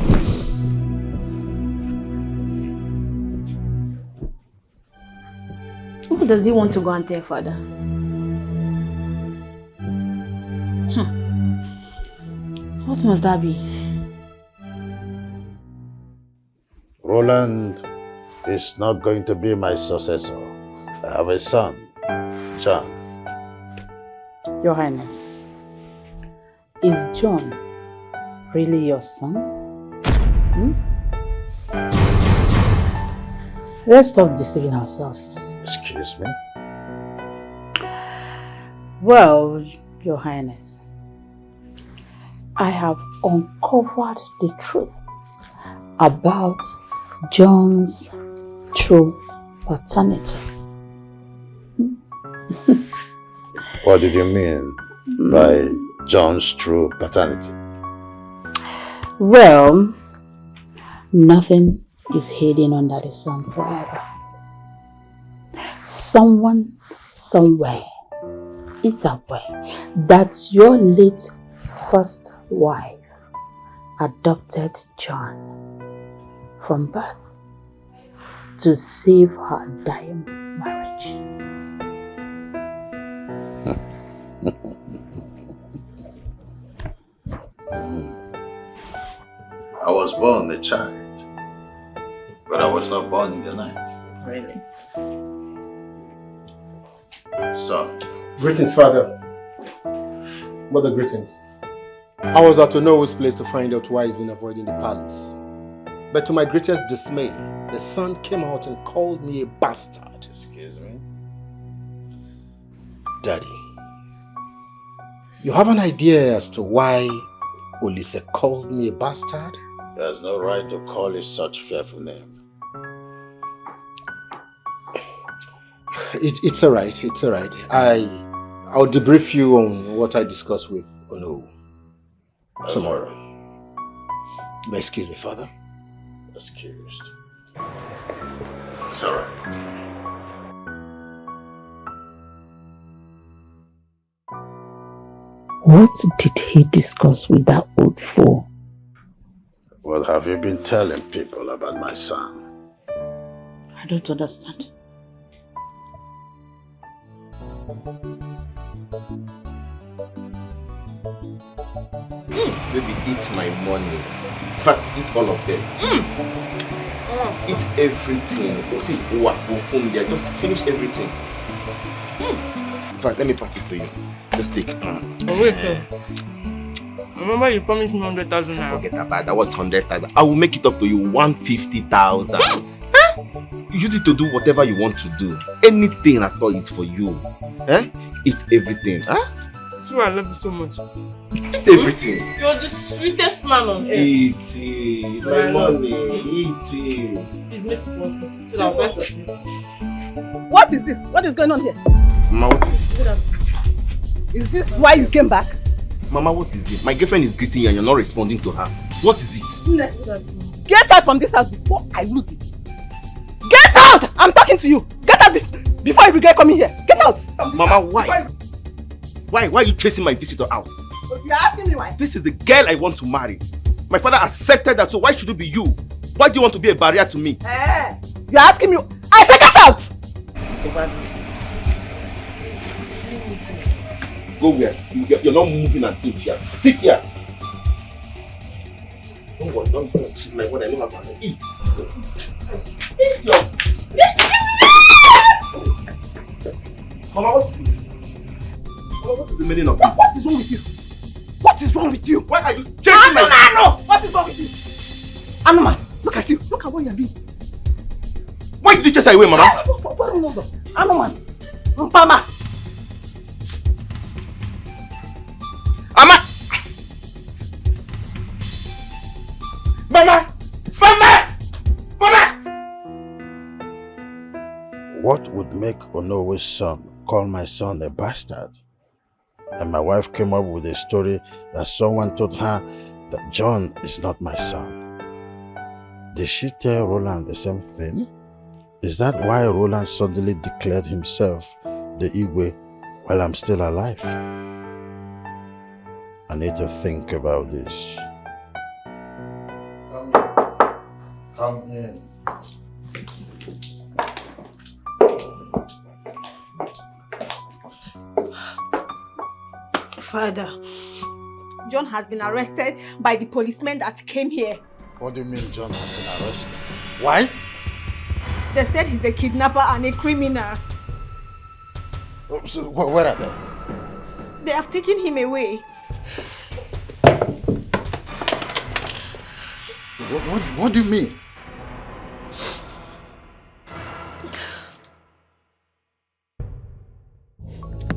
Who does he want to go and tell Father? What must that be? Roland is not going to be my successor. I have a son, John. Your Highness, is John really your son? Let's stop deceiving ourselves. Excuse me? Well, Your Highness, I have uncovered the truth about John's true paternity. What did you mean by John's true paternity? Well, nothing is hidden under the sun forever. Someone, somewhere is aware that your late first wife adopted John from birth to save her dying marriage. I was born a child, but I was not born in the night. Really? So, Greetings, Father. Mother, greetings. I was at Onowo's place to find out why he's been avoiding the palace. But to my greatest dismay, the son came out and called me a bastard. Excuse me? Daddy, you have an idea as to why Olise called me a bastard? He has no right to call you such fearful name. It's alright, it's alright. I'll debrief you on what I discussed with Ono tomorrow. But excuse me, Father. Excused. It's alright. What did he discuss with that old fool? What have you been telling people about my son? I don't understand. Baby, eat my money. In fact, eat all of them. Eat everything. See, phone there. Just finish everything. In fact, let me pass it to you. Just take. Wait, remember you promised me 100,000 naira. Forget about that. Was 100,000. I will make it up to you 150,000. You need to do whatever you want to do. Anything at all is for you. Eat everything. See why I love you so much. Eat everything. You're the sweetest man on earth. Eat it. My money. Eat it. Please make it 150 so that I'll buy some meat. What is this? What is going on here? Mama, what is it? Is this why you came back? Mama, what is it? My girlfriend is greeting you and you're not responding to her. What is it? Get out from this house before I lose it. Get out! I'm talking to you. Get out before you regret coming here. Get out! Mama, why? Why are you chasing my visitor out? You're asking me why? This is the girl I want to marry. My father accepted that, so why should it be you? Why do you want to be a barrier to me? You're asking me. I said get out! So why? Go where? You're not moving an inch here. Sit here. Don't worry, don't cheat like what I know how to eat. Eat your... Mama, what is this? Mama, what is the meaning of this? What is wrong with you? What is wrong with you? Why are you chasing my... No! What is wrong with you? Anuman, look at you. Look at what you're doing. Why did you chase her away, Mama? Anuman. Mpama. Mama! Mama! Mama! Mama! What would make Onowe's son call my son a bastard? And my wife came up with a story that someone told her that John is not my son. Did she tell Roland the same thing? Is that why Roland suddenly declared himself the Igwe while I'm still alive? I need to think about this. Come in. Father, John has been arrested by the policemen that came here. What do you mean John has been arrested? Why? They said he's a kidnapper and a criminal. Oh, so where are they? They have taken him away. What do you mean?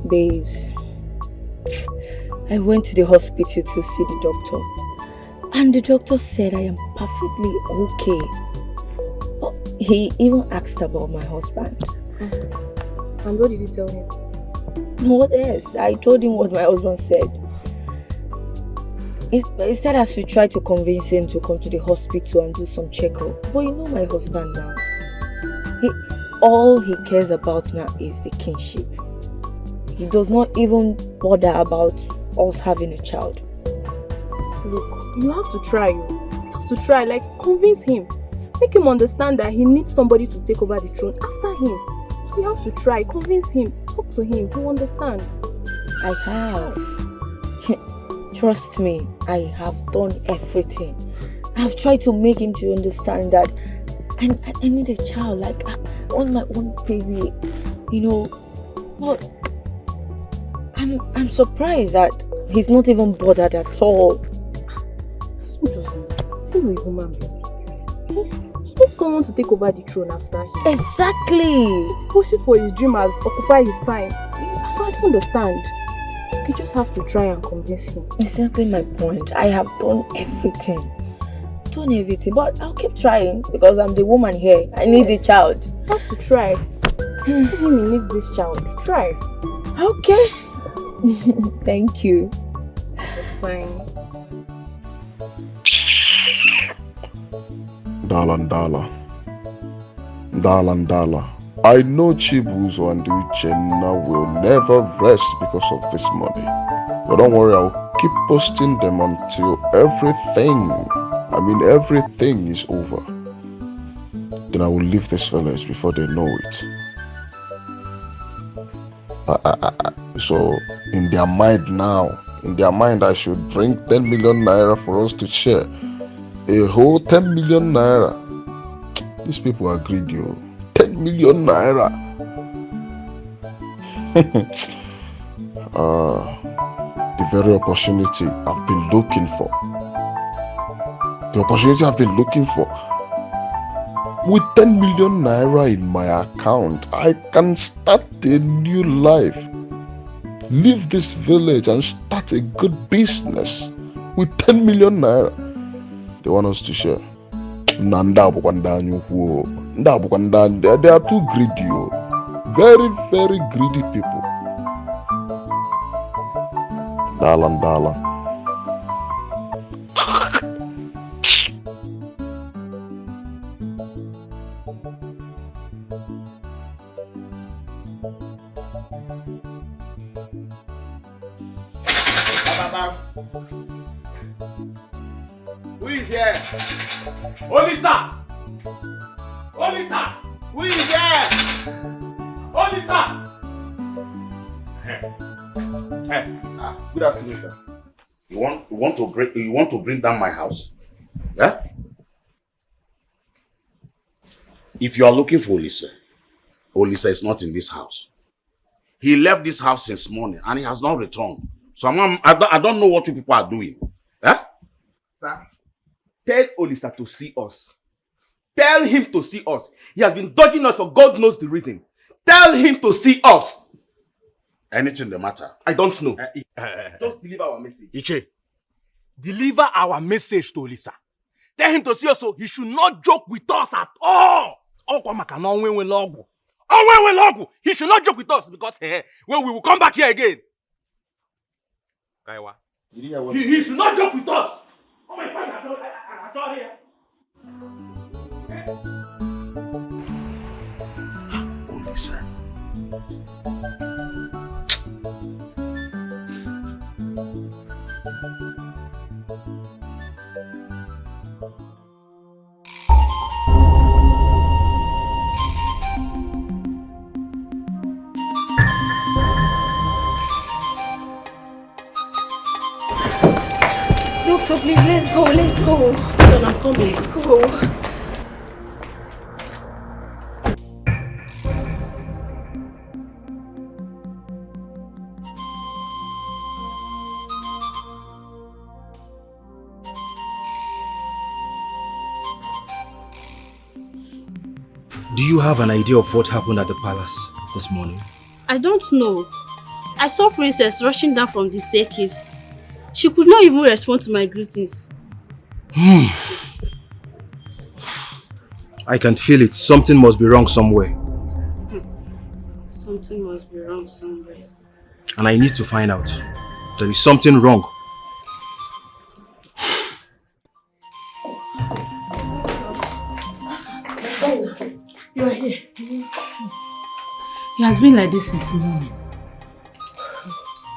Babes, I went to the hospital to see the doctor, and the doctor said I am perfectly okay. Oh, he even asked about my husband. And what did you tell him? What else? I told him what my husband said. He said I should try to convince him to come to the hospital and do some checkup. But you know my husband now. All he cares about now is the kinship. He does not even bother about us having a child. Look, you have to try. You have to try, like convince him. Make him understand that he needs somebody to take over the throne after him. So you have to try, convince him, talk to him, he'll understand. I have. Trust me, I have done everything. I've tried to make him to understand that I need a child, like I want my own baby, you know. But I'm surprised that he's not even bothered at all. He's a human being. He needs someone to take over the throne after him. Exactly. Push it for his dreamers, occupy his time. I don't understand. You just have to try and convince him. Exactly my point. I have done everything. But I'll keep trying because I'm the woman here. I need the child. You have to try. He needs this child. Try. Okay. Thank you. It's fine. Dala. I know Chibuzo and Uchenna will never rest because of this money. But don't worry, I'll keep posting them until everything is over. Then I will leave this village before they know it. So, in their mind I should drink 10 million naira for us to share. A whole 10 million naira. These people are greedy. 10 million naira. The very opportunity I've been looking for. With 10 million naira in my account, I can start a new life. leave this village and start a good business with 10 million naira. They want us to share. They are too greedy. Very, very greedy people. Dala. Who is here? Olisa! Who is here? Olisa! Good afternoon, sir. You want to bring down my house? Yeah? If you are looking for Olisa is not in this house. He left this house since morning and he has not returned. So I don't know what you people are doing. Eh? Sir, tell Olisa to see us. Tell him to see us. He has been dodging us for God knows the reason. Tell him to see us. Anything the matter? I don't know. Just deliver our message. Iche, deliver our message to Olisa. Tell him to see us so he should not joke with us at all. He should not joke with us because when we will come back here again. He should not joke with us. Oh my God, I saw here. Olisa. Doctor, please, let's go. John, I'm coming. Let's go. Do you have an idea of what happened at the palace this morning? I don't know. I saw Princess rushing down from the staircase. She could not even respond to my greetings. I can feel it. Something must be wrong somewhere. Something must be wrong somewhere. And I need to find out. There is something wrong. You are here. He has been like this since morning.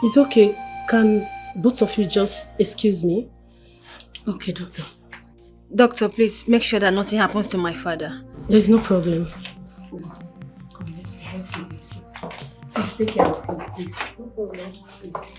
It's okay. Can both of you just excuse me? Okay, doctor. Doctor, please make sure that nothing happens to my father. There's no problem. Come, let's go. Please take care of him, please. No problem, please.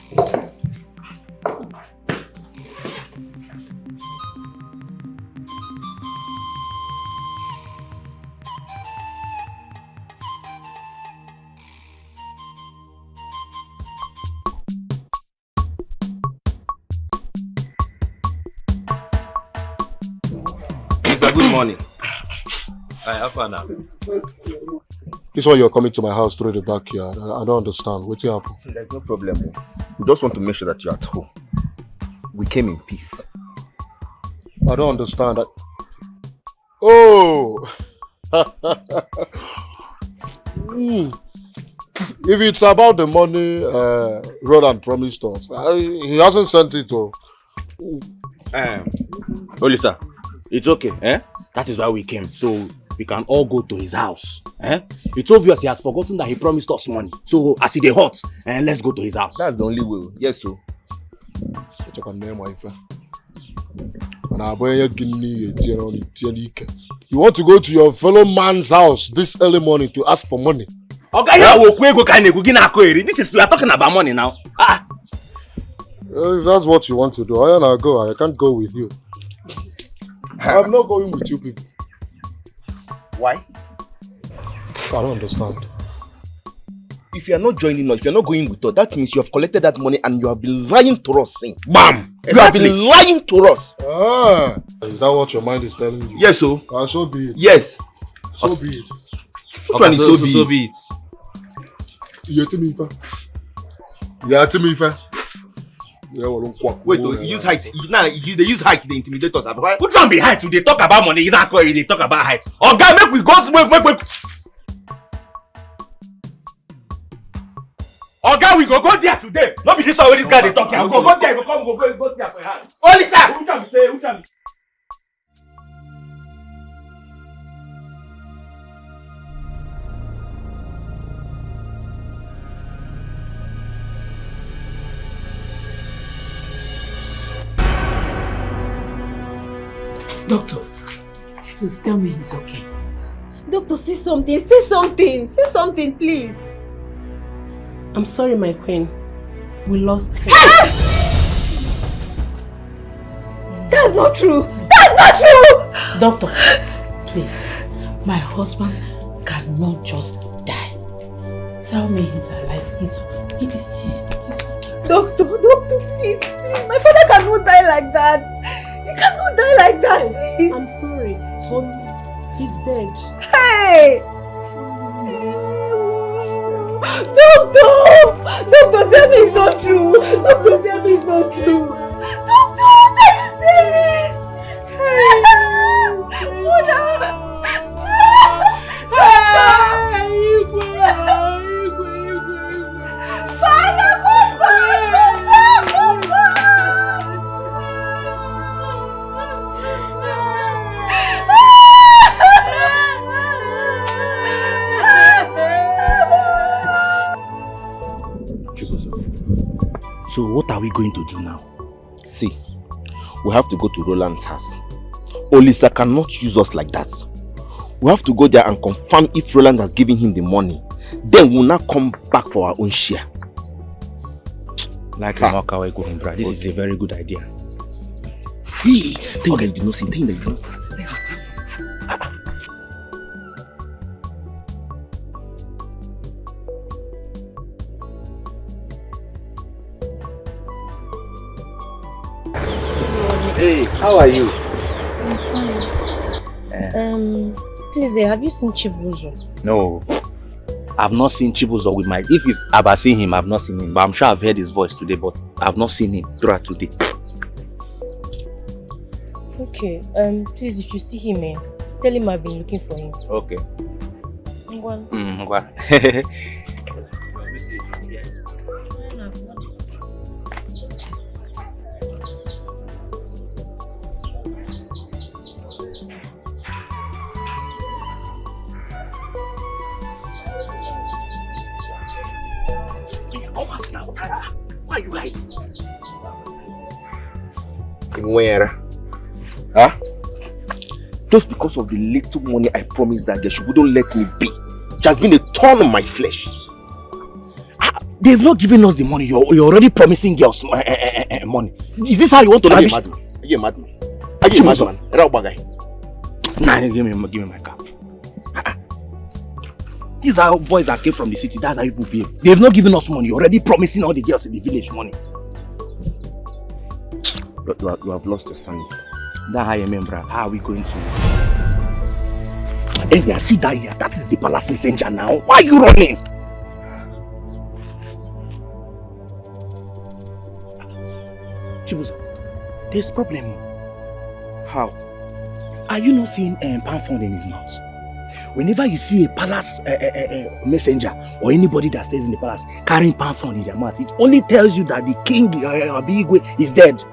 Sir, good morning. I have fun now. This is why you're coming to my house through the backyard. I don't understand. What's happening? There's no problem. We just want to make sure that you're at home. We came in peace. I don't understand that. Oh! If it's about the money Roland promised us, he hasn't sent it to. Olisa, it's okay, eh? That is why we came, so we can all go to his house. Eh? It's obvious he has forgotten that he promised us money. So as he hot, let's go to his house. That's the only way. Yes, sir. You want to go to your fellow man's house this early morning to ask for money? Okay, this is we are talking about money now. That's what you want to do. I go. I can't go with you. I'm not going with you people. Why? I don't understand. If you are not joining us, if you are not going with us, that means you have collected that money and you have been lying to us since. Bam! Exactly. You have been lying to us. Is that what your mind is telling you? Yes, so. So be it. Yes. So be it. Which one is so be it? Yeah, to me, fair. Yeah, well, wait, you use height. They use height to intimidate us. Which one be height? They talk about money, you not call it, they talk about height. Oh, God, make we go make. Oh, God, we go there today. Not be this way this guy they talk here. We go there, go there for your hand. Oh, Lisa! Who can say? Doctor, please tell me he's okay. Doctor, say something, please. I'm sorry, my queen. We lost him. That's not true! Doctor, please. My husband cannot just die. Tell me he's alive. He's okay. Doctor, please. My father cannot die like that. He cannot die like that, please. I'm sorry, but he's dead. Hey! Doctor, tell me it's not true. Doctor, tell me it's not true. Doctor, tell me. Father, come back. So what are we going to do now? See, we have to go to Roland's house. Olisa cannot use us like that. We have to go there and confirm if Roland has given him the money. Then we'll now come back for our own share. Like this is a very good idea. Hey, think that you did not see. Hey, how are you? I'm fine. Please, have you seen Chibuzo? No, I've not seen Chibuzo with my... If it's about seeing him, I've not seen him. But I'm sure I've heard his voice today, but I've not seen him throughout today. Okay, please, if you see him, tell him I've been looking for him. Okay. Come out now, Tara. Why are you hiding? Where? Huh? Just because of the little money I promised that girl, she wouldn't let me be. It has been a thorn on my flesh. They've not given us the money. You're already promising girls money. Is this how you want to lavish? Are you a madman? Are you a madman? Nah, give me my car. These are boys that came from the city. That's how people behave. They've not given us money. You're already promising all the girls in the village money. You have lost your sanity. That's how you remember. How are we going to? And I see that here. That is the palace messenger now. Why are you running? Chibuzo, there's a problem. How? Are you not seeing palm frond in his mouth? Whenever you see a palace messenger or anybody that stays in the palace carrying palm frond in their mouth, it only tells you that the king Abigwe is dead.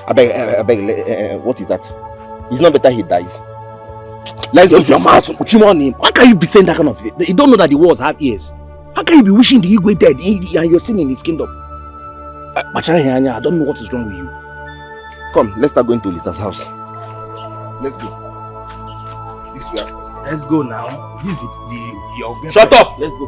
I beg, what is that? It's not better he dies. Let's go. Your mouth. How can you be saying that kind of thing? You don't know that the walls have ears. How can you be wishing the Igwe dead and you're sitting in his kingdom? I don't know what is wrong with you. Come, let's start going to Lisa's house. Let's go. Let's go now. This is your Shut up! Let's go.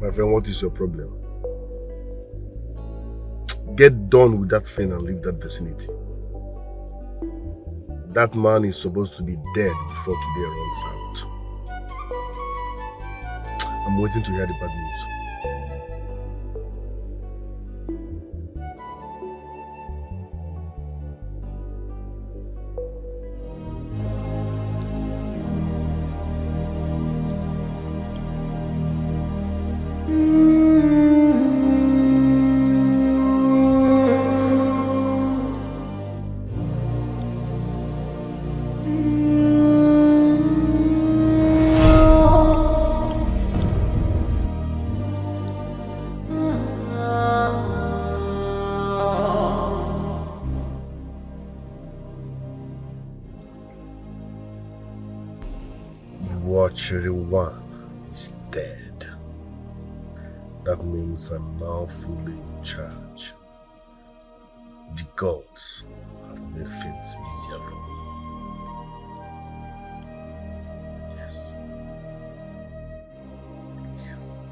My friend, what is your problem? Get done with that thing and leave that vicinity. That man is supposed to be dead before today runs out. I'm waiting to hear the bad news. Cherry One is dead. That means I'm now fully in charge. The gods have made things easier for me. Yes. Yes.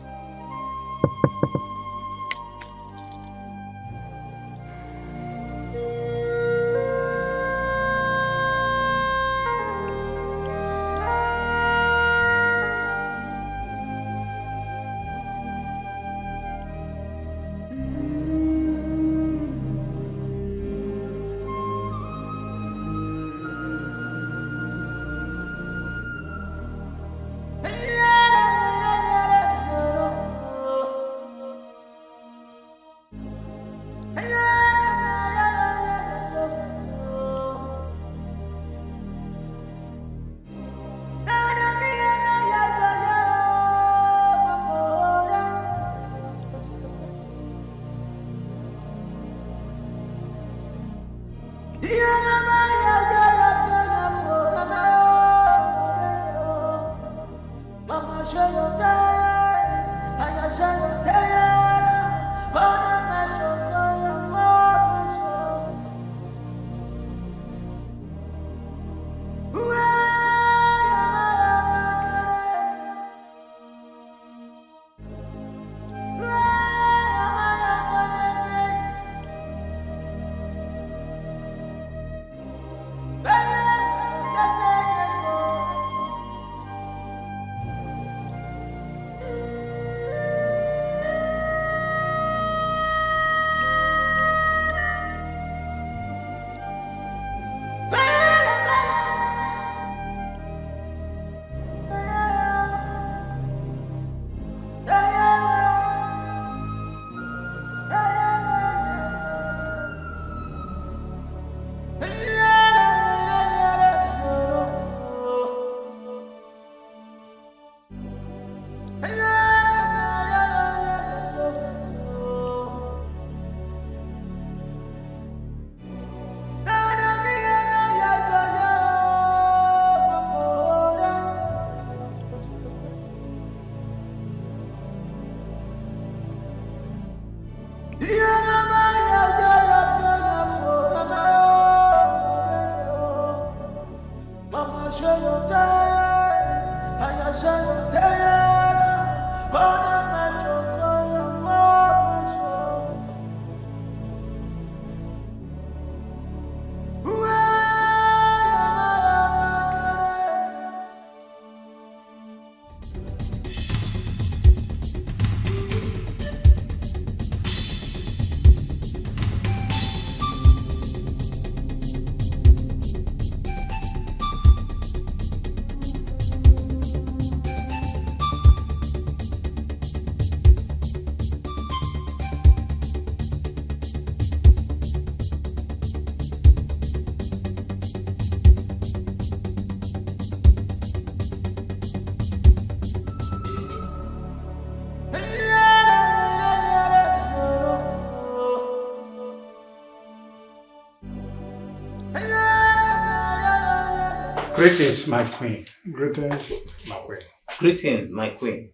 Greetings, my queen. Greetings, my queen. Greetings, my queen.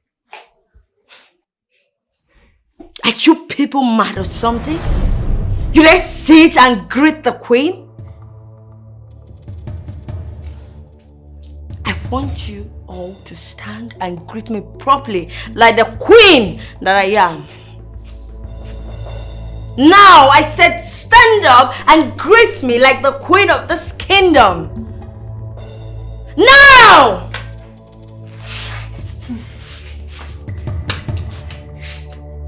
Are you people mad or something? You let's sit and greet the queen? I want you all to stand and greet me properly like the queen that I am. Now I said stand up and greet me like the queen of this kingdom. Now!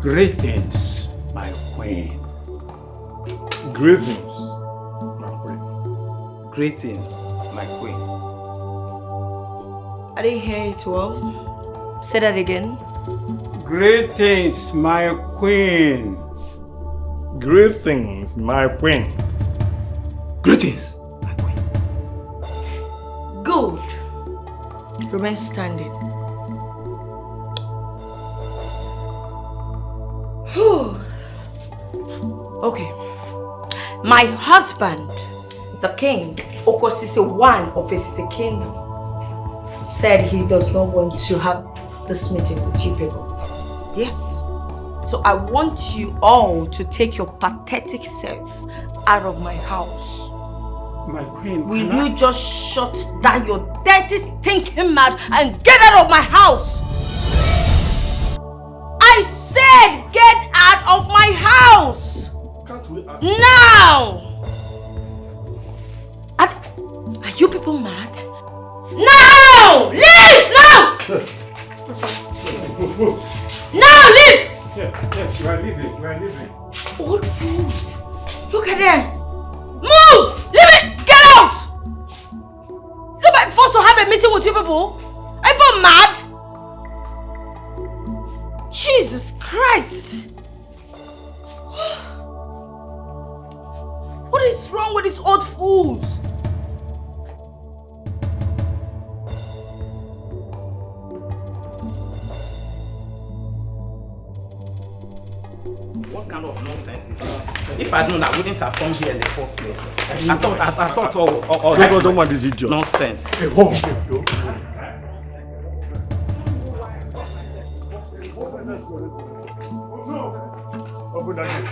Greetings, my queen. Greetings, my queen. Greetings, my queen. I didn't hear it well. Say that again. Greetings, my queen. Greetings, my queen. Greetings. Good. Remain standing. Okay. My husband, the king, Okosise one of Etiti Kingdom, said he does not want to have this meeting with you people. Yes. So I want you all to take your pathetic self out of my house. My queen, will you just shut down your dirty, stinking mouth and get out of my house? I said get out of my house! Can't we ask? Now! Are you people mad? Now! Leave! Now! Now leave! Yes, you are leaving. You are leaving. Old fools! Look at them! Move! Leave it! Get out! Is it by force to have a meeting with you people? Are you people mad? Jesus Christ! What is wrong with these old fools? What kind of nonsense is this? If I'd known, I wouldn't have come here in the first place. I thought all don't want this idiot. Nonsense. Hey, hold on. Open that gate.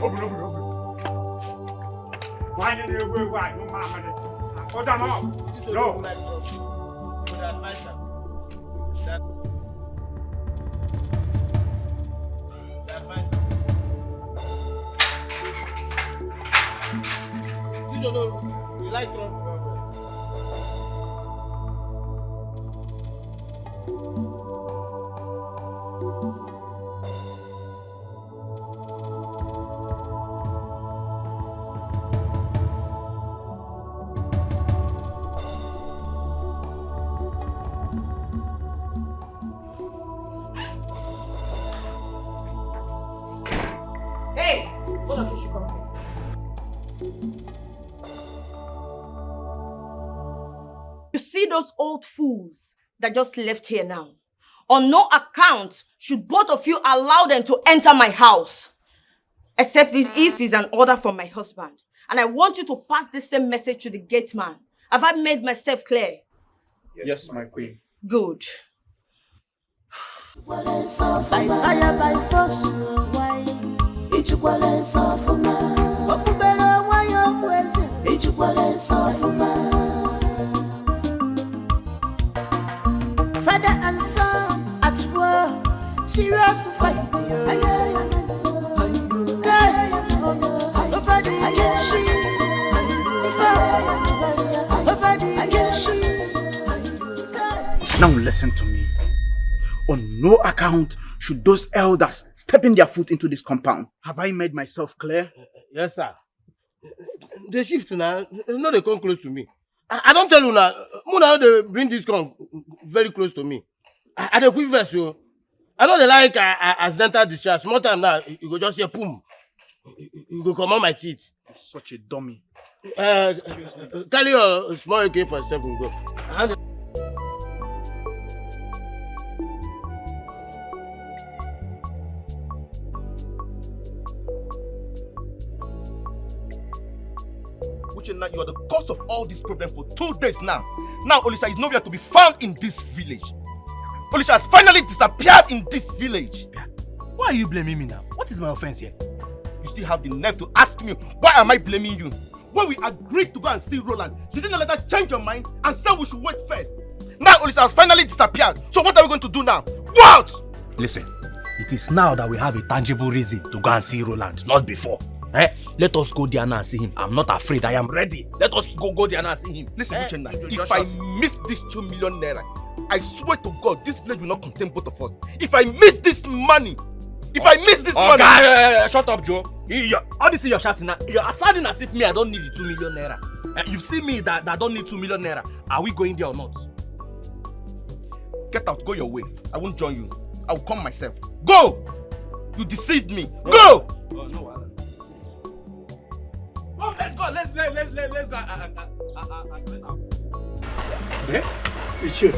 Open. Why did you go? Why? No, mama. Hold them up. No. You don't know. You like Trump? Hey! What of you should come here? You see those old fools that just left here now? On no account should both of you allow them to enter my house. Except if it's an order from my husband. And I want you to pass the same message to the gate man. Have I made myself clear? Yes, my queen. Good. By fire, by force, why? Ichukwale safuma. Okubera wayo kweze. Ichukwale safuma. Father and son at war, serious fight. Now listen to me. On no account should those elders step in their foot into this compound. Have I made myself clear? Yes, sir. They shift now. No, they come close to me. I don't tell you now. Muna, they bring this gun very close to me. I don't quick verse, so I know they like accidental discharge. Small time now, you go just hear boom. You go come on my teeth. Such a dummy. Carry your small AK-47 go. Uchenna, you are the cause of all this problem for 2 days now. Now Olisa is nowhere to be found in this village. Olisa has finally disappeared in this village. Why are you blaming me now? What is my offense here? You still have the nerve to ask me, why am I blaming you? When we agreed to go and see Roland, you didn't let that change your mind and say we should wait first. Now Olisa has finally disappeared. So what are we going to do now? Go out! Listen, it is now that we have a tangible reason to go and see Roland, not before. Let us go there now and see him. I'm not afraid. I am ready. Let us go there now and see him. Listen, Uchenna, if I miss this 2 million naira, I swear to God, this village will not contain both of us. If I miss this money, money... Shut up, Joe. All this you're shouting at, you're sounding as if me, I don't need the 2 million naira. You see me that don't need 2 million naira. Are we going there or not? Get out, go your way. I won't join you. I will come myself. Go! You deceived me. Go! Oh, no. Oh, let's go. Let's go. Ichie,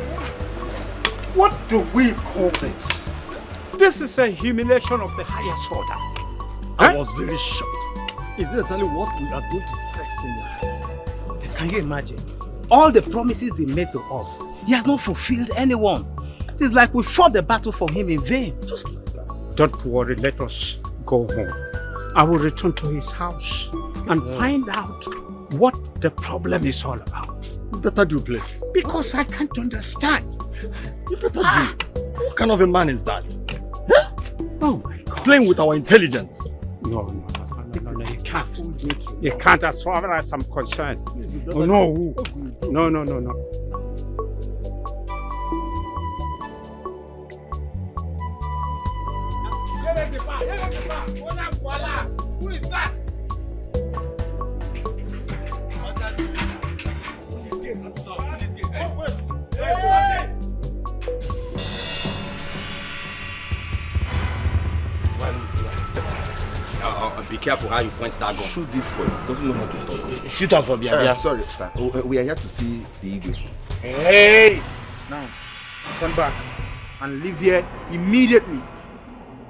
what do we call this? This is a humiliation of the highest order. I was very shocked. Is this exactly what we are going to face in their eyes? Can you imagine? All the promises he made to us, he has not fulfilled anyone. It is like we fought the battle for him in vain. Just like that. Don't worry, let us go home. I will return to his house and find out what the problem is all about. You better do, please. Because I can't understand. You better do. What kind of a man is that? Huh? Oh my God. Playing with our intelligence. No, you can't. You can't, as far as I'm concerned. Oh, no. No. Who is that? Be careful how you point that gun. Shoot this boy. Doesn't know how to stop. Shoot him from behind. Sorry, sir. We are here to see the Igwe. Hey! Now, stand back and leave here immediately.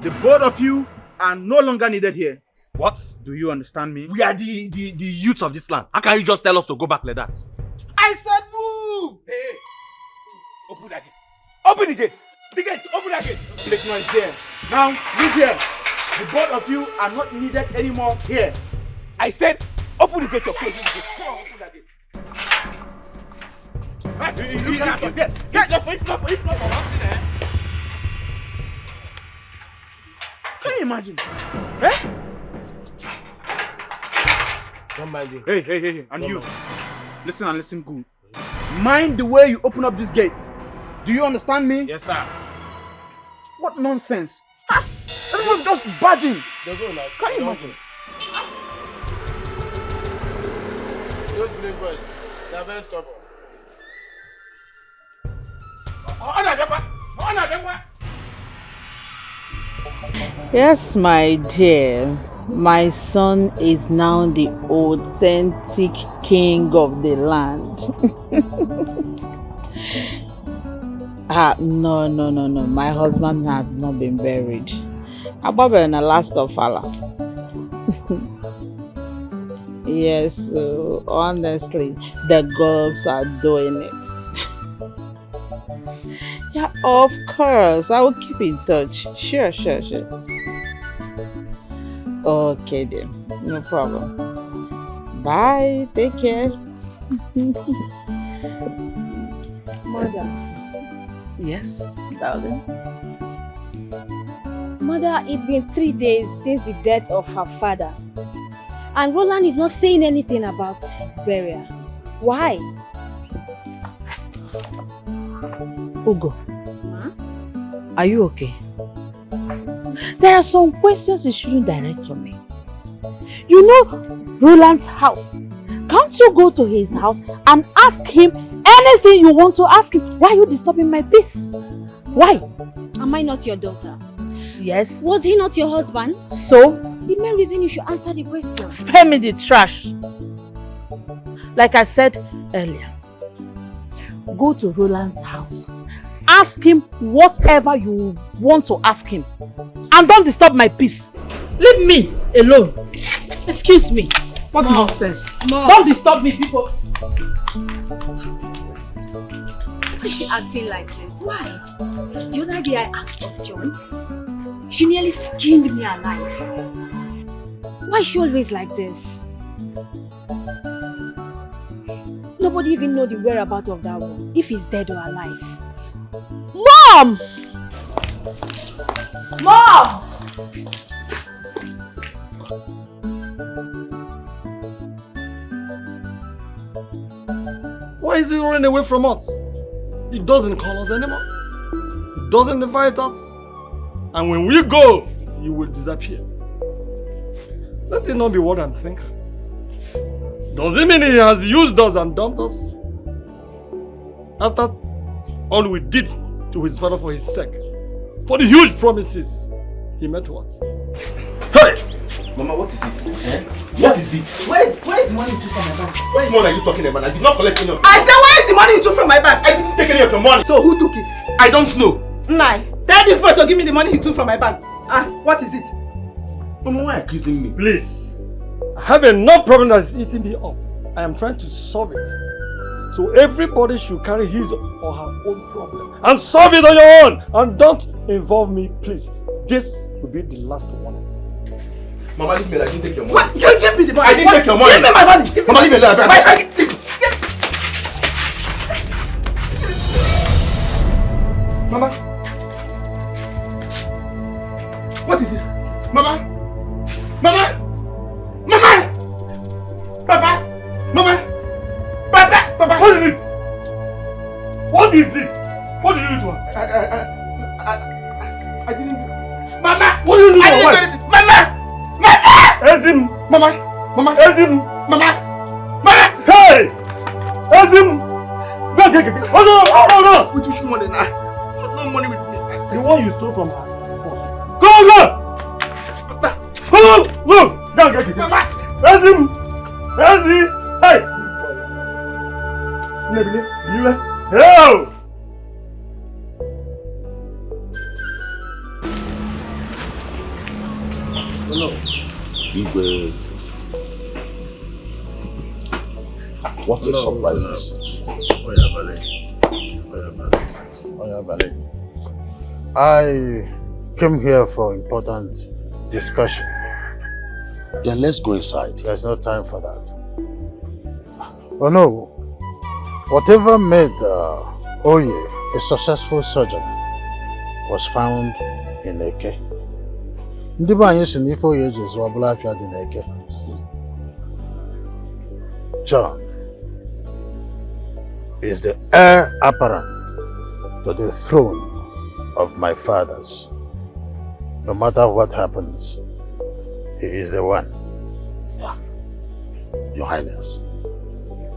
The both of you are no longer needed here. What? Do you understand me? We are the youths of this land. How can you just tell us to go back like that? I said move! Hey! Open that gate. Open the gate! The gate! Open that gate! Make noise here. Now, leave here. The both of you are not needed anymore here. I said, open the gate, you're closing the gate. Come on, open that gate. If not for one thing, Can you imagine? Eh? Don't mind me. Hey, and you. Listen and listen good. Mind the way you open up this gate. Do you understand me? Yes, sir. What nonsense. Everyone's just badging. They go now. Can you imagine? Those blue boys, they are very stubborn. Yes, my dear. My son is now the authentic king of the land. No. My husband has not been buried. Ababa in the last of Allah. Yes, honestly, the girls are doing it. Yeah, of course. I will keep in touch. Sure. Okay then. No problem. Bye. Take care. Mother. Yes, darling. Mother, it's been 3 days since the death of her father. And Roland is not saying anything about his burial. Why? Ugo, are you okay? There are some questions you shouldn't direct to me. You know Roland's house. Can't you go to his house and ask him anything you want to ask him? Why are you disturbing my peace? Why? Am I not your daughter? Yes. Was he not your husband? So? The main reason you should answer the question. Spare me the trash. Like I said earlier, go to Roland's house. Ask him whatever you want to ask him. And don't disturb my peace. Leave me alone. Excuse me. What nonsense. Don't disturb me, people. Why is she acting like this? Why? The other day I asked of John. She nearly skinned me alive. Why is she always like this? Nobody even know the whereabouts of that one, if he's dead or alive. Mom! Mom! Why is he running away from us? He doesn't call us anymore. He doesn't invite us. And when we go, he will disappear. Let it not be what I'm thinking. Does it mean he has used us and dumped us? After all we did to his father for his sake, for the huge promises he made to us. Hey! Mama, what is it? Eh? What is it? Where is the money you took from my bank? Which money are you talking about? I did not collect any of it. I said, where is the money you took from my bank? I didn't take any of your money. So who took it? I don't know. Nai, tell this boy to give me the money he took from my bank. What is it? Mama, why are you accusing me? Please. I have enough problem that is eating me up. I am trying to solve it. So everybody should carry his or her own problem and solve it on your own. And don't involve me, please. This will be the last one. Mama, leave me alone. I didn't take your money. What? Give me the money. I didn't take your money. Give me my money. Mama, leave me alone. Mama. What is it? Mama. Mama. Mama. Papa. Mama. Papa. Papa. What is it? What is it? What did you do to her? I didn't. Mama. What did you do to her? Mama. Mama. Ezim. Mama. Mama. Ezim. Mama. Mama. Hey. Ezim. No. With which money now? No money with me. The one you stole from her boss. Go. Look. Go. Mama. Ezim. Hey. Help. No. Igwe. What a surprise visit. I came here for important discussion. Then let's go inside. There's no time for that. Oh no. Whatever made Oye a successful surgeon was found in Eke. Ndị be anyị si n'ife Oye ji zụọ ọbụla afịa dị n'Eke. John is the heir apparent to the throne of my fathers. No matter what happens, he is the one. Yeah. Your Highness,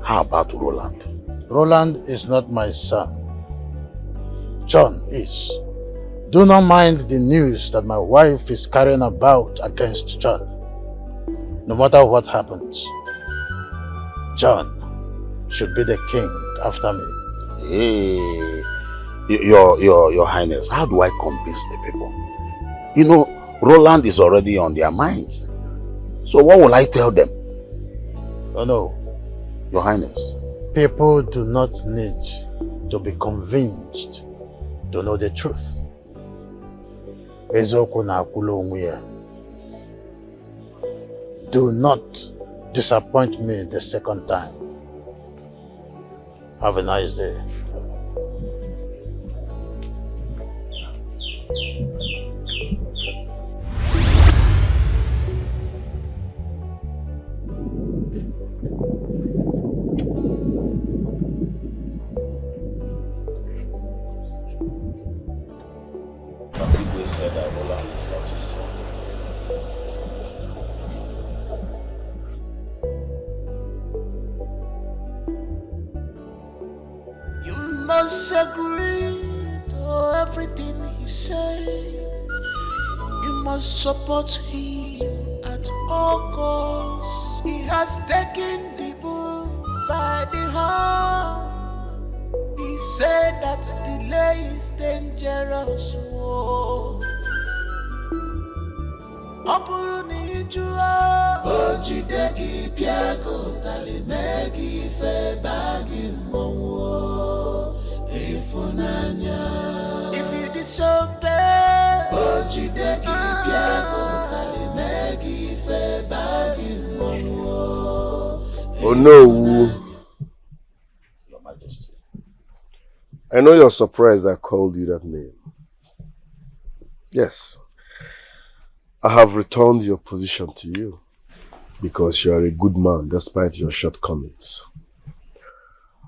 how about Roland? Roland is not my son. John is. Do not mind the news that my wife is carrying about against John. No matter what happens, John should be the king after me. Hey, Your Highness, how do I convince the people? You know, Roland is already on their minds. So what will I tell them? Oh no. Your Highness. People do not need to be convinced to know the truth. Do not disappoint me the second time. Have a nice day. Said that Roland is not his son. You must agree to everything he says. You must support him at all costs. He has taken the bull by the horn. He said that delay is dangerous. If you disobey, oh no, Your Majesty. I know you're surprised I called you that name. Yes, I have returned your position to you because you are a good man despite your shortcomings.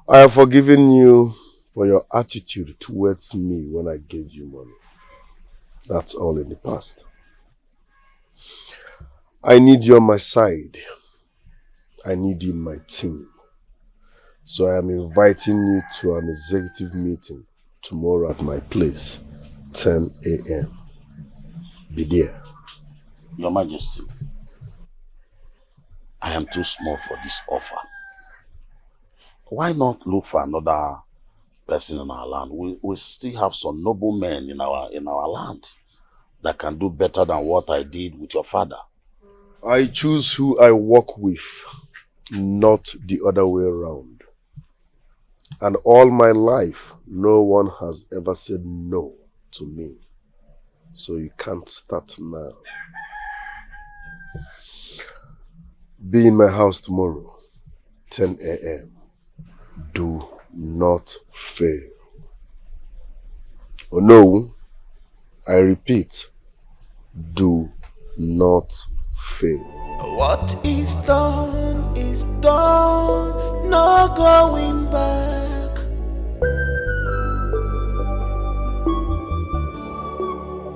I have forgiven you for your attitude towards me when I gave you money. That's all in the past. I need you on my side. I need you in my team. So I am inviting you to an executive meeting tomorrow at my place, 10 a.m. Be there. Your Majesty, I am too small for this offer. Why not look for another person in our land? We still have some noble men in our land that can do better than what I did with your father. I choose who I work with, not the other way around. And all my life, no one has ever said no to me. So you can't start now. Be in my house tomorrow, 10 a.m. Do not fail. Oh no, I repeat, do not fail. What is done is done, no going back.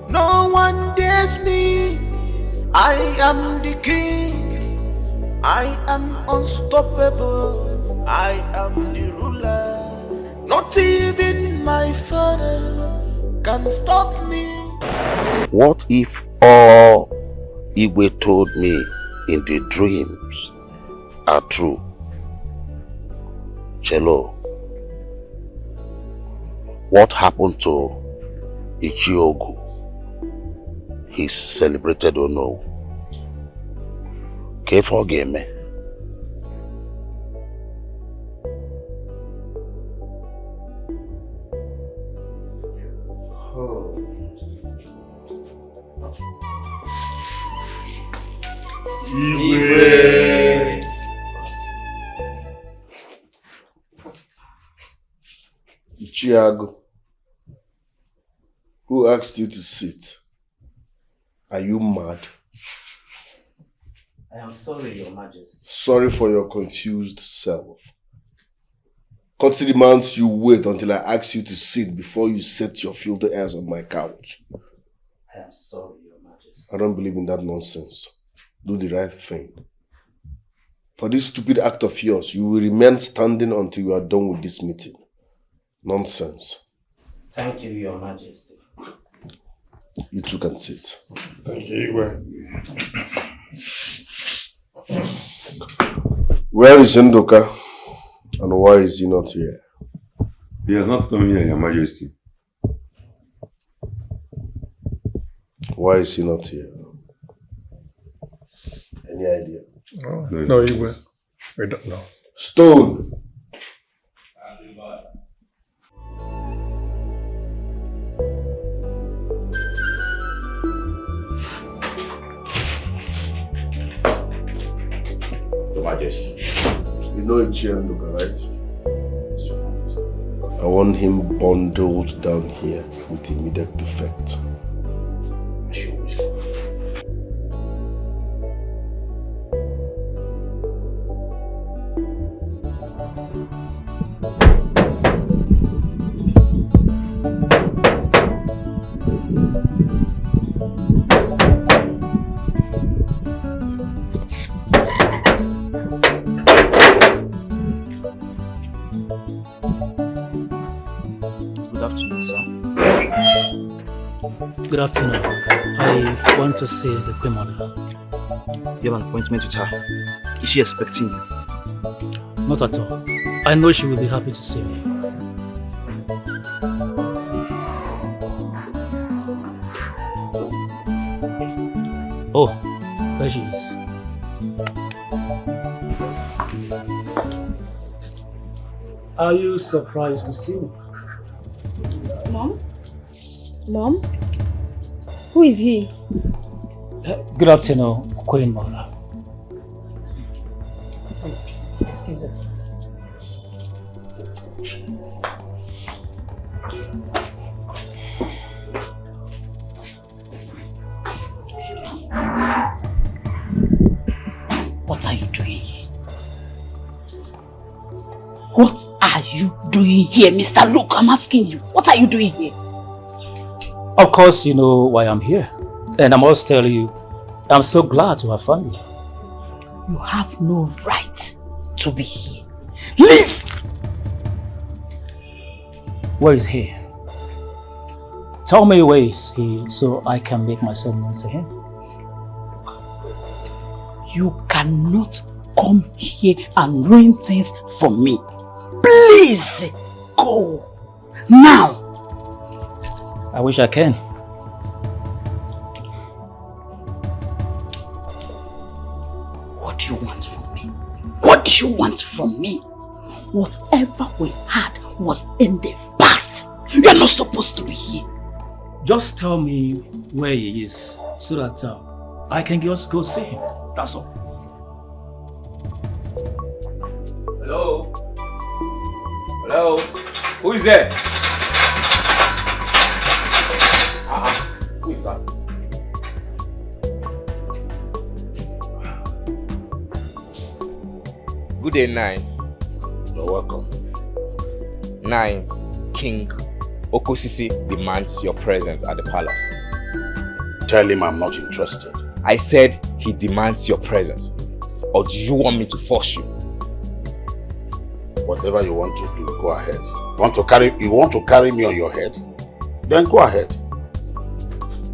No one dares me, I am the king, I am unstoppable, I am the ruler. Not even my father can stop me. What if all Igwe told me in the dreams are true? Chelo, what happened to Ichiogu? He's celebrated or no? Okay, forgive me. Igwe. Ichiago, who asked you to sit? Are you mad? I am sorry, Your Majesty. Sorry for your confused self. Cut the demands you wait until I ask you to sit before you set your filthy ass on my couch. I am sorry, Your Majesty. I don't believe in that nonsense. Do the right thing. For this stupid act of yours, you will remain standing until you are done with this meeting. Nonsense. Thank you, Your Majesty. You two can sit. Thank you, Igwe. Where is Ndoka? And why is he not here? He has not come here, Your Majesty. Why is he not here? Any idea? No, Igwe. We don't know. Stone! Your Majesty. You know Ndoka, right? I want him bundled down here with immediate effect. Good afternoon. I want to see the Queen Mother. You have an appointment with her. Is she expecting you? Not at all. I know she will be happy to see me. Oh, there she is. Are you surprised to see me? Mom? Mom? Who is he? Good afternoon, Queen Mother. Excuse us. What are you doing here? What are you doing? doing here, Mr. Luke? I'm asking you. What are you doing here? Of course, you know why I'm here. And I must tell you, I'm so glad to have found you. You have no right to be here. Leave! Where is he? Tell me where is he so I can make myself known to him. You cannot come here and ruin things for me. Please go now. I wish I can. What do you want from me? What do you want from me? Whatever we had was in the past. You're not supposed to be here. Just tell me where he is so that I can just go see him. That's all. Hello? Hello? Who is there? Who is that? Good day, Nine. You're welcome. Nine, King Okosisi demands your presence at the palace. Tell him I'm not interested. I said he demands your presence. Or do you want me to force you? Whatever you want to do, go ahead. You want to carry me on your head? Then go ahead.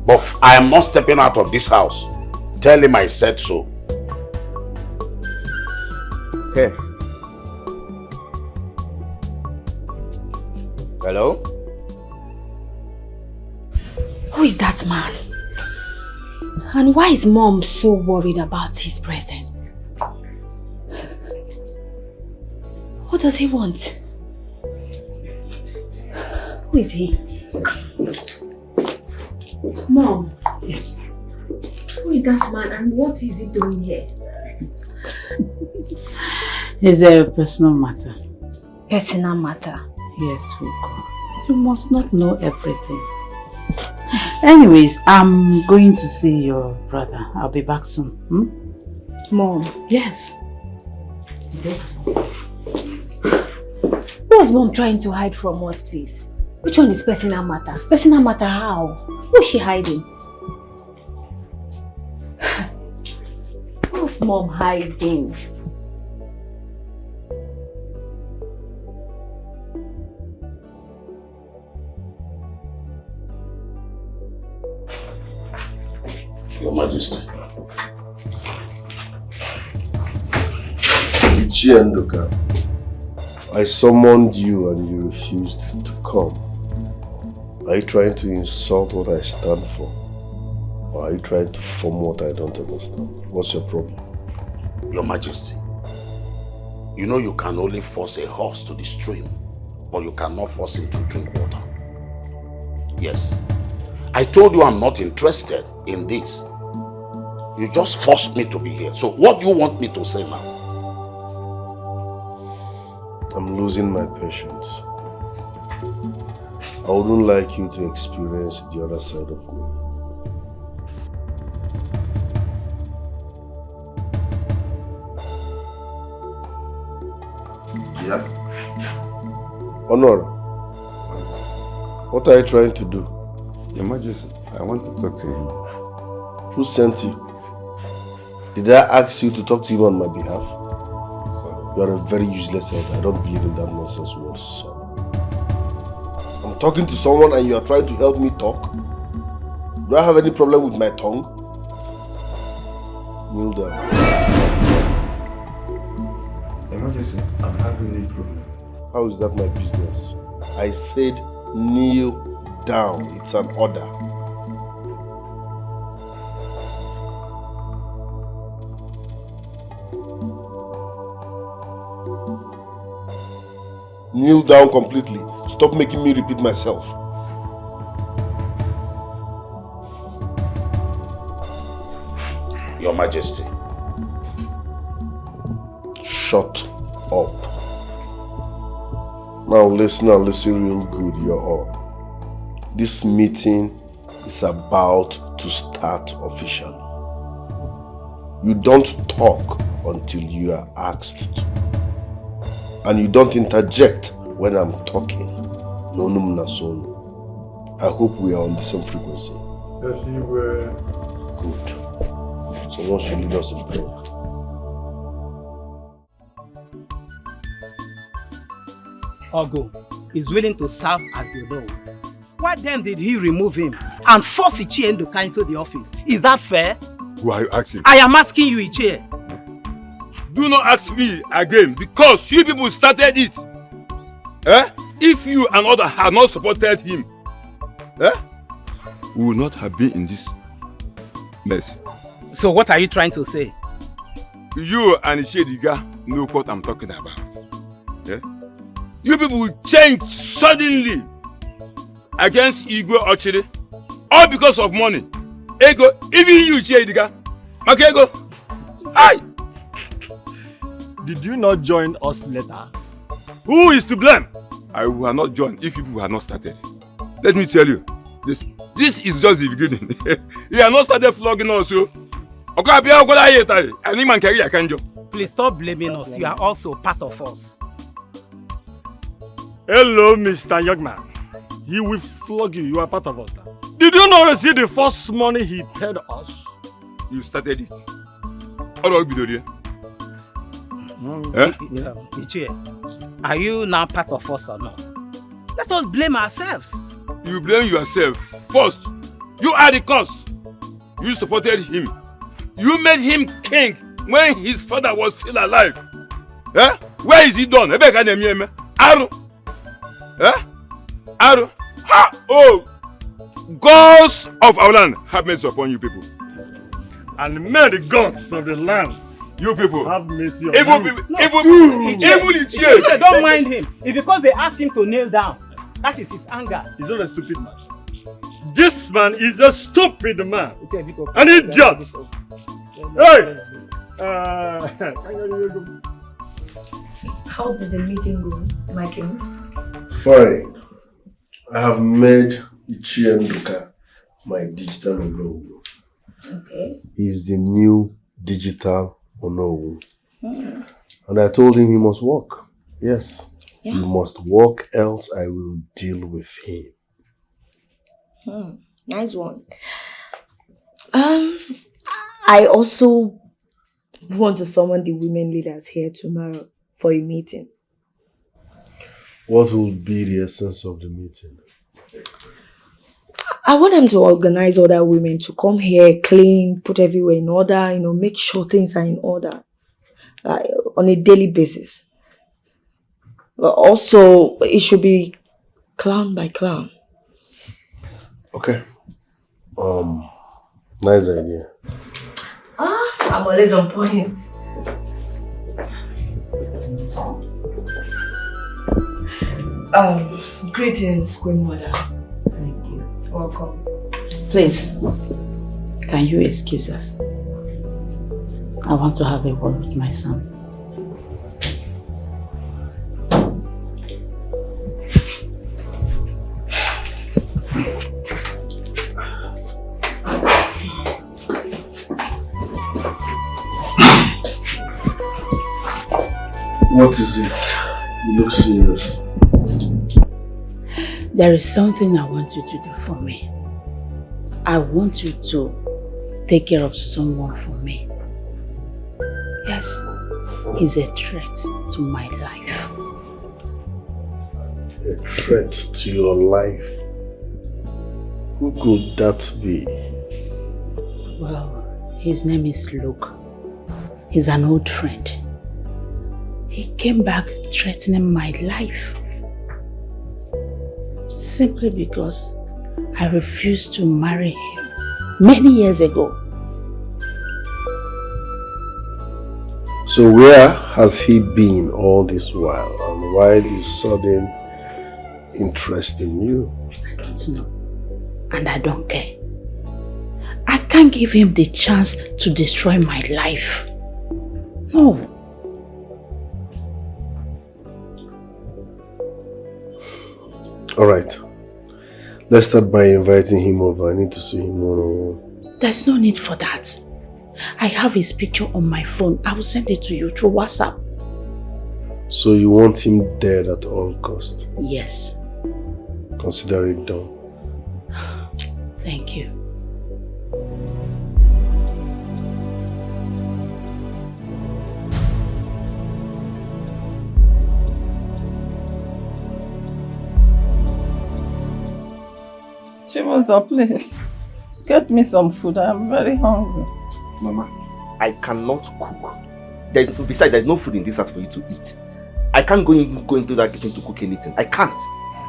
But I am not stepping out of this house. Tell him I said so. Okay. Hello? Who is that man? And why is Mom so worried about his presence? What does he want? Who is he? Mom. Yes. Who is that man and what is he doing here? It's a personal matter. Personal matter? Yes, Ugo. You must not know everything. Anyways, I'm going to see your brother. I'll be back soon. Mom? Yes. Okay. What's Mom trying to hide from us, please? Which one is personal matter? Personal matter how? What's she hiding? What's Mom hiding? Your Majesty. Ichiendoka, I summoned you and you refused to come. Are you trying to insult what I stand for? Or are you trying to form what I don't understand? What's your problem? Your Majesty, you know you can only force a horse to the stream, but you cannot force him to drink water. Yes. I told you I'm not interested in this. You just forced me to be here. So what do you want me to say now? I'm losing my patience. I wouldn't like you to experience the other side of me. Yeah. Honor, what are you trying to do? Your Majesty, I want to talk to him. Who sent you? Did I ask you to talk to him on my behalf? You are a very useless elder. I don't believe in that nonsense word, son. I'm talking to someone and you are trying to help me talk? Do I have any problem with my tongue? Kneel down. Your Majesty, I'm having a problem. How is that my business? I said kneel down. It's an order. Kneel down completely. Stop making me repeat myself. Your Majesty. Shut up. Now listen and listen real good, you're all. This meeting is about to start officially. You don't talk until you are asked to. And you don't interject when I'm talking, no num na sonu. I hope we are on the same frequency. Yes, you were. Good. So once you lead us in prayer. Ogo is willing to serve as the Lord. Why then did he remove him and force Ichie Nduka into the office? Is that fair? Who are you asking? I am asking you, Ichie. Do not ask me again because you people started it. Eh? If you and others had not supported him, we would not have been in this mess. So what are you trying to say? You and Ishediga know what I'm talking about. Yeah? You people will change suddenly against Igwe Ochiri, all because of money. Ego, even you, Ishediga. Okay, Ego. Hi. Did you not join us later? Who is to blame? I would have not joined if people had not started. Let me tell you, this is just the beginning. He has not started flogging us. Please stop blaming us. You are also part of us. Hello, Mr. Youngman. He will flog you. You are part of us. Did you not receive the first money he paid us? You started it. Ichie, are you now part of us or not? Let us blame ourselves. You blame yourself. First, you are the cause. You supported him. You made him king when his father was still alive. Eh? Where is he done? Aru. Eh? Aru. Ha! Oh! Gods of our land have mercy upon you people. And may the gods of the lands you people have mercy on evil you. People, evil Ichie, don't mind him. It's because they asked him to kneel down. That is his anger. He's not a stupid man. This man is a stupid man. An idiot. Hey! How did the meeting go, my king? Fine. I have made Ichie Nduka my digital Onowu. Okay. He's the new digital Onowu. And I told him he must work. Yes. Yeah. He must work, else I will deal with him. Nice one. I also want to summon the women leaders here tomorrow for a meeting. What will be the essence of the meeting? I want them to organize other women to come here, clean, put everywhere in order, make sure things are in order on a daily basis. But also, it should be clown by clown. Okay. Nice idea. I'm always on point. Greetings, Queen Mother. Thank you. Welcome. Please, can you excuse us? I want to have a word with my son. What is it? You look serious. There is something I want you to do for me. I want you to take care of someone for me. Yes, he's a threat to my life. A threat to your life? Who could that be? Well, his name is Luke. He's an old friend. He came back threatening my life. Simply because I refused to marry him many years ago. So where has he been all this while? And why this sudden interest in you? I don't know. And I don't care. I can't give him the chance to destroy my life. No. Alright. Let's start by inviting him over. I need to see him one-on-one. There's no need for that. I have his picture on my phone. I will send it to you through WhatsApp. So you want him dead at all cost? Yes. Consider it done. Thank you. Chibuzo, please. Get me some food. I'm very hungry. Mama, I cannot cook. Besides, there's no food in this house for you to eat. I can't go into that kitchen to cook anything. I can't.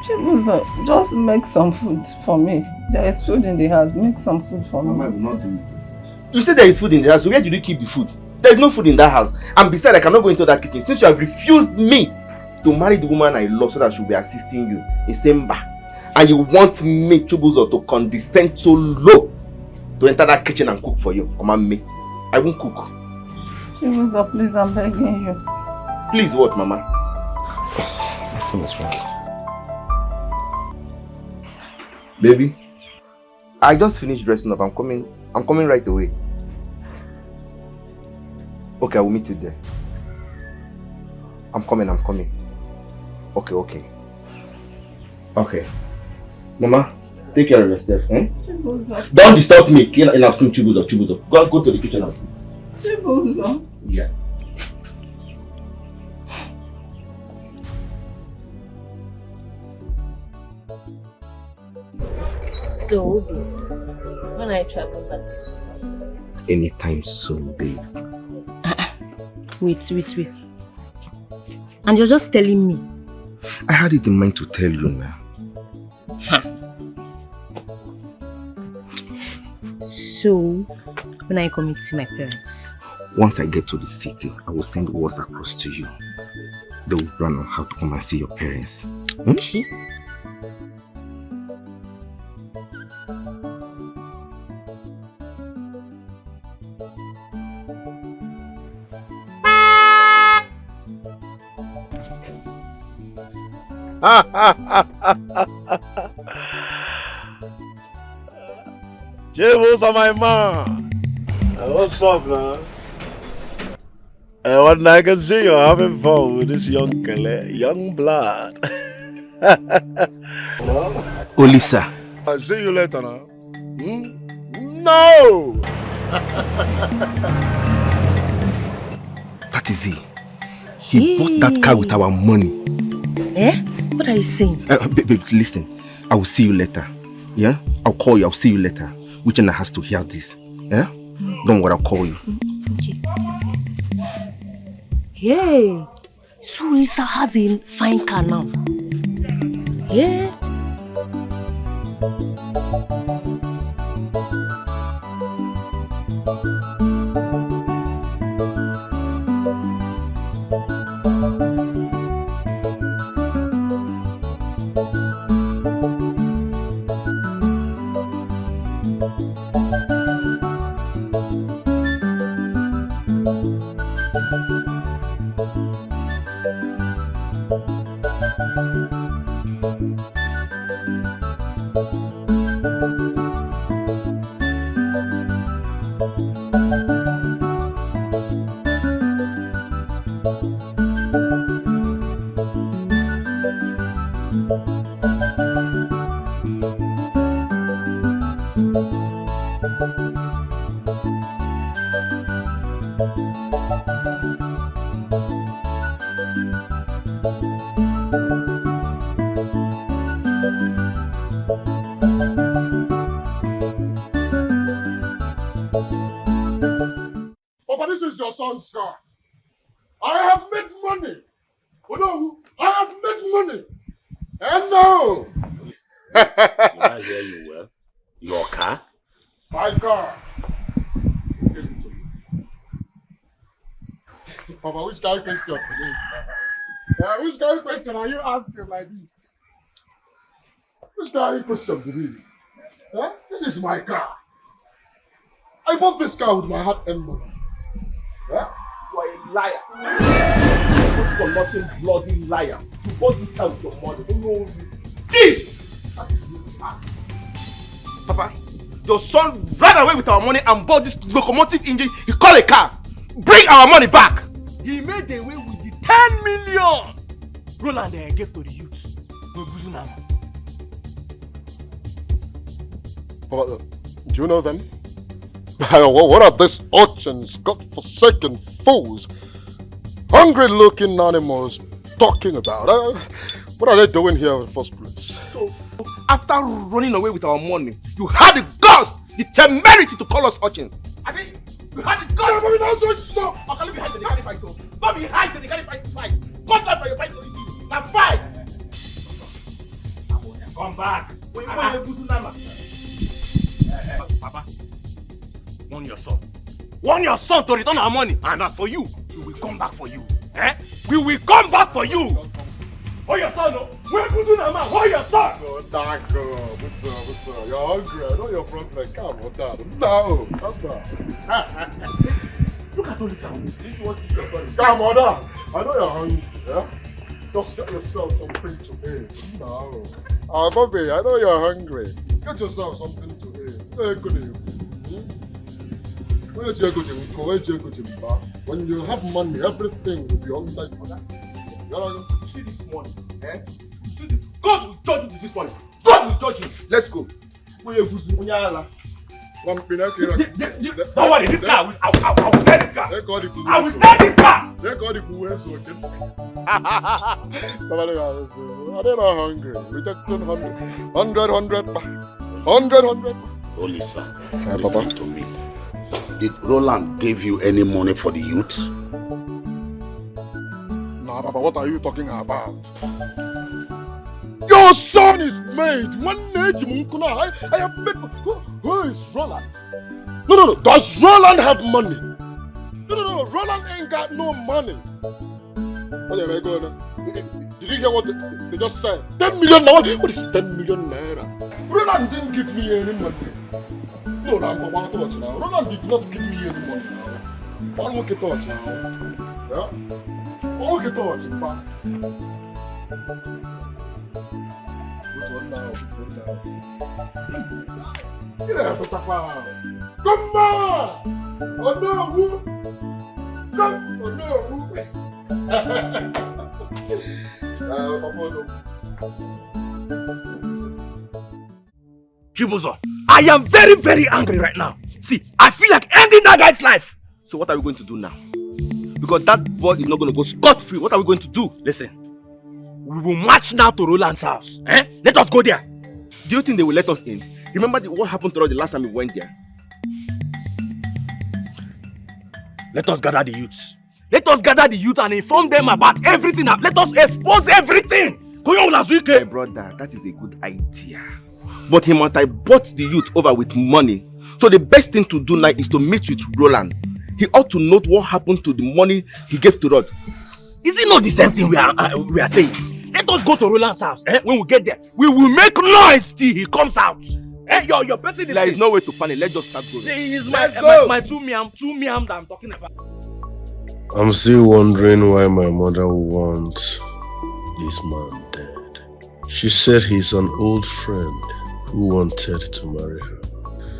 Chibuzo, just make some food for me. There is food in the house. Make some food for me. Mama, I will not do it. You said there is food in the house, so where did you keep the food? There is no food in that house. And besides, I cannot go into that kitchen since you have refused me to marry the woman I love so that she will be assisting you in Semba. And you want me, Chibuzo, to condescend so low to enter that kitchen and cook for you. Mama, me. I won't cook. Chibuzo, please, I'm begging you. Please what, Mama? My phone is ringing. Baby, I just finished dressing up. I'm coming right away. Okay, I will meet you there. I'm coming. Okay. Okay. Mama, take care of yourself, eh? Chibuzo. Don't disturb me. In absent Chibuzo. Go to the kitchen and cook. Chibuzo. Yeah. So good. When I travel back to visit. Anytime soon, babe. Wait. And you're just telling me? I had it in mind to tell you now. So, when are you coming to see my parents? Once I get to the city, I will send words across to you. They will plan on how to come and see your parents. Okay. Jables are my man. What's up, man? What I can see you're having fun with this young blood. No? Olisa. I'll see you later now. No! That is he. He bought that car with our money. Eh? What are you saying? Babe, listen. I will see you later. Yeah? I'll call you. I'll see you later. Uchenna has to hear this. Yeah? Don't worry, I'll call you. Okay. Hey, so Lisa has a fine car now. Yeah. Papa, this is your son's car. I have made money. Oh no, I have made money. And no. Did I hear you well? Your car? My car. Papa, which kind of question for this? Which kind of question are you asking like this? Which kind of question to this? This is my car. I bought this car with my hard-earned money. You are a liar. Good for nothing, bloody liar. You bought this car with your money. Don't know you. Thief! That is really bad. Papa, your son ran away with our money and bought this locomotive engine he called a car. Bring our money back! He made away with the 10 million! Roland gave to the youths. Do you know them? What are these urchins, God-forsaken fools, hungry-looking animals talking about? What are they doing here in the first place? So, after running away with our money, you had the guts, the temerity to call us urchins. I mean, you had the guts. Yeah, but we don't so. Okay, let me hide the carry fight, though. Let me hide the carry fight. Come down for your fight to the team. Now fight! Come back. Papa, warn your son. Warn your son to return our money. And as for you, we will come back for you. Eh? We will come back for you. Oh, your son, no. Where put you now, man? Oh, your son. What's up? You're hungry. I know you're from the camp. What's up? No, come down. Look at all this. Come on down. I know you're hungry. Yeah? Just get yourself something to eat. No. Bobby, I know you're hungry. Get yourself something to eat. When you have money, everything will be on like that. You see this money? Eh? You see this? God will judge you with this money. God will judge you. Let's go. Don't worry, this car, I will sell this car. I will sell this car. They're not hungry. We just 100. Oh, listen, listen to me. Did Roland give you any money for the youth? Nah, Papa, what are you talking about? Your son is made. I have made. Who is Roland? No. Does Roland have money? No. Roland ain't got no money. Did you hear what they just said? 10 million now? What is 10 million naira? Roland didn't give me any money. No, Roland did not give me any money. One more touch now. Yeah? One more touch, in fact. Get out of the car. Come on! Oh no! Come! Oh no! Chibuzo, I am very, very angry right now. See, I feel like ending that guy's life. So what are we going to do now? Because that boy is not going to go scot-free. What are we going to do? Listen, we will march now to Roland's house. Eh? Let us go there. Do you think they will let us in? Remember what happened to us the last time we went there? Let us gather the youths. Let us gather the youth and inform them about everything. Let us expose everything. Hey brother, that is a good idea. But he must have bought the youth over with money. So the best thing to do now is to meet with Roland. He ought to note what happened to the money he gave to Rod. Is it not the same thing we are saying? Let us go to Roland's house. When we get there, we will make noise till he comes out. You're betting there is no way to panic. Let's just start going. It's my two miam that I'm talking about. I'm still wondering why my mother wants this man dead. She said he's an old friend who wanted to marry her.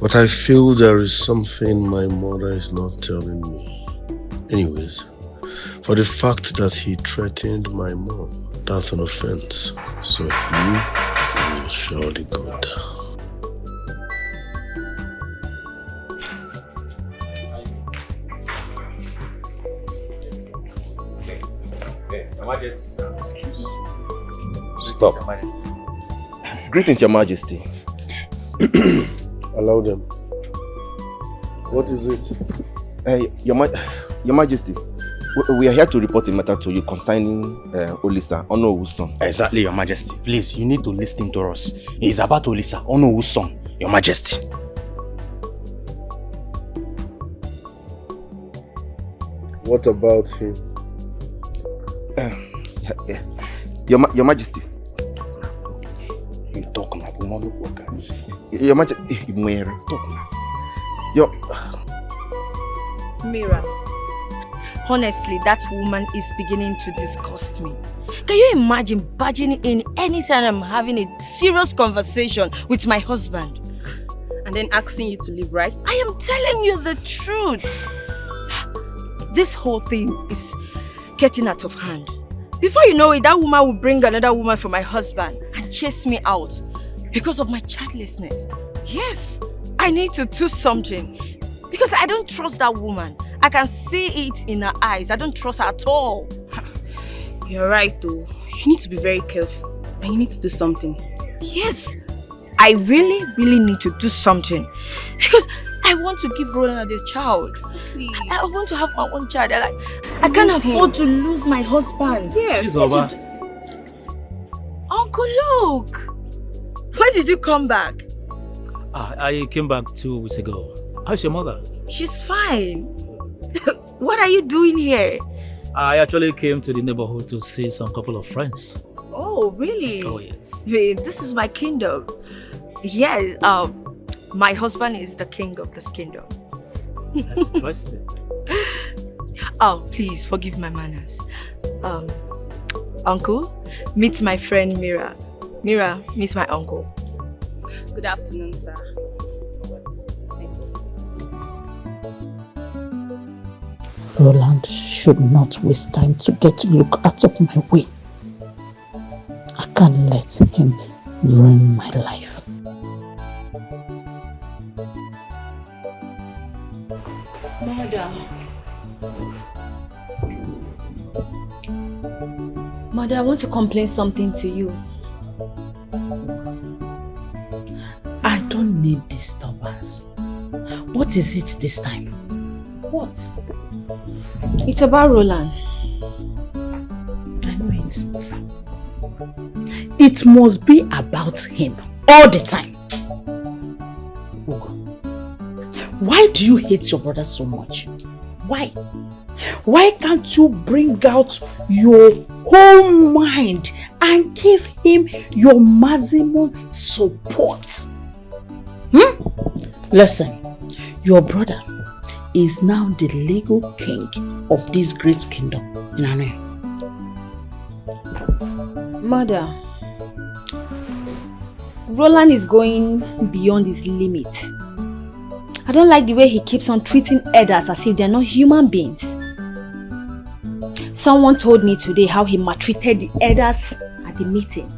But I feel there is something my mother is not telling me. Anyways, for the fact that he threatened my mom, that's an offense. So he will surely go down. Stop. Greetings, Your Majesty. Allow them. What is it? Your Majesty, we are here to report a matter to you concerning Olisa, Onowu's son. Exactly, Your Majesty. Please, you need to listen to us. It's about Olisa, Onowu's son, Your Majesty. What about him? Your Majesty. You talk now, Your Majesty. Talk now. Mira, honestly, that woman is beginning to disgust me. Can you imagine barging in anytime I'm having a serious conversation with my husband? And then asking you to leave, right? I am telling you the truth. This whole thing is getting out of hand. Before you know it, that woman will bring another woman for my husband and chase me out because of my childlessness. Yes, I need to do something because I don't trust that woman. I can see it in her eyes. I don't trust her at all. You're right though. You need to be very careful and you need to do something. Yes, I really need to do something because I want to give Roland a child. Please. I want to have my own child. I can't afford to lose my husband. Yes. She's over. Uncle Luke, when did you come back? I came back 2 weeks ago. How's your mother? She's fine. What are you doing here? I actually came to the neighborhood to see some couple of friends. Oh, really? Oh, yes. Hey, this is my kingdom. Yes, my husband is the king of this kingdom. That's interesting. Oh, please forgive my manners. Uncle, meet my friend Mira. Mira, meet my uncle. Good afternoon, sir. Roland should not waste time to get Luke out of my way. I can't let him ruin my life. Mother, I want to complain something to you. I don't need disturbance. What is it this time? What? It's about Roland. I know it. It must be about him all the time. Ugo, why do you hate your brother so much? Why? Why can't you bring out your whole mind and give him your maximum support? Listen, your brother is now the legal king of this great kingdom. Mother, Roland is going beyond his limit. I don't like the way he keeps on treating elders as if they're not human beings. Someone told me today how he maltreated the elders at the meeting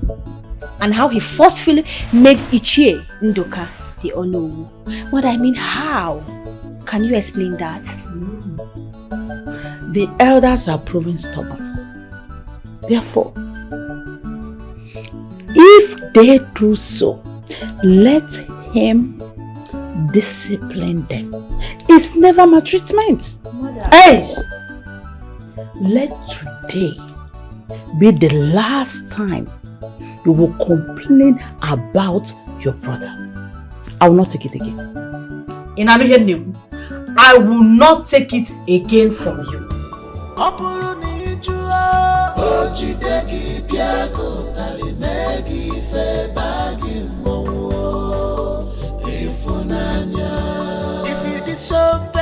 and how he forcefully made Ichie Ndoka the Onowu. What I mean, how? Can you explain that? The elders are proving stubborn. Therefore, if they do so, let him discipline them. It's never maltreatment. Hey! Let today be the last time you will complain about your brother. I will not take it again. I will not take it again from you. If you disobey,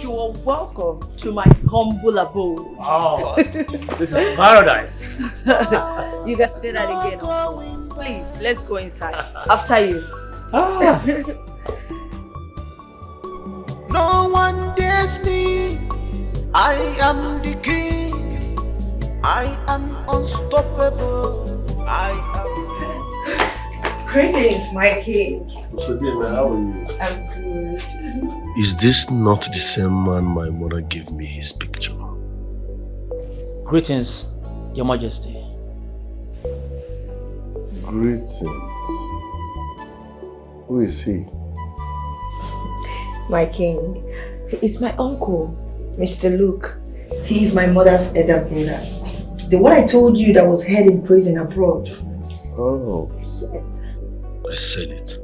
You are welcome to my humble abode. Oh, this is paradise. You can say that again. Please, let's go inside. After you. no one dares me. I am the king. I am unstoppable. I am. Greetings, my king. How are you? I'm good. Is this not the same man my mother gave me his picture? Greetings, Your Majesty. Greetings. Who is he? My king, he is my uncle, Mr. Luke. He is my mother's elder brother. The one I told you that was held in prison abroad. Oh, Yes. I said it.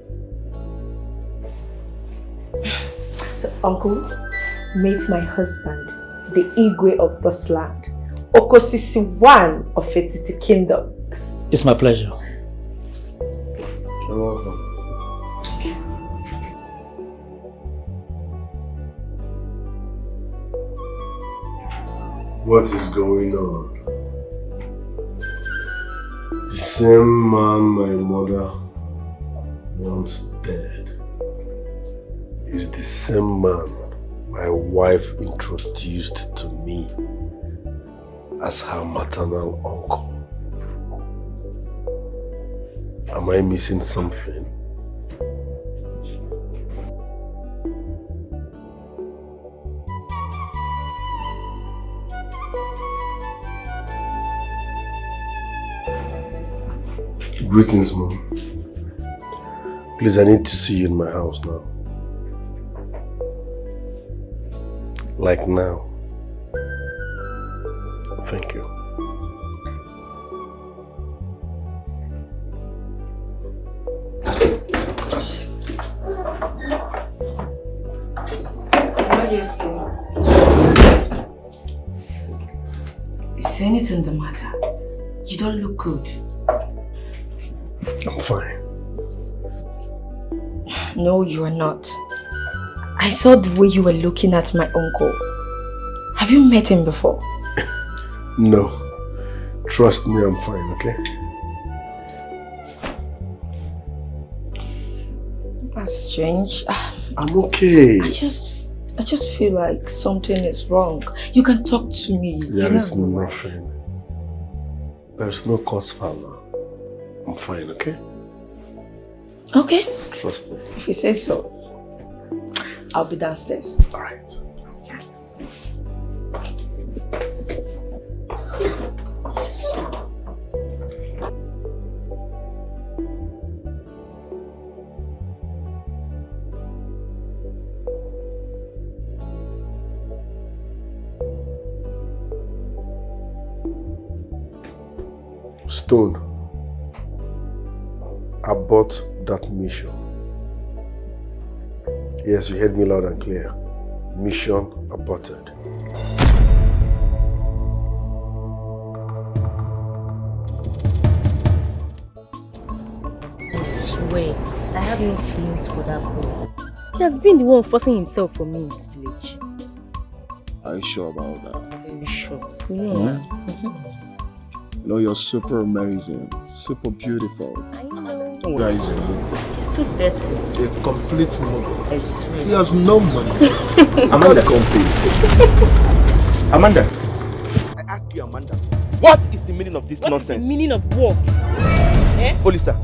So, uncle, meet my husband, the Igwe of this land, Okosisi one of Etiti Kingdom. It's my pleasure. You're welcome. What is going on? The same man my mother once dead is the same man my wife introduced to me as her maternal uncle. Am I missing something? Greetings, Mom. Please, I need to see you in my house now. Like now. Thank you. Majesty, is anything the matter? You don't look good. I'm fine. No, you are not. I saw the way you were looking at my uncle. Have you met him before? No. Trust me, I'm fine, okay? That's strange. I'm okay. I just feel like something is wrong. You can talk to me. There is nothing. There's no cause for now. I'm fine, okay? Okay. Trust me. If you say so, I'll be downstairs. Alright. Stone, abort that mission. Yes, you heard me loud and clear. Mission aborted. I swear, I have no feelings for that boy. He has been the one forcing himself for me in this village. Are you sure about that? Very sure. You know that. You know, you're super amazing, super beautiful. I know. Don't worry. He's too dirty. A complete muggle. I swear. He has no money. Amanda. Complete. Amanda. I ask you, Amanda, what is the meaning of this nonsense? What is the meaning of what? Eh? Olisa,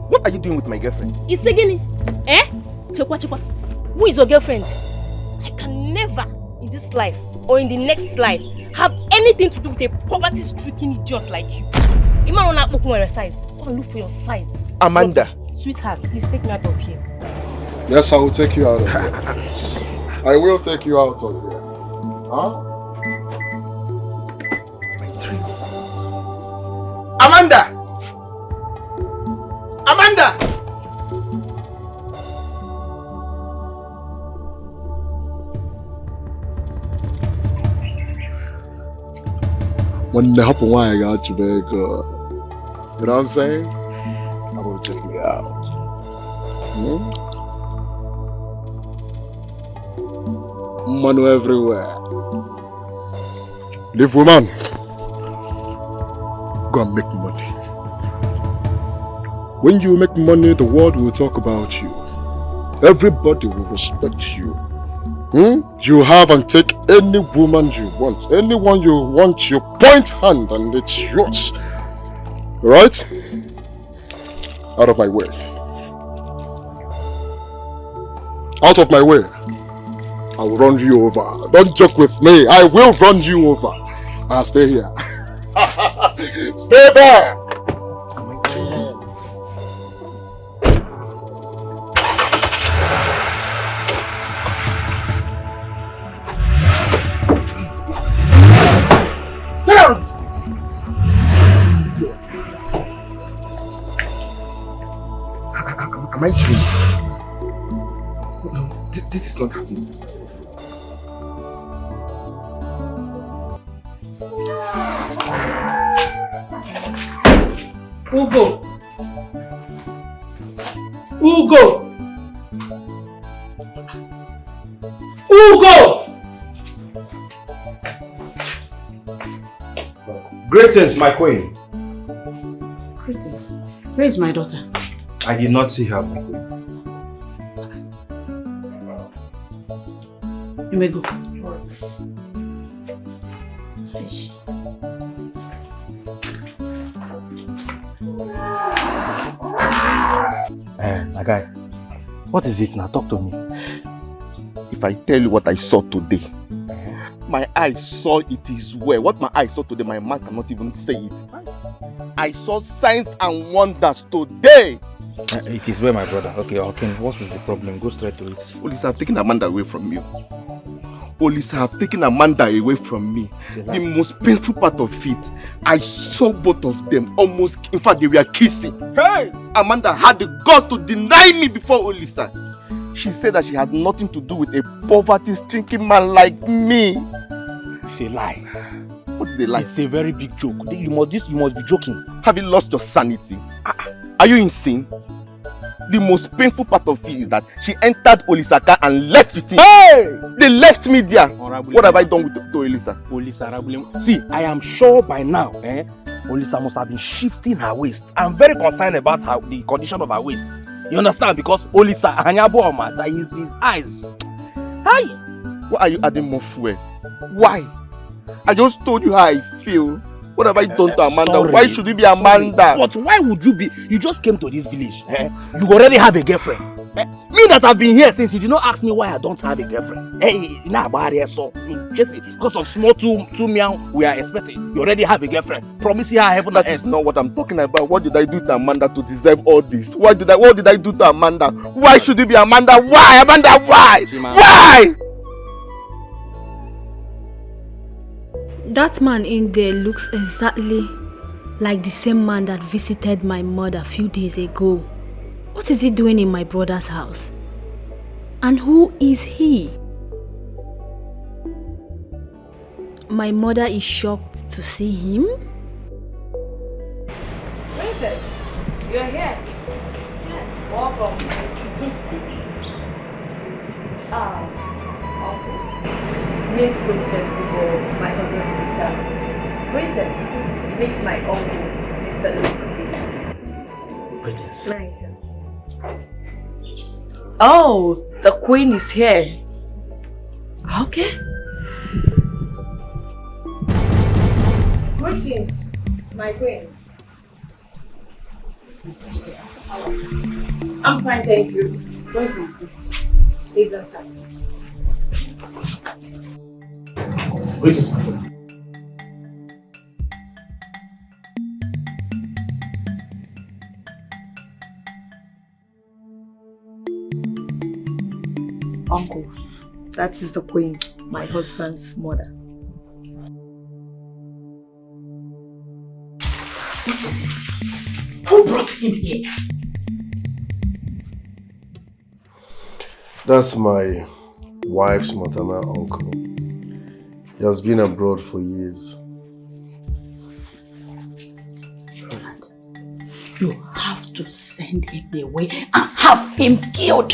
what are you doing with my girlfriend? It's again. Eh? Chekwa. Who is your girlfriend? I can never in this life or in the next life have anything to do with a poverty-stricken idiot like you. You might not look for your size. Go and look for your size. Amanda. Sweetheart, please take me out of here. Yes, I will take you out of here. I will take you out of here. Huh? My dream. Amanda! Amanda! When the happen, why I got you very good. You know what I'm saying? I will check you out. Money everywhere. Live woman. Go and make money. When you make money, the world will talk about you. Everybody will respect you. You have and take any woman you want. Anyone you want, you point hand and it's yours. Right? Out of my way. Out of my way. I will run you over. Don't joke with me. I will run you over. I'll stay here. Stay there. Am I dreaming? No, this is not happening. Ugo! Ugo! Ugo! Greetings, my queen. Greetings. Where is my daughter? I did not see her, my queen. You may go. My guy, what is it now? Talk to me. If I tell you what I saw today, my eyes saw it is well. What my eyes saw today, my mouth cannot even say it. I saw signs and wonders today. It is well, my brother. Okay, what is the problem? Go straight to it. Olisa, I've taken Amanda away from you. Olisa, I've taken Amanda away from me. The most painful part of it, I saw both of them almost, in fact, they were kissing. Hey! Amanda had the guts to deny me before Olisa. She said that she had nothing to do with a poverty-stricken man like me. It's a lie. What is a lie? It's a very big joke. You must be joking. Have you lost your sanity? Are you insane? The most painful part of it is that she entered Olisa's car and left with him. Hey! They left me there. What have I done with Olisa? See, I am sure by now, Olisa must have been shifting her waist. I'm very concerned about the condition of her waist. You understand? Because Olisa Anyabo, that is his eyes. Hi! Why are you adding more fuel? Why? I just told you how I feel. What have I done to Amanda? Sorry, why should it be Amanda? But why would you be? You just came to this village. You already have a girlfriend. Me that have been here since, you did not ask me why I don't have a girlfriend. Hey, now so just because of small two meow we are expecting. You already have a girlfriend. Promise her heaven and earth. That is not what I'm talking about. What did I do to Amanda to deserve all this? What did I do to Amanda? Why should it be Amanda? Why? Amanda, why? Why? That man in there looks exactly like the same man that visited my mother a few days ago. What is he doing in my brother's house? And who is he? My mother is shocked to see him. Princess, you're here. Yes. Welcome. Uncle. Meet Princess Hugo, my husband's sister. Princess, meet my uncle, Mr. Luke. Princess. Nice. Oh, the queen is here. Okay. Greetings, my queen. I'm fine, thank you. Greetings. Please inside. Greetings, my friend. Uncle, that is the queen, my husband's mother. What is it? Who brought him here? That's my wife's maternal uncle. He has been abroad for years. Roland, you have to send him away and have him killed.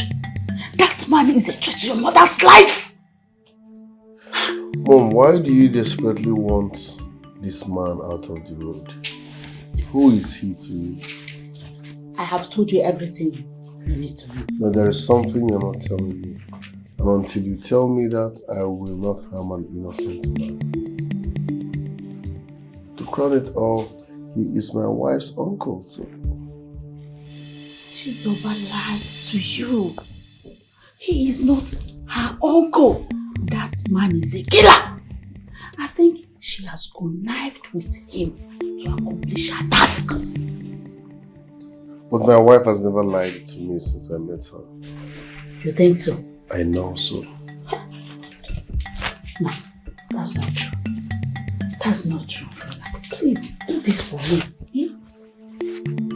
That man is a threat to your mother's life. Mom, why do you desperately want this man out of the road? Who is he to you? I have told you everything you need to know. But there is something you're not telling me. And until you tell me that, I will not harm an innocent man. To crown it all, he is my wife's uncle, so... She's over-lied to you. He is not her uncle. That man is a killer. I think she has connived with him to accomplish her task. But my wife has never lied to me since I met her. You think so? I know so. No, that's not true. That's not true. Please, do this for me. Yeah?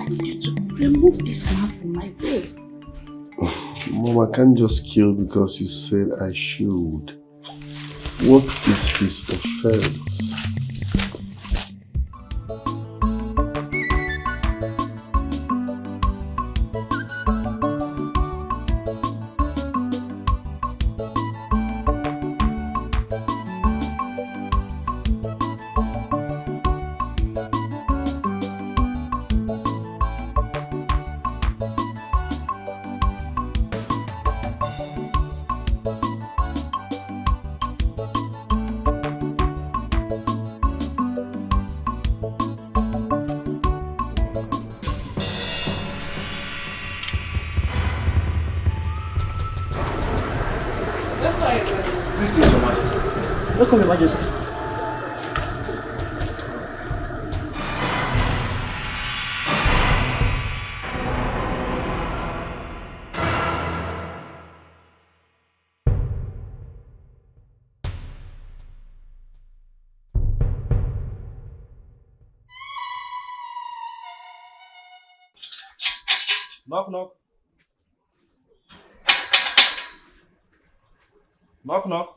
I need you to remove this man from my way. Mom, I can't just kill because you said I should. What is his offense? Welcome, Your Majesty. Knock, knock. Knock, knock.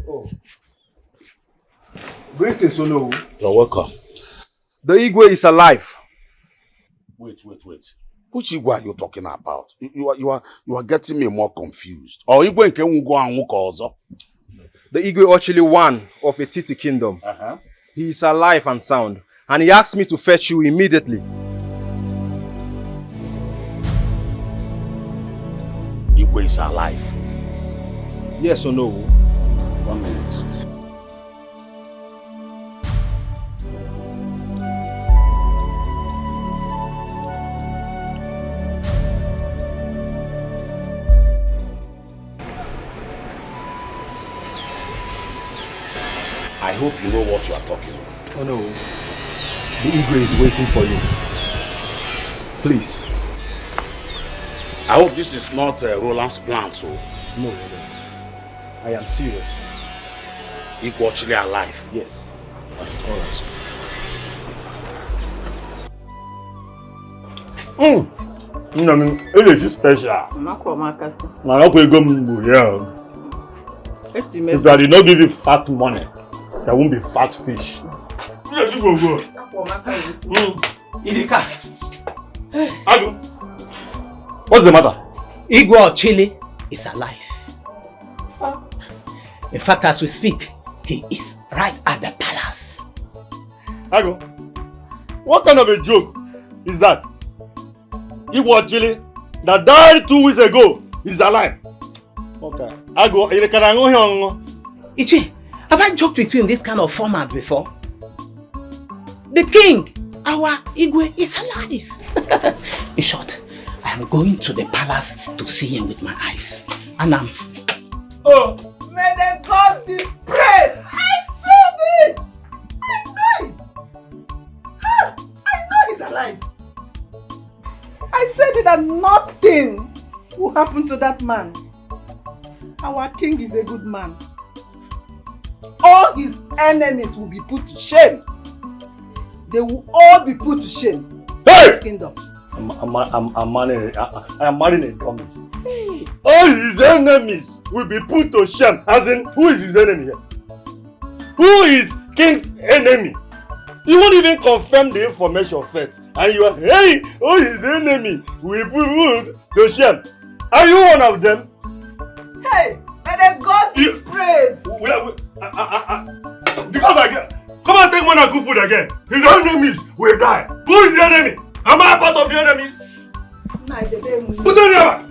Oh. Greetings, Olo. You're welcome. The Igwe is alive. Wait. Which Igwe are you talking about? You are getting me more confused. Or Igwe nke go and ọzọ? The Igwe actually one of a Titi kingdom. He is alive and sound, and he asked me to fetch you immediately. Igwe is alive. Yes or no? 1 minute. I hope you know what you are talking about. Oh no. The Igwe is waiting for you. Please. I hope this is not Roland's plan, so. No, I am serious. Igwe actually alive? Yes. Alright. It is special. If I did not give you fat money, there won't be fat fish. Idika. Adu. What's the matter? Igwe Chile is alive. In fact, as we speak, he is right at the palace. Ago, what kind of a joke is that? Igwe Chile that died 2 weeks ago is alive. Okay. Ago, Ichi, have I joked with you in this kind of format before? The king, our Igwe, is alive. In short, I am going to the palace to see him with my eyes. And Oh, may the gods be praised! I said it! I know it! I know he's alive! I said it that nothing will happen to that man. Our king is a good man. All his enemies will be put to shame. They will all be put to shame. Hey! His kingdom. I'm marrying a dummy. Hey. All his enemies will be put to shame. As in, who is his enemy here? Who is king's enemy? You won't even confirm the information first. And you are, hey, all his enemy will be put to shame. Are you one of them? Hey, may the gods be praised. Because I get, come and take one and cook food again. His enemies will die. Who is the enemy? Am I part of the enemies? Put on your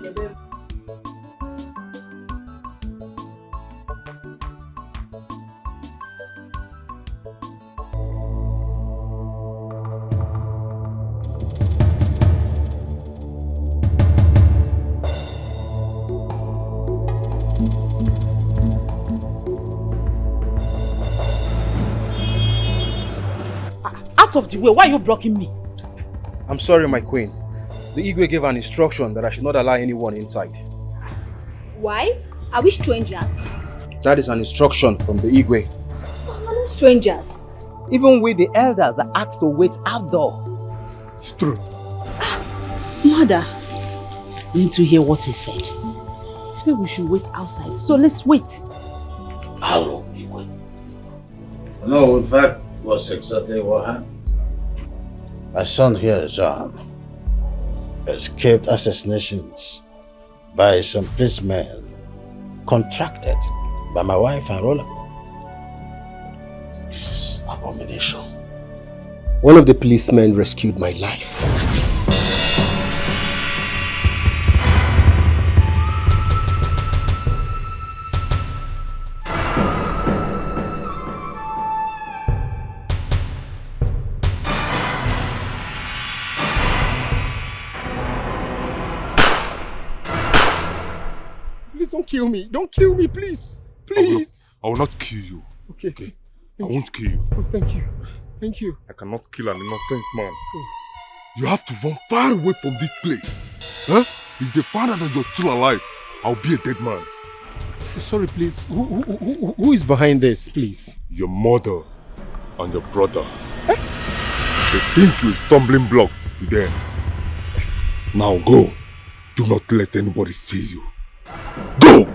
out of the way, why are you blocking me? I'm sorry, my queen. The Igwe gave an instruction that I should not allow anyone inside. Why? Are we strangers? That is an instruction from the Igwe. We're not strangers. Even we, the elders, are asked to wait outdoor. It's true. Mother, didn't you hear what he said? He said we should wait outside. So let's wait. Hello, Igwe. No, in fact, was exactly what happened. My son here, John, escaped assassinations by some policemen contracted by my wife and Roland. This is abomination. One of the policemen rescued my life. Please don't kill me. Don't kill me, please. Please. I will not kill you. Okay. I won't kill you. Oh, thank you. Thank you. I cannot kill an innocent man. You have to run far away from this place. Huh? If they find out that you're still alive, I'll be a dead man. Sorry, please. Who is behind this, please? Your mother and your brother. They think you're a stumbling block to them. Now go. Do not let anybody see you. Go!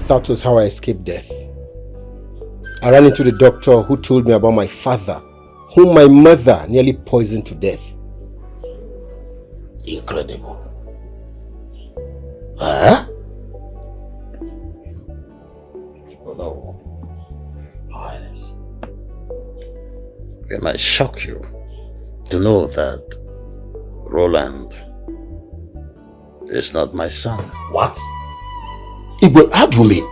That was how I escaped death. I ran into the doctor who told me about my father, whom my mother nearly poisoned to death. Incredible. Huh? Oh no. Your Highness. It might shock you to know that Roland is not my son. What? Igwe, how do you mean?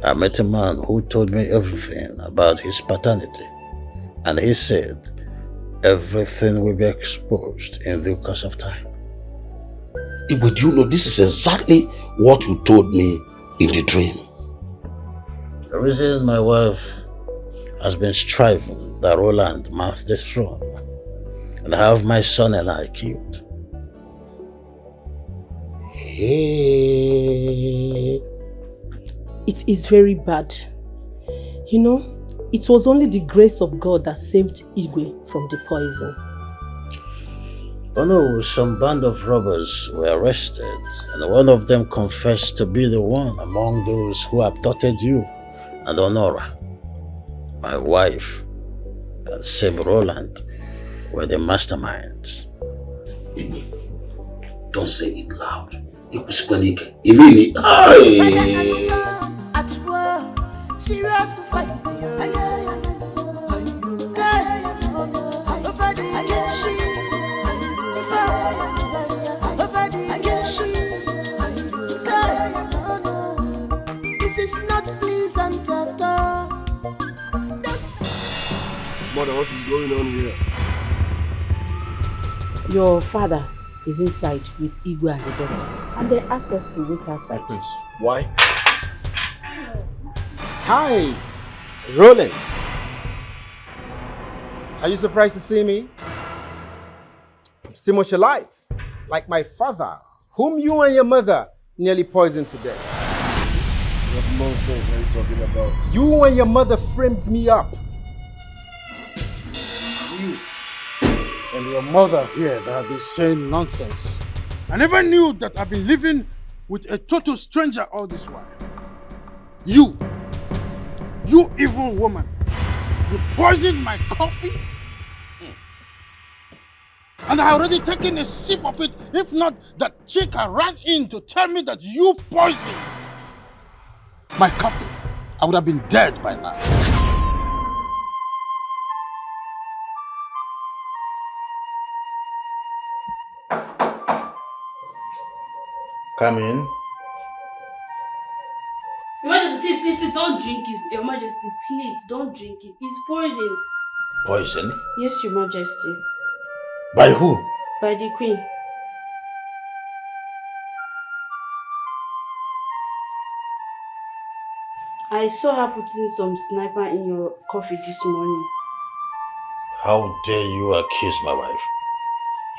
I met a man who told me everything about his paternity, and he said everything will be exposed in the course of time. Igwe, do you know this is exactly what you told me in the dream? The reason my wife has been striving that Roland mounts the throne and have my son and I killed. Hey. It is very bad. You know, it was only the grace of God that saved Igwe from the poison. Oh no, some band of robbers were arrested, and one of them confessed to be the one among those who abducted you and Honora. My wife and Sam Roland were the masterminds. Don't say it loud. It was panic. Imini. At work, serious fight. This is not pleasant at all. Mother, what is going on here? Your father is inside with Igwe and the doctor, and they asked us to wait outside. Why? Hi, Roland. Are you surprised to see me? I'm still much alive, like my father, whom you and your mother nearly poisoned to death. What nonsense are you talking about? You and your mother framed me up. You and your mother here that have been saying nonsense. I never knew that I've been living with a total stranger all this while. You evil woman, you poisoned my coffee? And I already taken a sip of it. If not, that chica ran in to tell me that you poisoned my coffee, I would have been dead by now. Come in. Your Majesty, please don't drink it. Your Majesty, please don't drink it. It's poisoned. Poison? Yes, Your Majesty. By who? By the Queen. I saw her putting some sniper in your coffee this morning. How dare you accuse my wife?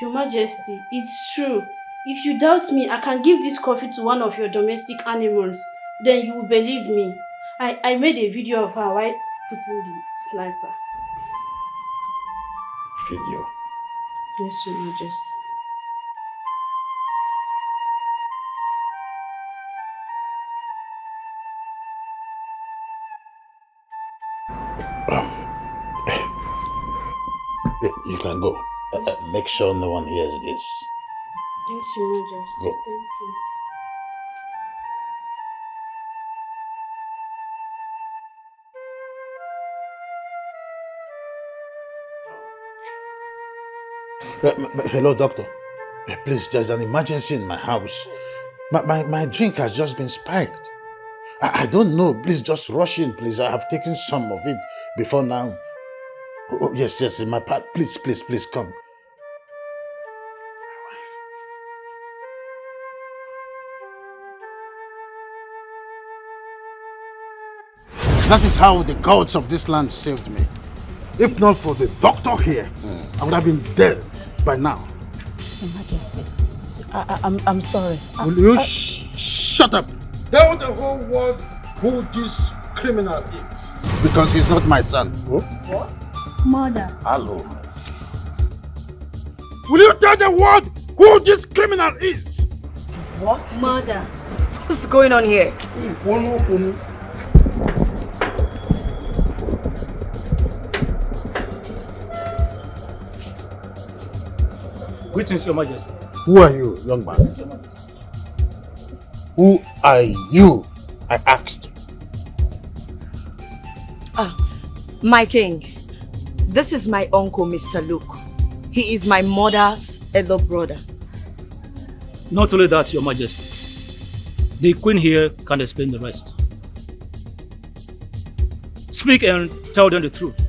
Your Majesty, it's true. If you doubt me, I can give this coffee to one of your domestic animals. Then you will believe me. I made a video of her while putting the sniper. Video? Yes, Your Majesty. You can go. Make sure no one hears this. Yes, Your Majesty. Go. Thank you. Hello, doctor. Please, there's an emergency in my house. My drink has just been spiked. I don't know. Please just rush in, please. I have taken some of it before now. Oh, yes, in my part. Please, come. That is how the gods of this land saved me. If not for the doctor here, I would have been dead by now. Your Majesty, I'm sorry. Will you shut up? Tell the whole world who this criminal is. Because he's not my son. What? Mother. Hello. Will you tell the world who this criminal is? What? Mother. What's going on here? Greetings, Your Majesty. Who are you, young man? Who are you? I asked. My king, this is my uncle, Mr. Luke. He is my mother's elder brother. Not only that, Your Majesty. The Queen here can explain the rest. Speak and tell them the truth.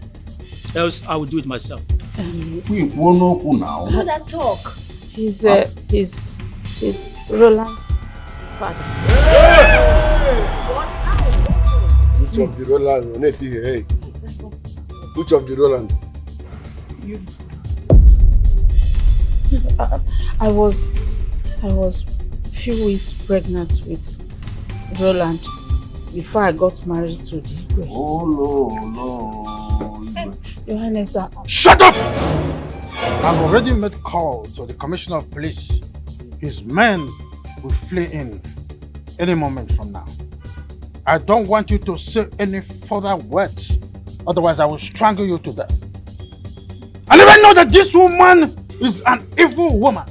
Else I will do it myself. Mother, talk. He's Roland's father. Which of the Roland? Hey. Which of the Roland? I was few weeks pregnant with Roland before I got married to the Oh no. Your Highness, Shut up! I've already made call to the Commissioner of Police. His men will flee in any moment from now. I don't want you to say any further words, otherwise I will strangle you to death. I never know that this woman is an evil woman,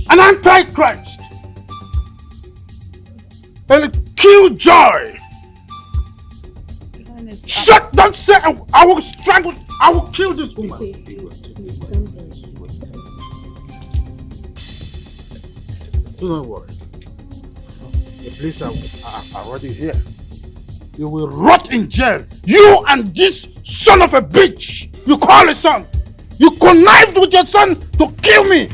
an antichrist, a killjoy. Shut! Don't say I will strangle. I will kill this woman. Do not worry. The police are already here. You will rot in jail. You and this son of a bitch. You call a son. You connived with your son to kill me.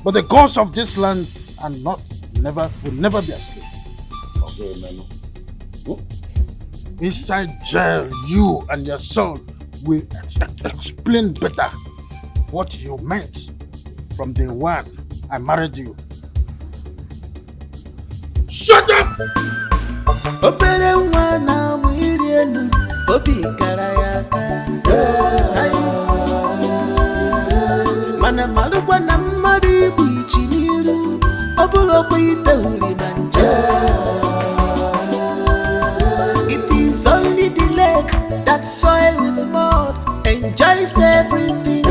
But the gods of this land are will never be asleep. Okay, man. Inside jail, you and your son will explain better what you meant from day one I married you. Shut up! Obere mwana mwirienu obi karayaka mana malugwa na mmadu ibu ichiniru obulo kwite uri na nje. It is only the lake that soil with mud enjoys everything.